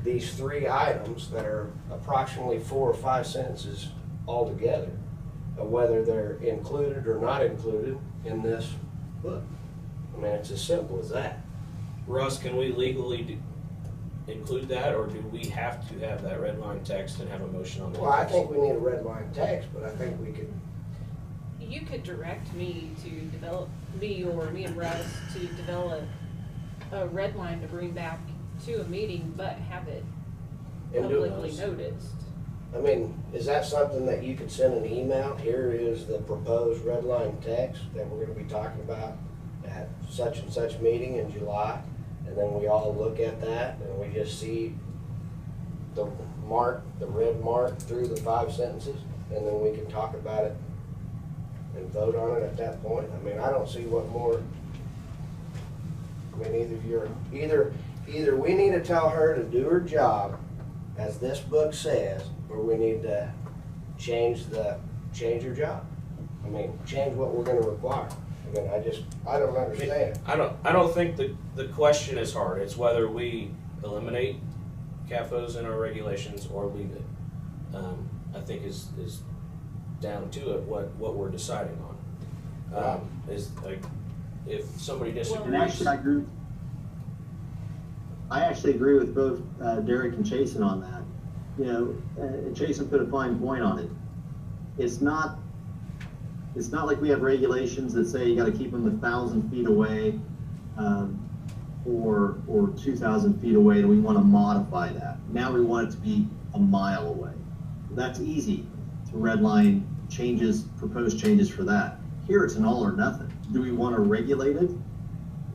these 3 items that are approximately 4 or 5 sentences altogether, of whether they're included or not included in this book. I mean, it's as simple as that. Russ, can we legally include that, or do we have to have that red line text and have a motion on that? Well, I think we need a red line text, but I think we could you could direct me to develop, me and Russ to develop a red line to bring back to a meeting, but have it And do publicly those. noticed. I mean, is that something that you could send an email? Here is the proposed red line text that we're gonna be talking about at such and such meeting in July. And then we all look at that and we just see the red mark through the 5 sentences. And then we can talk about it and vote on it at that point. I mean, I don't see what more. I mean, either we need to tell her to do her job as this book says, or we need to change her job. I mean, change what we're gonna require. I mean, I don't understand. I don't think the question is hard. It's whether we eliminate CAFOs in our regulations or leave it. I think is down to it what we're deciding on. Is like, if somebody disagrees. And actually, I actually agree with both Derek and Chasen on that. You know, and Chasen put a fine point on it. It's not like we have regulations that say you got to keep them 1,000 feet away or 2,000 feet away, and we want to modify that. Now we want it to be a mile away. That's easy to redline changes, proposed changes for that. Here it's an all or nothing. Do we want to regulate it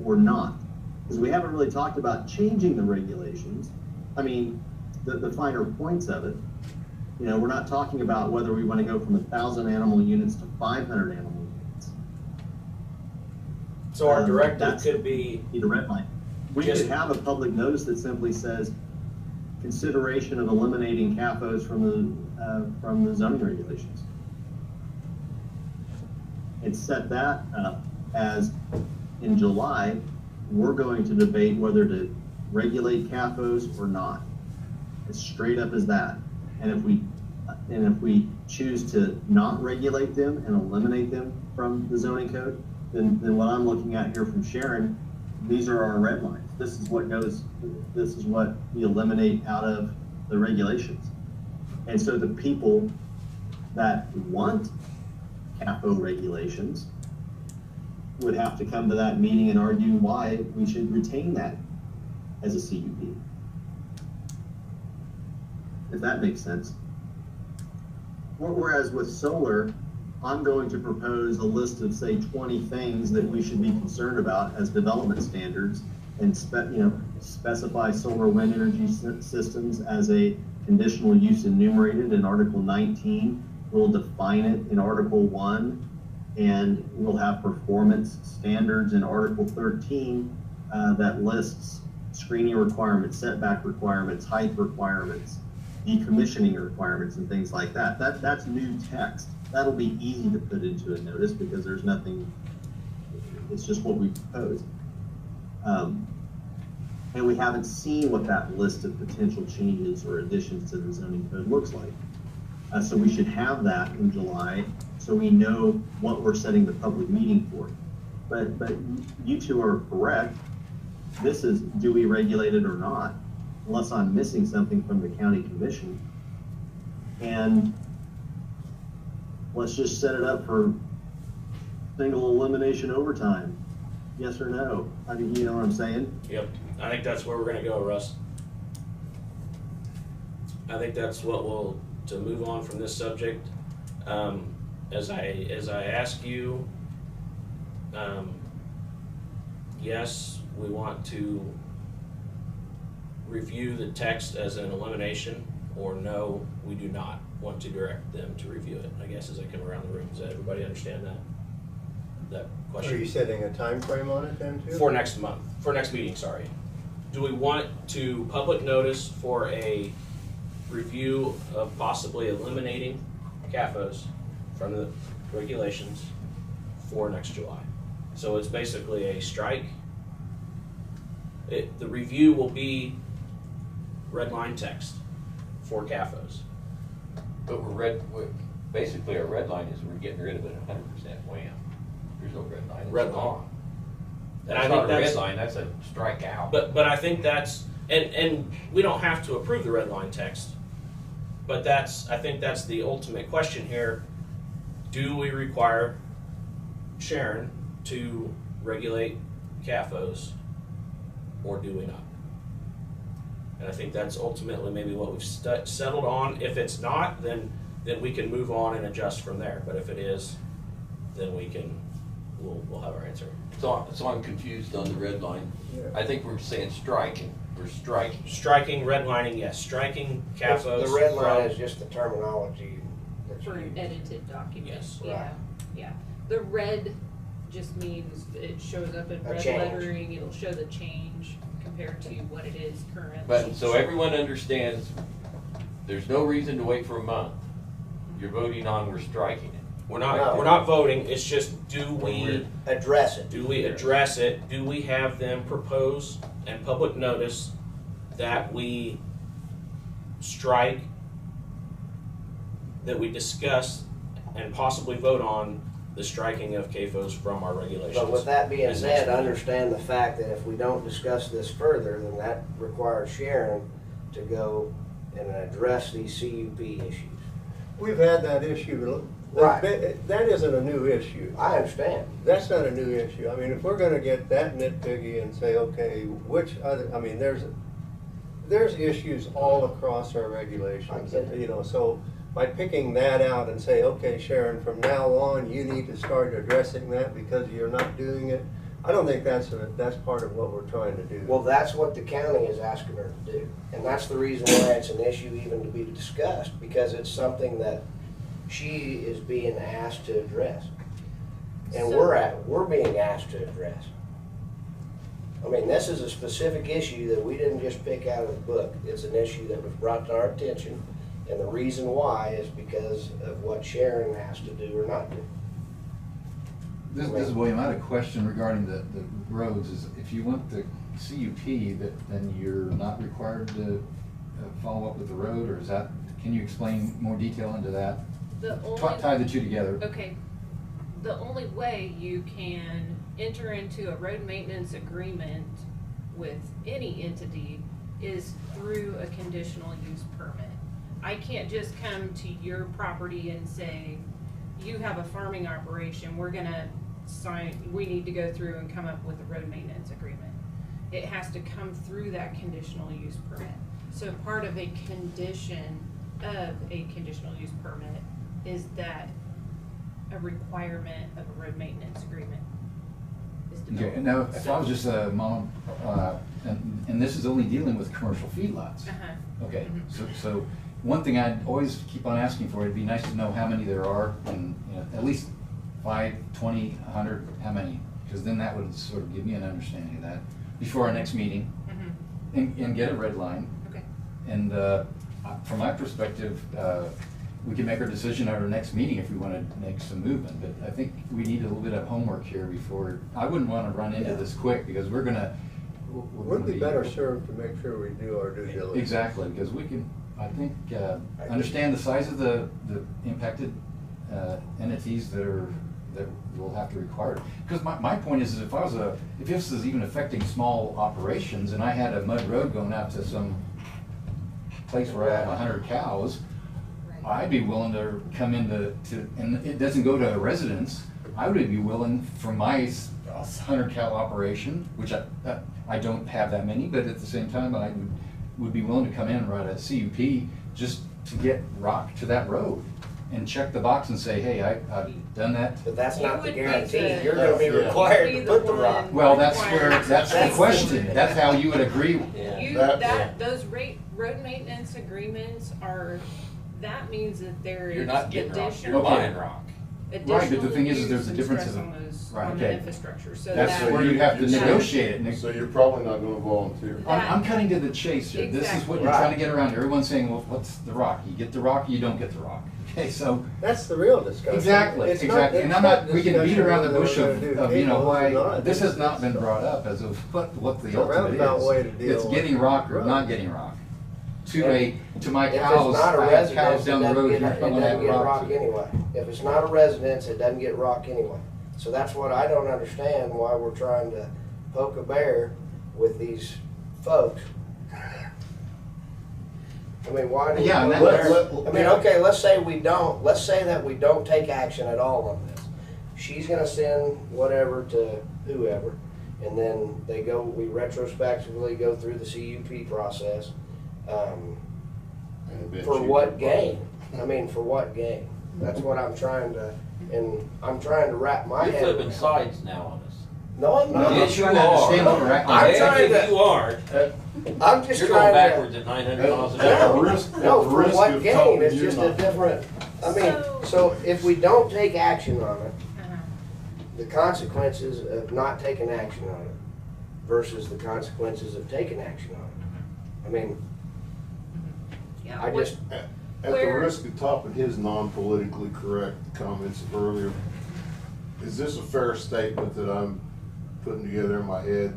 or not? Because we haven't really talked about changing the regulations. I mean, the finer points of it. You know, we're not talking about whether we want to go from 1,000 animal units to 500 animal units. So our directive could be the red line. We could have a public notice that simply says consideration of eliminating CAFOs from the zoning regulations. And set that up as in July, we're going to debate whether to regulate CAFOs or not. As straight up as that. And if we choose to not regulate them and eliminate them from the zoning code, then what I'm looking at here from Sharon, these are our red lines. This is what we eliminate out of the regulations. And so the people that want CAFO regulations would have to come to that meeting and argue why we should retain that as a CUP. If that makes sense. Whereas with solar, I'm going to propose a list of, say, 20 things that we should be concerned about as development standards, and specify solar wind energy systems as a conditional use enumerated in Article 19. We'll define it in Article 1, and we'll have performance standards in Article 13 that lists screening requirements, setback requirements, height requirements, decommissioning requirements, and things like that. That's new text. That'll be easy to put into a notice because there's nothing, it's just what we proposed. And we haven't seen what that list of potential changes or additions to the zoning code looks like. So we should have that in July so we know what we're setting the public meeting for. But you two are correct. This is, do we regulate it or not? Unless I'm missing something from the county commission. And let's just set it up for single elimination overtime. Yes or no? I mean, you know what I'm saying? Yep, I think that's where we're gonna go, Russ. I think that's what we'll, to move on from this subject. As I ask you, yes, we want to review the text as an elimination, or no, we do not want to direct them to review it, I guess, as I come around the room. Does everybody understand that question? Are you setting a time frame on it then too? For next month, for next meeting, sorry. Do we want to public notice for a review of possibly eliminating CAFOs from the regulations for next July? So it's basically a strike. The review will be red line text for CAFOs. But basically our red line is we're getting rid of it 100% wham. There's no red line, Red it's line. gone. And That's I not think a that's, red line, that's a strikeout. but I think that's, and we don't have to approve the red line text, but I think that's the ultimate question here. Do we require Sharon to regulate CAFOs, or do we not? And I think that's ultimately maybe what we've settled on. If it's not, then we can move on and adjust from there. But if it is, then we'll have our answer. So I'm confused on the red line. I think we're saying striking. We're striking. Striking, redlining, yes. Striking CAFOs. The red line is just the terminology. For an edited document. Yes. Yeah, yeah. The red just means it shows up in red change. lettering, it'll show the change compared to what it is currently. But so everyone understands, there's no reason to wait for a month. You're voting on, we're striking it. We're not voting, it's just do we address it? Do we address it? Do we have them propose and public notice that we strike, that we discuss and possibly vote on the striking of CAFOs from our regulations? But with that being said, understand the fact that if we don't discuss this further, then that requires Sharon to go and address these CUP issues. We've had that issue. Right. That isn't a new issue. I understand. That's not a new issue. I mean, if we're gonna get that nitpicky and say, okay, which other, I mean, there's issues all across our regulations, you know, so by picking that out and say, okay, Sharon, from now on, you need to start addressing that because you're not doing it, I don't think that's part of what we're trying to do. Well, that's what the county is asking her to do. And that's the reason why it's an issue even to be discussed, because it's something that she is being asked to address. And we're being asked to address. I mean, this is a specific issue that we didn't just pick out of the book. It's an issue that was brought to our attention, and the reason why is because of what Sharon has to do or not do. This is William. I had a question regarding the roads. Is if you want the CUP, then you're not required to follow up with the road, or is that? Can you explain more detail into that? Tie the two together. Okay. The only way you can enter into a road maintenance agreement with any entity is through a conditional use permit. I can't just come to your property and say, you have a farming operation, we're gonna sign, we need to go through and come up with a road maintenance agreement. It has to come through that conditional use permit. So part of a condition of a conditional use permit is that a requirement of a road maintenance agreement is developed. Okay, now if I was just a mom, and this is only dealing with commercial feedlots. Okay, so one thing I'd always keep on asking for, it'd be nice to know how many there are, and you know, at least 5, 20, 100, how many? Because then that would sort of give me an understanding of that before our next meeting, and get a red line. Okay. And from my perspective, we can make our decision at our next meeting if we want to make some movement. But I think we need a little bit of homework here before. I wouldn't want to run into this quick because we're gonna. We'd be better served to make sure we do our due diligence. Exactly, because we can, I think, understand the size of the impacted entities that will have to require it. Because my point is if this is even affecting small operations and I had a mud road going out to some place where I have 100 cows, I'd be willing to come into, and it doesn't go to a residence, I would be willing for my 100 cow operation, which I don't have that many, but at the same time I would be willing to come in and write a CUP just to get rock to that road and check the box and say, hey, I've done that. But that's not the guarantee. You're going to be required to put the rock. Well, that's the question. That's how you would agree. Those road maintenance agreements are. That means that there is you're not getting rock, additional. you're buying rock. Right, but the thing is there's a difference on the infrastructure. So that's where you have to negotiate it. So you're probably not going to volunteer. I'm cutting to the chase here. Exactly. This is what you're trying to get around. Everyone's saying, well, what's the rock? You get the rock, you don't get the rock. Okay, so that's the real discussion. Exactly, exactly. And I'm not. We can beat around the bush of you know why this has not been brought up as of what the ultimate is. It's getting rock or not getting rock. To my cows, I have cows down the road. It doesn't get rock anyway. If it's not a residence, it doesn't get rock anyway. So that's what I don't understand, why we're trying to poke a bear with these folks. I mean, why do we okay, let's say that we don't take action at all on this. she's gonna send whatever to whoever, and then we retrospectively go through the CUP process. For what gain? I mean, for what gain? That's what I'm trying to wrap my You're head around. flipping sides now on us. No, I'm not. Yes, you I'm trying to understand what are. we're acting. I'm trying to- You are. I'm just You're trying going to. backwards at 900 miles an At the hour. risk- No, at the for risk what of gain? talking It's you just a not- different, so if we don't take action on it, Uh-huh. the consequences of not taking action on it versus the consequences of taking action on it. I mean, Yeah, I what- just, At the Where- risk of topping his non-politically correct comments of earlier, is this a fair statement that I'm putting together in my head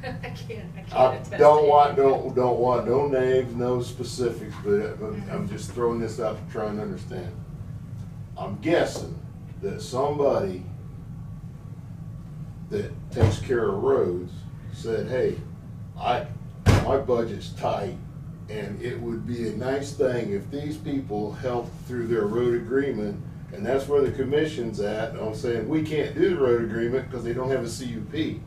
that I can't I attest don't to want, anything. don't want no names, no specifics, but I'm just throwing this out to try and understand. I'm guessing that somebody that takes care of roads said, hey, my budget's tight, and it would be a nice thing if these people helped through their road agreement, and that's where the commission's at. And I'm saying, we can't do the road agreement because they don't have a CUP.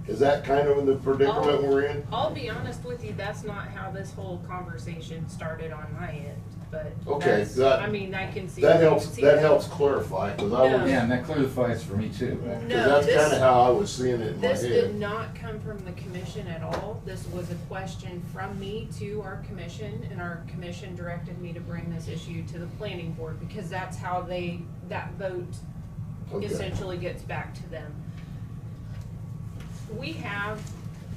Is that kind of the predicament we're in? I'll be honest with you, that's not how this whole conversation started on my end, but Okay, that's, that- I mean, I can see. That I helps, can see that helps clarify, because I No. was, Yeah, and that clarifies for me too. No, because that's kind of how I was seeing it in my This did head. not come from the commission at all. This was a question from me to our commission, and our commission directed me to bring this issue to the planning board, because that's how that vote Okay. essentially gets back to them. We have,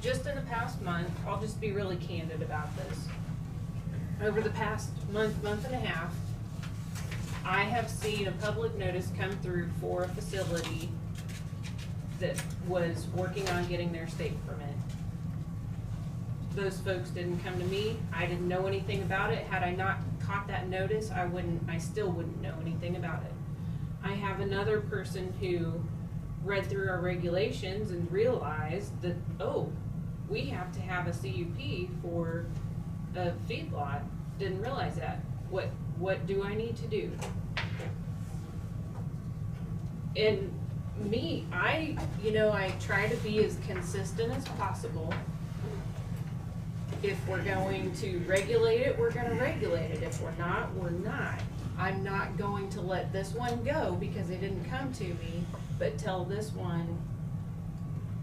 just in the past month, I'll just be really candid about this. Over the past month and a half, I have seen a public notice come through for a facility that was working on getting their state permit. Those folks didn't come to me. I didn't know anything about it. Had I not caught that notice, I still wouldn't know anything about it. I have another person who read through our regulations and realized that, oh, we have to have a CUP for a feedlot. Didn't realize that. What do I need to do? And me, I try to be as consistent as possible. If we're going to regulate it, we're gonna regulate it. If we're not, we're not. I'm not going to let this one go because it didn't come to me, but tell this one,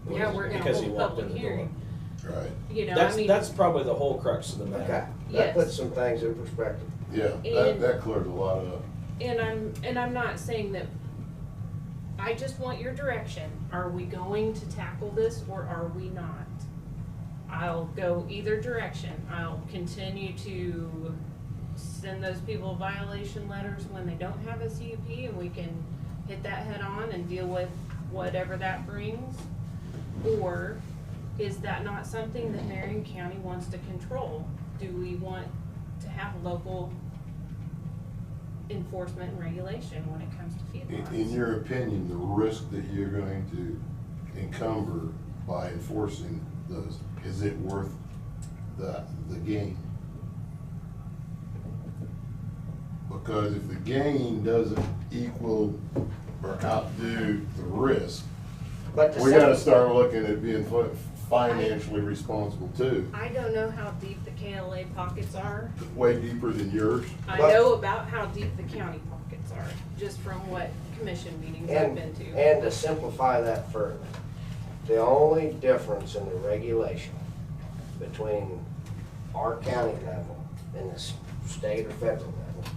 yeah, we're gonna Because he hold a walked in public the door. hearing. Right, You know, I That's, mean, that's probably the whole crux of the okay, matter. that Yes. puts some things in perspective. yeah, And- that clears a lot up. and I'm not saying that, I just want your direction. Are we going to tackle this or are we not? I'll go either direction. I'll continue to send those people violation letters when they don't have a CUP, and we can hit that head on and deal with whatever that brings. Or is that not something that Marion County wants to control? Do we want to have local enforcement and regulation when it comes to feedlots? In your opinion, the risk that you're going to encumber by enforcing those, is it worth the gain? Because if the gain doesn't equal or outdo the risk, But to we say- gotta start looking at being financially responsible too. I don't know how deep the KLA pockets are. Way deeper than yours. I But- know about how deep the county pockets are, just from what commission meetings I've been to. And to simplify that further, the only difference in the regulation between our county level and the state or federal level,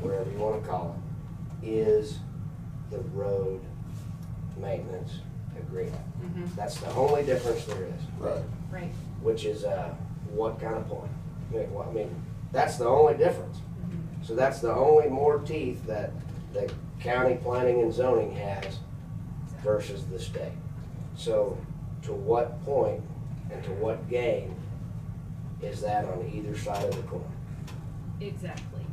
whatever you wanna call it, is the road maintenance agreement. Mhm. That's the only difference there is, Right. Right. which is, what kind of point? I mean, that's the only difference. So that's the only more teeth that the county planning and zoning has versus the state. So to what point and to what gain is that on either side of the coin? Exactly.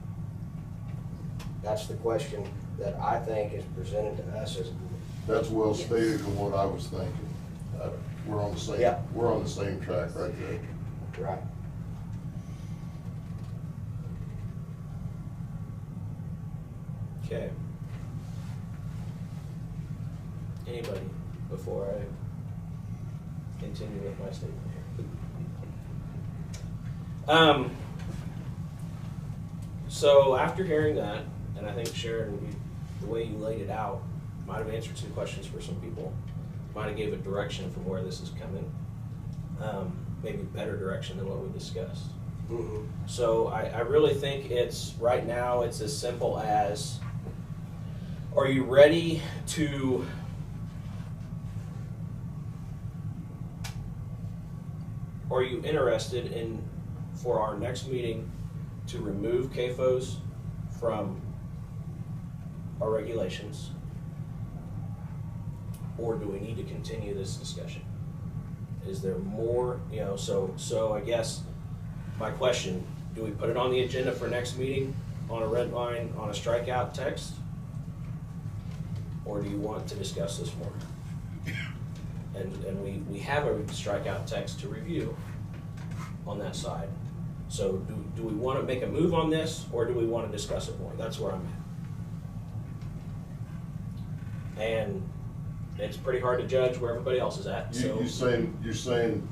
That's the question that I think is presented to us as, That's well Yes. stated in what I was thinking. We're on the same, Yeah. we're on the same track right there. right. Okay. anybody before I continue with my statement here? So after hearing that, and I think Sharon, the way you laid it out might have answered some questions for some people, might have gave a direction from where this is coming, maybe better direction than what we discussed. Mm-hmm. So I really think right now it's as simple as, are you ready to are you interested in, for our next meeting, to remove CAFOs from our regulations? Or do we need to continue this discussion? Is there more, so I guess my question, do we put it on the agenda for next meeting on a red line, on a strikeout text? Or do you want to discuss this more? And we have a strikeout text to review on that side. So do we want to make a move on this, or do we want to discuss it more? That's where I'm at. And it's pretty hard to judge where everybody else is at. You're saying,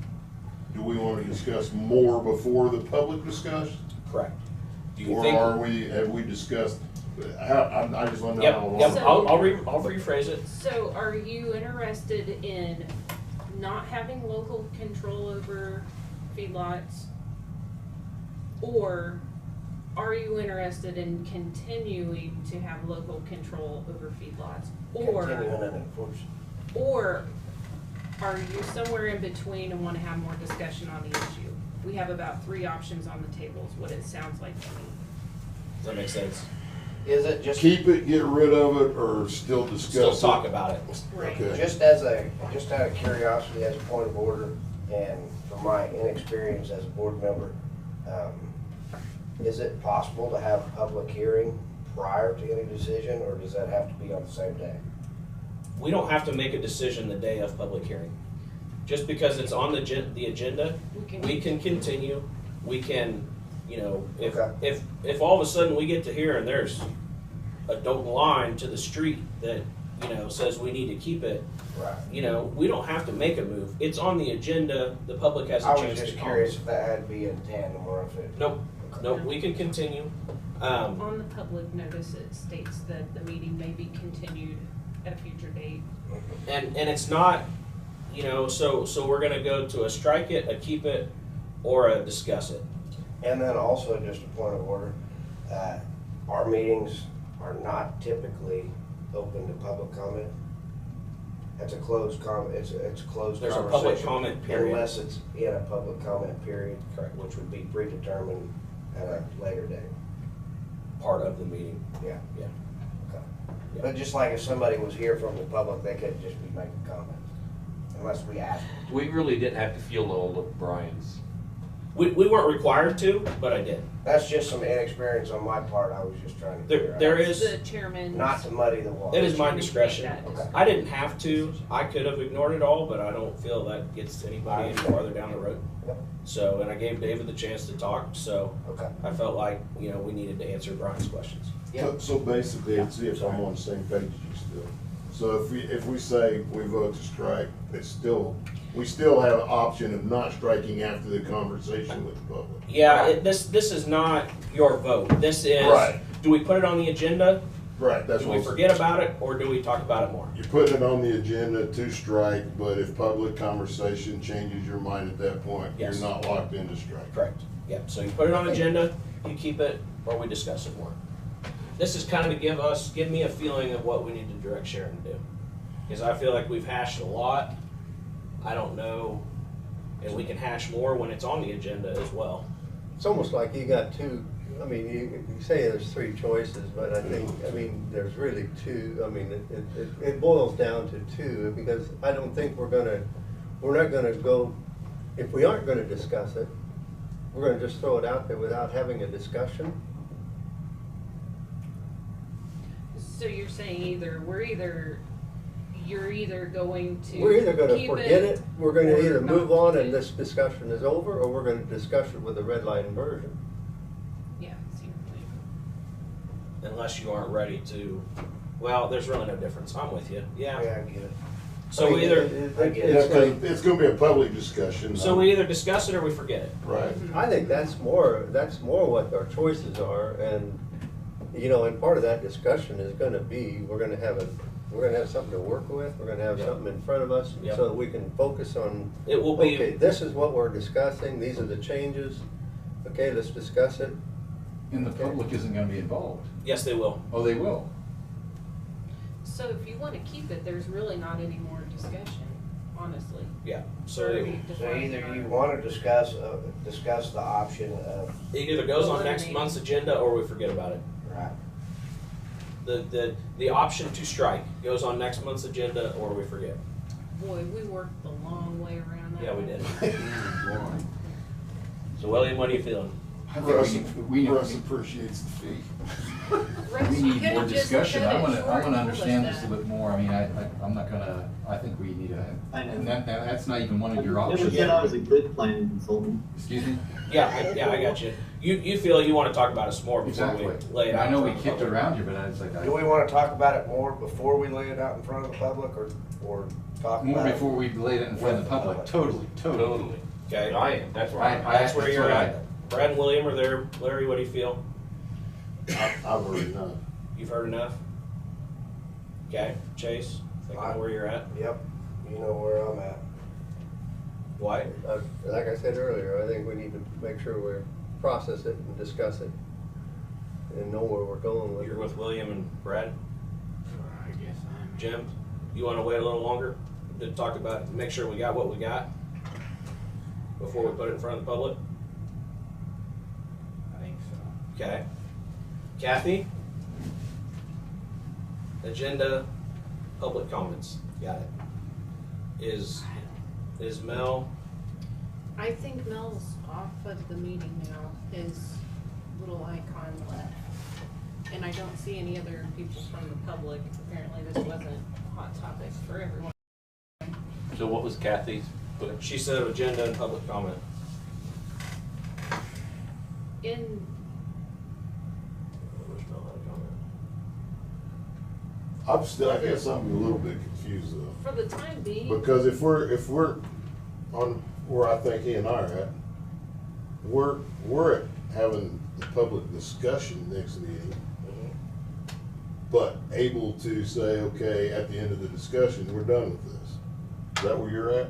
do we want to discuss more before the public discussion? Correct. Do you or think, have we discussed? I just want to know. Yep. I'll rephrase it. So are you interested in not having local control over feedlots? Or are you interested in continuing to have local control over feedlots? Or are you somewhere in between and want to have more discussion on the issue? We have about 3 options on the table is what it sounds like to me. Does that make sense? Is it just keep it, get rid of it, or still discuss Still talk about it. Right. Okay. just out of curiosity, as a point of order, and from my inexperience as a board member, is it possible to have a public hearing prior to any decision, or does that have to be on the same day? We don't have to make a decision the day of public hearing. Just because it's on the agenda, we can continue. We can, if all of a sudden we get to hear and there's a dope line to the street that, says we need to keep it, right. We don't have to make a move. It's on the agenda. The public has a chance to comment. I was just curious if that had to be in tandem or if it. Nope, we can continue. On the public notice, it states that the meeting may be continued at a future date. And it's not, so we're gonna go to a strike it, a keep it, or a discuss it. And then also just a point of order, our meetings are not typically open to public comment. It's a closed comment, it's a closed There's conversation. a public comment period. Unless it's in a public comment period. Correct. Which would be predetermined at a later date. Part of the meeting. Yeah. Yeah. Okay. Yeah. But just like if somebody was here from the public, they couldn't just be making comments, unless we asked. We really didn't have to field all of Brian's. We weren't required to, but I did. That's just some inexperience on my part, I was just trying to figure out. There is, The chairman. Not to muddy the water. it is my discretion. Okay. I didn't have to. I could have ignored it all, but I don't feel that gets anybody any farther down the road. Yep. So, and I gave David the chance to talk, so Okay. I felt like, we needed to answer Brian's questions. So basically, let's see if I'm on the same page as you still. So if we say we vote to strike, we still have an option of not striking after the conversation with the public. Yeah, this is not your vote. This is, Right. do we put it on the agenda? Right, that's Do what we forget about it, or do we talk about it more? You're putting it on the agenda to strike, but if public conversation changes your mind at that point, Yes. you're not locked into strike. Correct. Yeah, so you put it on the agenda, you keep it, or we discuss it more. This is kind of to give me a feeling of what we need to direct Sharon to do. Because I feel like we've hashed a lot. I don't know, and we can hash more when it's on the agenda as well. It's almost like you got two, you say there's 3 choices, but there's really 2. It boils down to 2, because I don't think we're not gonna go, if we aren't gonna discuss it, we're gonna just throw it out there without having a discussion. So you're saying you're either going to We're either gonna keep forget it, we're gonna or either not move on keep and it. this discussion is over, or we're gonna discuss it with a red line version. Yeah, I see your point. Unless you aren't ready to Well, there's really no difference. I'm with you. Yeah. Yeah, I get it. So we either, It's gonna be a public discussion. so we either discuss it or we forget it. Right. I think that's more what our choices are, and, you know, and part of that discussion is gonna be, we're gonna have something to work with, we're gonna have something in front of us, Yep. so that we can focus on, It will be. okay, this is what we're discussing, these are the changes, okay, let's discuss it. And the public isn't gonna be involved. Yes, they will. Oh, they will. So if you wanna keep it, there's really not any more discussion, honestly. Yeah. So Already So defined either you our- wanna discuss the option of, it either goes on next Eliminating. month's agenda or we forget about it. right, The option to strike goes on next month's agenda or we forget. Boy, we worked the long way around that. Yeah, we one. did. So William, what are you feeling? I think we need, Russ appreciates the fee. Rex, we you need could've more just discussion. cut I it wanna, short I wanna and understand told this us a that. bit more. I mean, I'm not gonna, I think we need to, I know. and that's not even one of your I never options. said I was a good planning consultant. Excuse me? Yeah, I got you. You feel you want to talk about it some more before Exactly. we lay it out. I know in we front of the kicked it public. around here, but I was like, do we wanna talk about it more before we lay it out in front of the public, or talk more about it? before we laid it in front of the public. Totally. Totally. Okay. I am, that's where I'm. That's where you're what I- at. Brad and William are there. Larry, what do you feel? I've heard enough. You've heard enough? Okay. Chase, think I know where you're at. Yep, you know where I'm at. White? Like I said earlier, I think we need to make sure we process it and discuss it, and know where we're going with it. You're with William and Brad? I guess I'm. Jim, you want to wait a little longer to talk about, make sure we got what we got before we put it in front of the public? I think so. Okay. Kathy? Agenda, public comments. Got it. Is Mel? I think Mel's off of the meeting now, his little icon left. And I don't see any other people from the public. Apparently this wasn't a hot topic for everyone. So what was Kathy's? She said agenda and public comment. In, Where's Mel at a comment? I guess I'm a little bit confused though. for the time being, Because if we're on where I think he and I are at, we're having the public discussion next meeting, but able to say, okay, at the end of the discussion, we're done with this. Is that where you're at?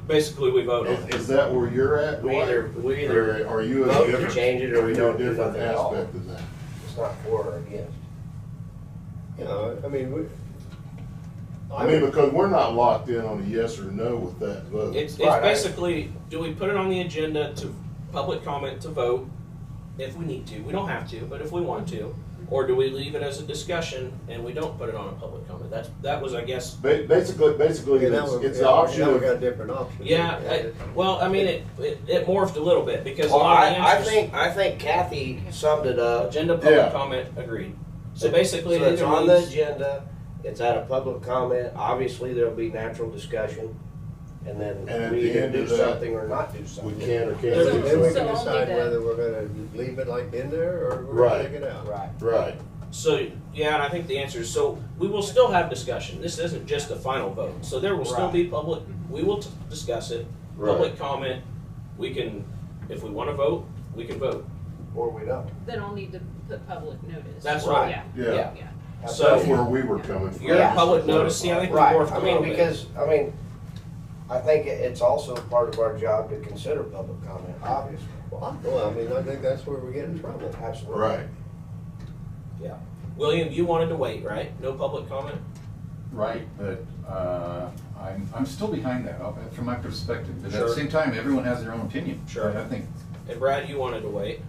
Basically, we vote on it. Is that where you're at? We either Or are you a vote to different, change it, or we are you don't a do different nothing at all. aspect of that? It's not for or against. You know, I mean, I mean, because we're not locked in on a yes or no with that vote. It's Right, basically, do we put it on the agenda to public comment to vote if we need to? We don't have to, but if we want to. Or do we leave it as a discussion and we don't put it on a public comment? That was, I guess. Basically, yeah, now it's the option now we of, got different options. Well, I mean, it morphed a little bit because a Well, lot of the I answers. think Kathy summed it up. Agenda, public Yeah. comment, agreed. So basically, So it it's either on the leaves- agenda, it's at a public comment, obviously there'll be natural discussion, and then And at we the either end do of that, something or not do we something. can or can't There's a- do Then we something. can So decide only whether we're gonna leave it like in there, or we're Right. gonna take it out. Right. Right. So, yeah, and I think the answer is, so we will still have discussion. This isn't just a final vote. So there will still Right. be public, we will discuss it, public comment. We can, if we want to vote, we can vote. Or we don't. then I'll need to put public notice. That's right. Yeah, Yeah. yeah. So- That's where we were coming from. Your Yeah. public notice, see, I think we Right, morphed a I little mean, bit. because, I think it's also part of our job to consider public comment, obviously. Well, I mean, I think that's where we get in trouble. Absolutely. Right. Yeah. William, you wanted to wait, right? No public comment? Right, but I'm still behind that from my perspective. But at Sure. the same time, everyone has their own opinion. Sure. I think And Brad, you wanted to wait.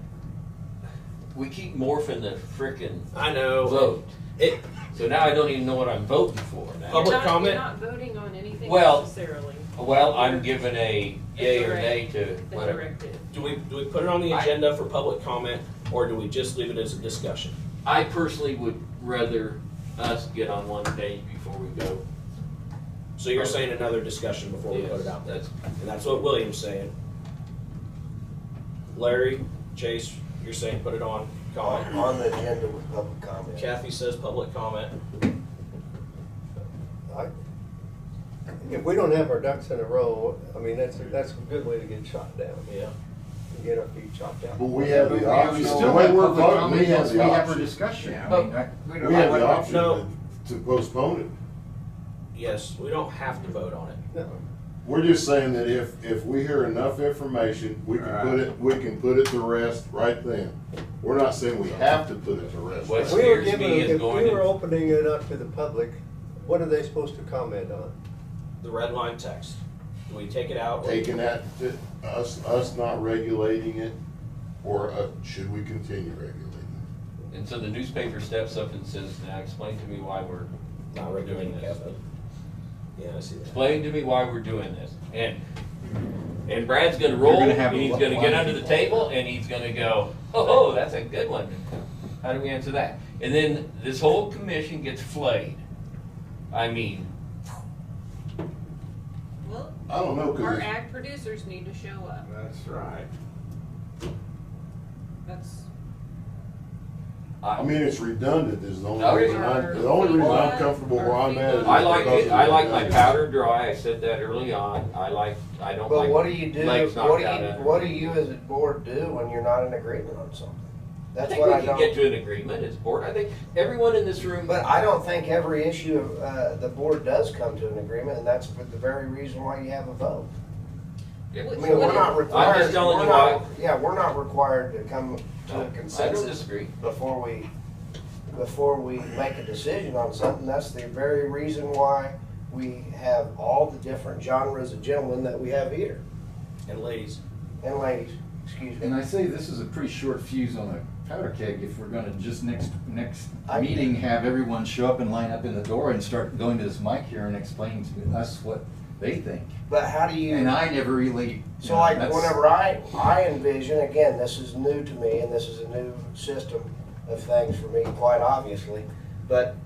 We keep morphing the frickin' I know. vote. It, So now I don't even know what I'm voting for now. Public You're not- comment? You're not voting on anything Well, necessarily. Well, I'm given a yay or nay to The whatever. directive. do we put it on the agenda for public comment, or do we just leave it as a discussion? I personally would rather us get on one page before we go. So you're saying another discussion before we put it Yes, out there? that's- And that's what William's saying. Larry, Chase, You're saying put it on comment? On the agenda with public comment. Kathy says public comment. If we don't have our ducks in a row, I mean, that's a good way to get shot down. Yeah. Get our feet chopped out. But we have the option, the Still way have we're public voting, comment we have once the we have our option. discussion. Yeah, I mean, We have the option No. to postpone it. Yes, we don't have to vote on it. No. We're just saying that if we hear enough information, we can put it to rest right then. We're not saying we have to put it to rest. What If we were scares me is if going we were to, opening it up to the public, what are they supposed to comment on? The red line text. Do we take it out? Taking that, us not regulating it, or should we continue regulating it? and so the newspaper steps up and says, now explain to me why we're Not doing regulating this. Kevin. Yeah, I see that. Explain to me why we're doing this. And Brad's gonna roll, gonna have and he's a gonna lot get of under the people. table, and he's gonna go, oh, that's a good one. How do we answer that? And then this whole commission gets flayed. I mean, Well, I don't know, our cause ag producers need to show up. That's right. That's, I mean, it's redundant is the only Okay. reason I'm comfortable where I'm at. is I like because it, of I like my redundancy. powder dry, I said that early on, I don't But like what do you do, legs knocked out of it. what do you as a board do when you're not in agreement on something? I That's think what we I can get don't, to an agreement as board, I think everyone in this room. but I don't think every issue of, the board does come to an agreement, and that's for the very reason why you have a vote. Yeah, I mean, we're not required. I'm just telling you we're not- why. Yeah, we're not required to come to a I don't consensus disagree. before we make a decision on something. That's the very reason why we have all the different genres of gentlemen that we have here, And ladies. and ladies, excuse me. And I say this is a pretty short fuse on a powder keg if we're gonna just next I- meeting have everyone show up and line up in the door and start going to this mic here and explaining to us what they think. But how do you? And I never really. So like whenever I envision, again, this is new to me and this is a new system of things for me, quite obviously. But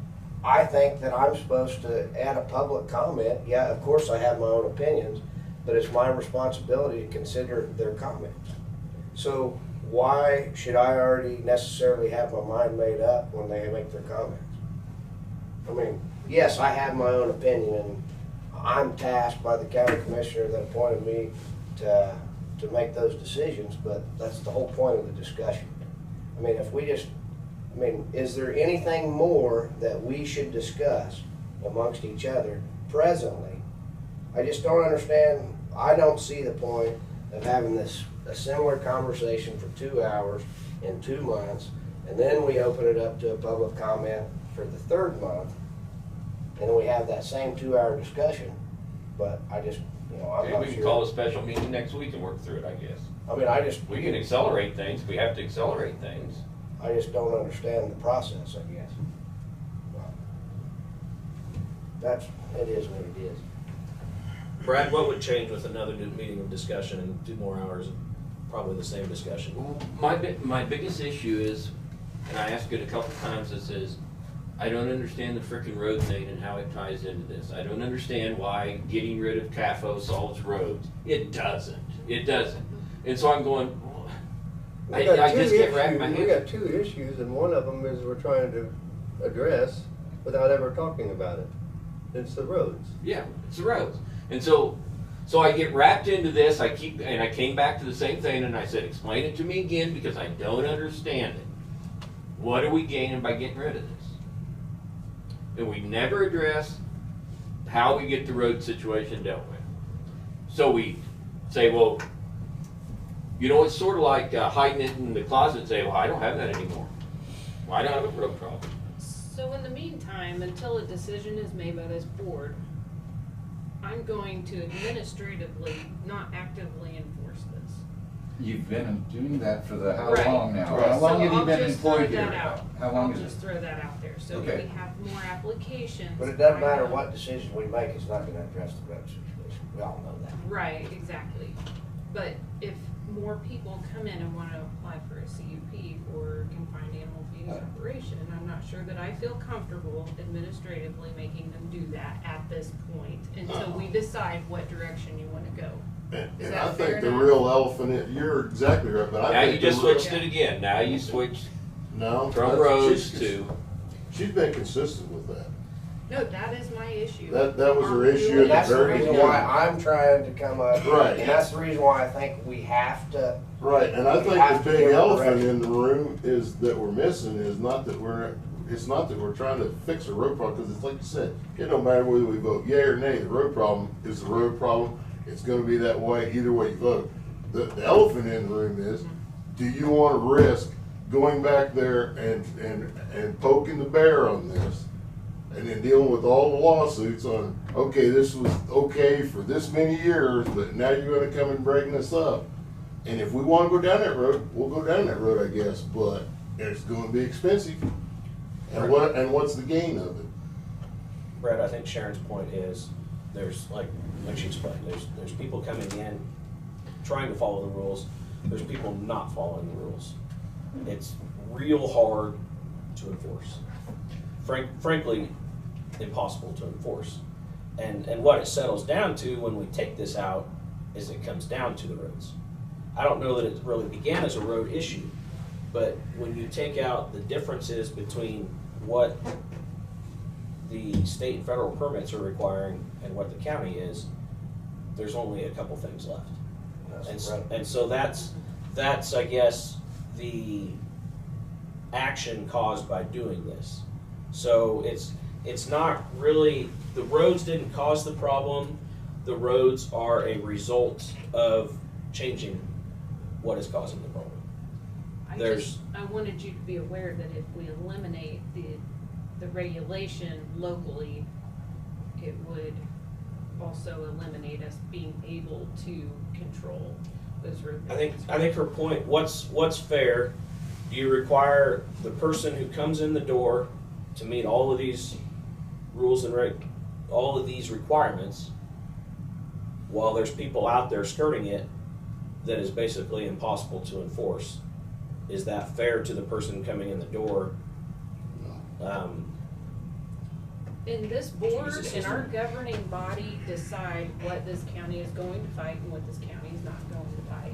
I think that I'm supposed to add a public comment. Yeah, of course I have my own opinions, but it's my responsibility to consider their comments. So why should I already necessarily have my mind made up when they make their comments? I mean, yes, I have my own opinion and I'm tasked by the county commissioner that appointed me to make those decisions, but that's the whole point of the discussion. I mean, is there anything more that we should discuss amongst each other presently? I just don't understand, I don't see the point of having a similar conversation for 2 hours in 2 months, and then we open it up to a public comment for the 3rd month, and then we have that same 2-hour discussion, but I just, I'm Okay, not we can sure. call a special meeting next week and work through it, I guess. I mean, We can accelerate things, we have to accelerate things. I just don't understand the process, I guess. It is what it is. Brad, what would change with another new meeting of discussion and 2 more hours of probably the same discussion? My biggest issue is, and I asked it a couple times, is I don't understand the frickin' road thing and how it ties into this. I don't understand why getting rid of CAFO solves roads. It doesn't. It doesn't. And so I'm going, I just can't wrap my We head. got 2 issues, and one of them is we're trying to address without ever talking about it. It's the roads. Yeah, it's the roads. And so I get wrapped into this, I came back to the same thing and I said, explain it to me again because I don't understand it. What are we gaining by getting rid of this? And we never address how we get the road situation dealt with. So we say, well, it's sort of like hiding it in the closet and say, well, I don't have that anymore. Well, I don't have a road problem. so in the meantime, until a decision is made by this board, I'm going to administratively, not actively enforce this. You've been doing that for how Right. long now? Right. How long So have you I'll been just throw employed here? that out. How long I'll is just it? throw that out there, so Okay. we have more applications. But it doesn't I matter know. what decision we make, it's not gonna address the road situation. We all know that. Right, exactly. But if more people come in and wanna apply for a CUP for confined animal feeding operation, I'm not sure that I feel comfortable administratively making them do that at this point until we decide what direction you wanna go. And Is and that I fair think the enough? real elephant, you're exactly right, but I Now think. you just the real- switched it again, now you switched No. from that's- roads she's- to, She's been consistent with that. No, that is my issue. That was her Are we issue doing at the That's the very reason beginning. why I'm trying to come up. Right. And that's the reason why I think we have to, Right, and I We think have the to big give elephant direction. in the room is that we're missing is not that it's not that we're trying to fix a road problem, because it's like you said, it don't matter whether we vote yea or nay, the road problem is the road problem. It's gonna be that way either way you vote. The elephant in the room is, do you wanna risk going back there and poking the bear on this? And then dealing with all the lawsuits on, okay, this was okay for this many years, but now you're gonna come and breaking us up. And if we wanna go down that road, we'll go down that road, I guess, but it's gonna be expensive. And what's the gain of it? Brett, I think Sharon's point is, there's, like she explained, there's people coming in, trying to follow the rules, there's people not following the rules. It's real hard to enforce. Frankly, impossible to enforce. And what it settles down to when we take this out is it comes down to the roads. I don't know that it really began as a road issue, but when you take out the differences between what the state and federal permits are requiring and what the county is, there's only a couple things left. And so that's, I guess, the action caused by doing this. So it's not really, the roads didn't cause the problem, the roads are a result of changing what is causing the problem. I wanted you to be aware that if we eliminate the regulation locally, it would also eliminate us being able to control those road. I think her point, what's fair, do you require the person who comes in the door to meet all of these rules and all of these requirements, while there's people out there skirting it that is basically impossible to enforce? Is that fair to the person coming in the door? And this board and our governing body decide what this county is going to fight and what this county is not going to fight.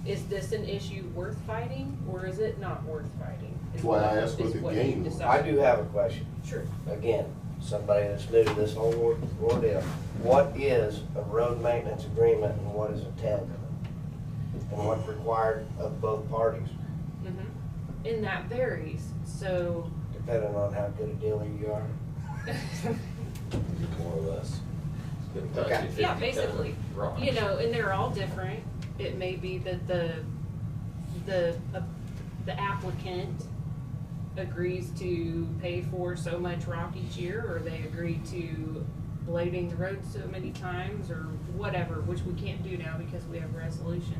Is this an issue worth fighting, or is it not worth fighting? That's why I asked what the gain was. I do have a question. Sure. Again, somebody that's new to this whole ordeal. What is a road maintenance agreement and what is a TED? And what's required of both parties? Mm-hmm. And that varies, so. Depending on how good a dealer you are. More or less. Okay. Yeah, basically, you know, and they're all different. It may be that the applicant agrees to pay for so much rock each year, or they agree to blading the road so many times, or whatever, which we can't do now because we have a resolution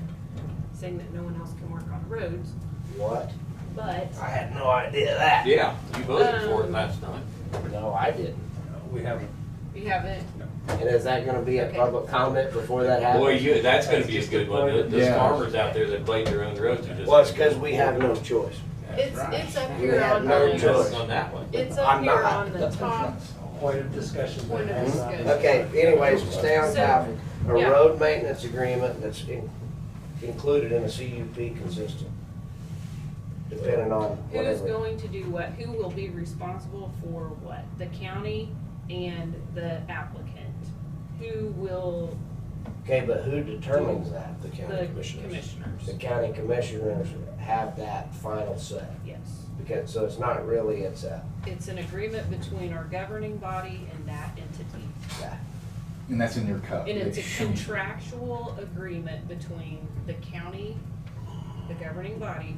saying that no one else can work on the roads. What? But I had no idea that. yeah, you voted for it last time. No, I didn't. We haven't. you haven't. And is that gonna be a Okay. public comment before that happens? Boy, that's gonna be a good one. Those Yeah. farmers out there that blade their own roads are just. Well, it's because we have no choice. It's up We here had on no the. choice. On that one. It's up I'm here not. on the top. Point of discussion. but Point of has not been- discussion. Okay, anyways, to stay on So, topic, a yeah. road maintenance agreement that's included in a CUP consistent, depending on Who's whatever. going to do what? Who will be responsible for what? The county and the applicant. Who will, Okay, but who determines that? The the county commissioners. commissioners. The county commissioners have that final say. Yes. Because, so it's not really, it's a, It's an agreement between our governing body and that entity. And that's in your cup. And it's a contractual agreement between the county, the governing body,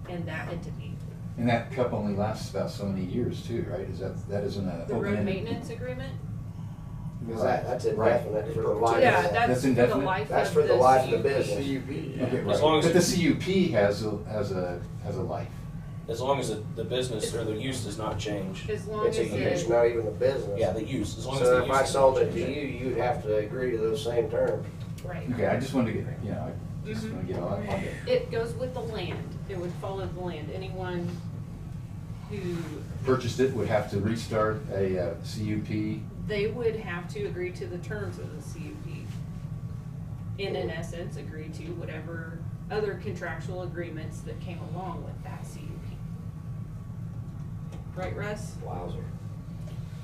and that entity. And that cup only lasts about so many years too, right? That isn't a The road open-ended- maintenance agreement? because that's Right. indefinite for the life. Yeah, of- that's for the indefinite? life of the That's for the life of the CUP. business. Okay, As right. long as But the it's- CUP has a life. As long as the business or the use does not change. As long It's as a use, it, not even a business. Yeah, the use, as long as the So use. if I does sold not it to change. you, you'd have to agree to those same terms. right. Okay, I just wanted to get, I just want to get on it. It goes with the land. It would follow the land. Anyone who, Purchased it would have to restart a CUP. they would have to agree to the terms of the CUP. in essence, agree to whatever other contractual agreements that came along with that CUP. Right, Russ? Wowzer.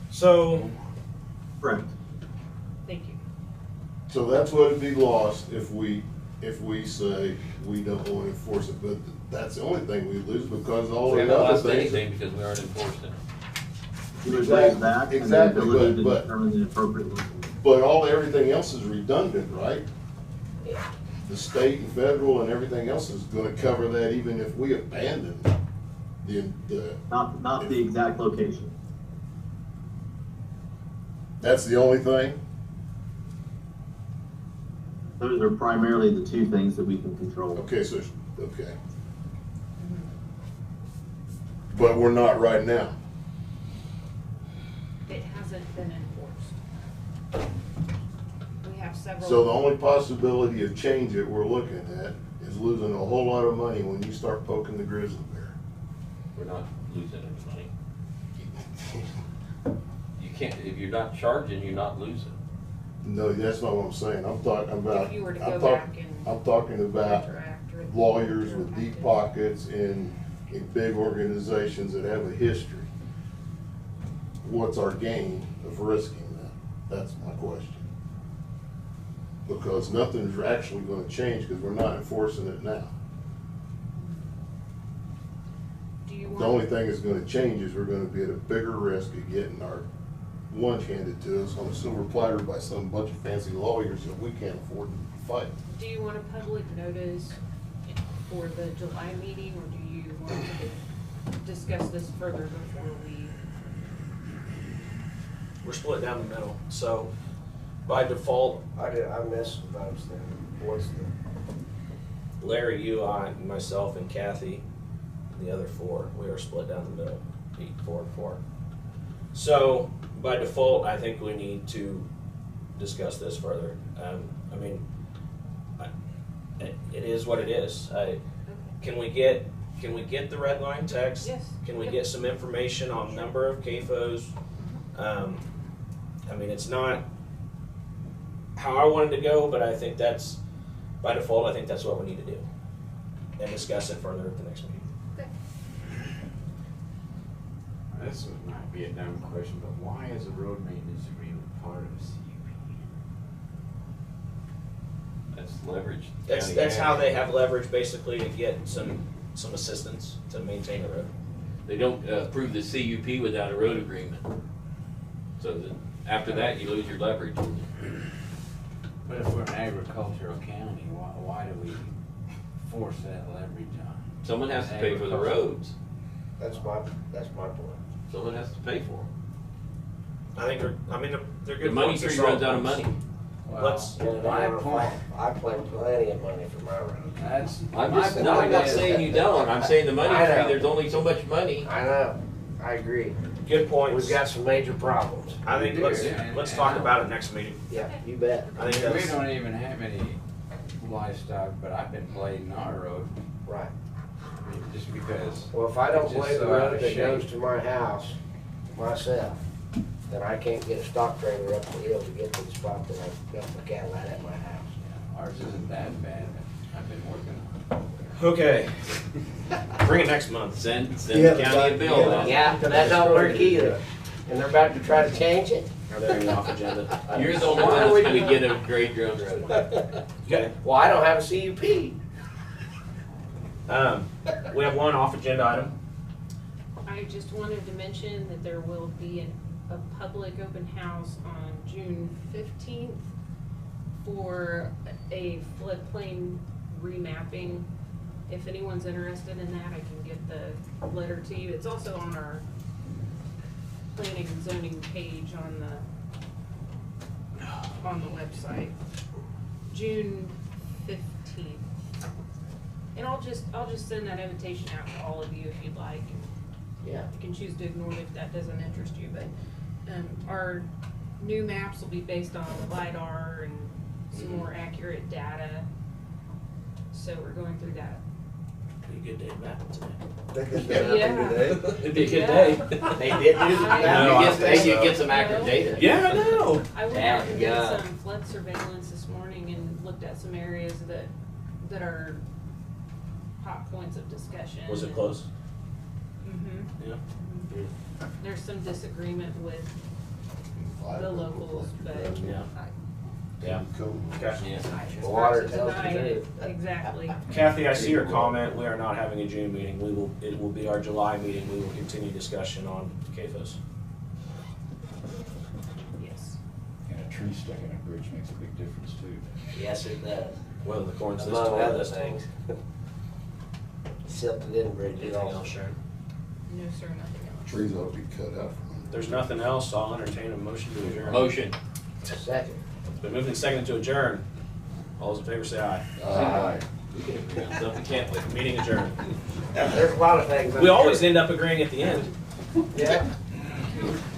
So, Correct. Thank you. So that's what would be lost if we say we don't want to enforce it, but that's the only thing we lose because all We the haven't other lost things. anything because we aren't enforcing it. You would raise that and the Exactly, ability to but- determine the appropriate level. But everything else is redundant, right? The state and federal and everything else is gonna cover that even if we abandon the, Not the exact location. that's the only thing? Those are primarily the two things that we can control. Okay, okay. But we're not right now. It hasn't been enforced. We have several. So the only possibility of change that we're looking at is losing a whole lot of money when you start poking the grizzly bear. We're not losing any money. You can't, if you're not charging, you're not losing. No, that's not what I'm saying. I'm talking about. If you were to I'm go talk- back and I'm talking about interact or- lawyers with deep pockets in big organizations that have a history. What's our gain of risking that? That's my question. Because nothing's actually gonna change because we're not enforcing it now. Do you The only want, thing that's gonna change is we're gonna be at a bigger risk of getting our lunch handed to us on a silver platter by some bunch of fancy lawyers that we can't afford to fight. do you want a public notice for the July meeting, or do you want to discuss this further before we? we're split down the middle, so by default, I missed those then. What's the? Larry, you, I, myself, and Kathy, the other four, we are split down the middle, 4 and 4. So, by default, I think we need to discuss this further. I mean, it is what it is. Can we get the red line text? Yes. Can we get some information on number of CAFOs? I mean, it's not how I wanted to go, but I think that's, by default, I think that's what we need to do. And discuss it further at the next meeting. This might be a dumb question, but why is a road maintenance agreement part of a CUP? That's leverage. That's how they have leverage basically to get some assistance to maintain the road. They don't approve the CUP without a road agreement. So that after that, you lose your leverage. But if we're an agricultural county, why do we force that leverage on? Someone has to pay for the roads. That's my point. Someone has to pay for them. I think they're good. The money points. They're tree solid runs out of points. money. Let's. My point. I play plenty of money for my road. I'm not saying you don't. I'm saying the money I know. tree, there's only so much money. I know, I agree. Good points. We've got some major problems. I think We do. let's talk about it next meeting. Yeah, you bet. I think We that's. don't even have any livestock, but I've been blading our road. Right. I mean, just because. Well, if I don't it's just play the so out road of that shape. goes to my house myself, then I can't get a stock trailer up the hill to get to the spot that I've got my cattle at my house. Ours isn't that bad, but I've been working on it. Okay. Bring it next month. Send the county a bill. then. Yeah, that don't work either. And they're about to try to change it. Are they on the off agenda? You're the only one that's gonna get a grade your own road. Okay. Well, I don't have a CUP. We have one off agenda item. I just wanted to mention that there will be a public open house on June 15th for a floodplain remapping. If anyone's interested in that, I can get the letter to you. It's also on our planning and zoning page on the website. June 15th. And I'll just send that invitation out to all of you if you'd like. Yeah. You can choose to ignore it if that doesn't interest you, but our new maps will be based on LiDAR and some more accurate data. So we're going through that. Be a good day of mapping today. Yeah. It'd be a good day. They did do that. You get some accurate data. Yeah, I know. I went out and did some flood surveillance this morning and looked looked at some areas that are hot points of discussion. Was it close? Mm-hmm. Yeah. There's some disagreement with the locals, but Yeah. I Yeah. Okay. it's The water hard to tells the deny it. truth. Exactly. Kathy, I see your comment. We are not having a June meeting. It will be our July meeting. We will continue discussion on CAFOs. Yes. And a tree stuck in a bridge makes a big difference too. Yes, it does. Whether the corn's this Among tall or other this tall. things. Silted in bridges Anything also. else, Sharon? No, sir, nothing else. Trees ought to be cut out from If there's nothing else, I'll entertain a motion to adjourn. Motion. Second. It's been moved and seconded to adjourn. All those in favor say aye. Aye. We can agree on something, can't we? Meeting adjourned. There's a lot of things. We always end up agreeing at the end. Yeah.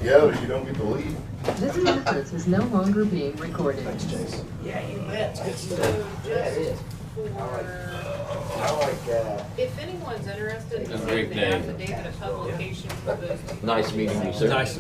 Yeah, but you don't get to leave. This conference is no longer being recorded. Thanks, Chase. Yeah, you bet. It's good So stuff. Yeah, it is. for, I like, if anyone's interested in Have a seeing great the day. affidavit of publication for those. Nice meeting you, sir. Nice.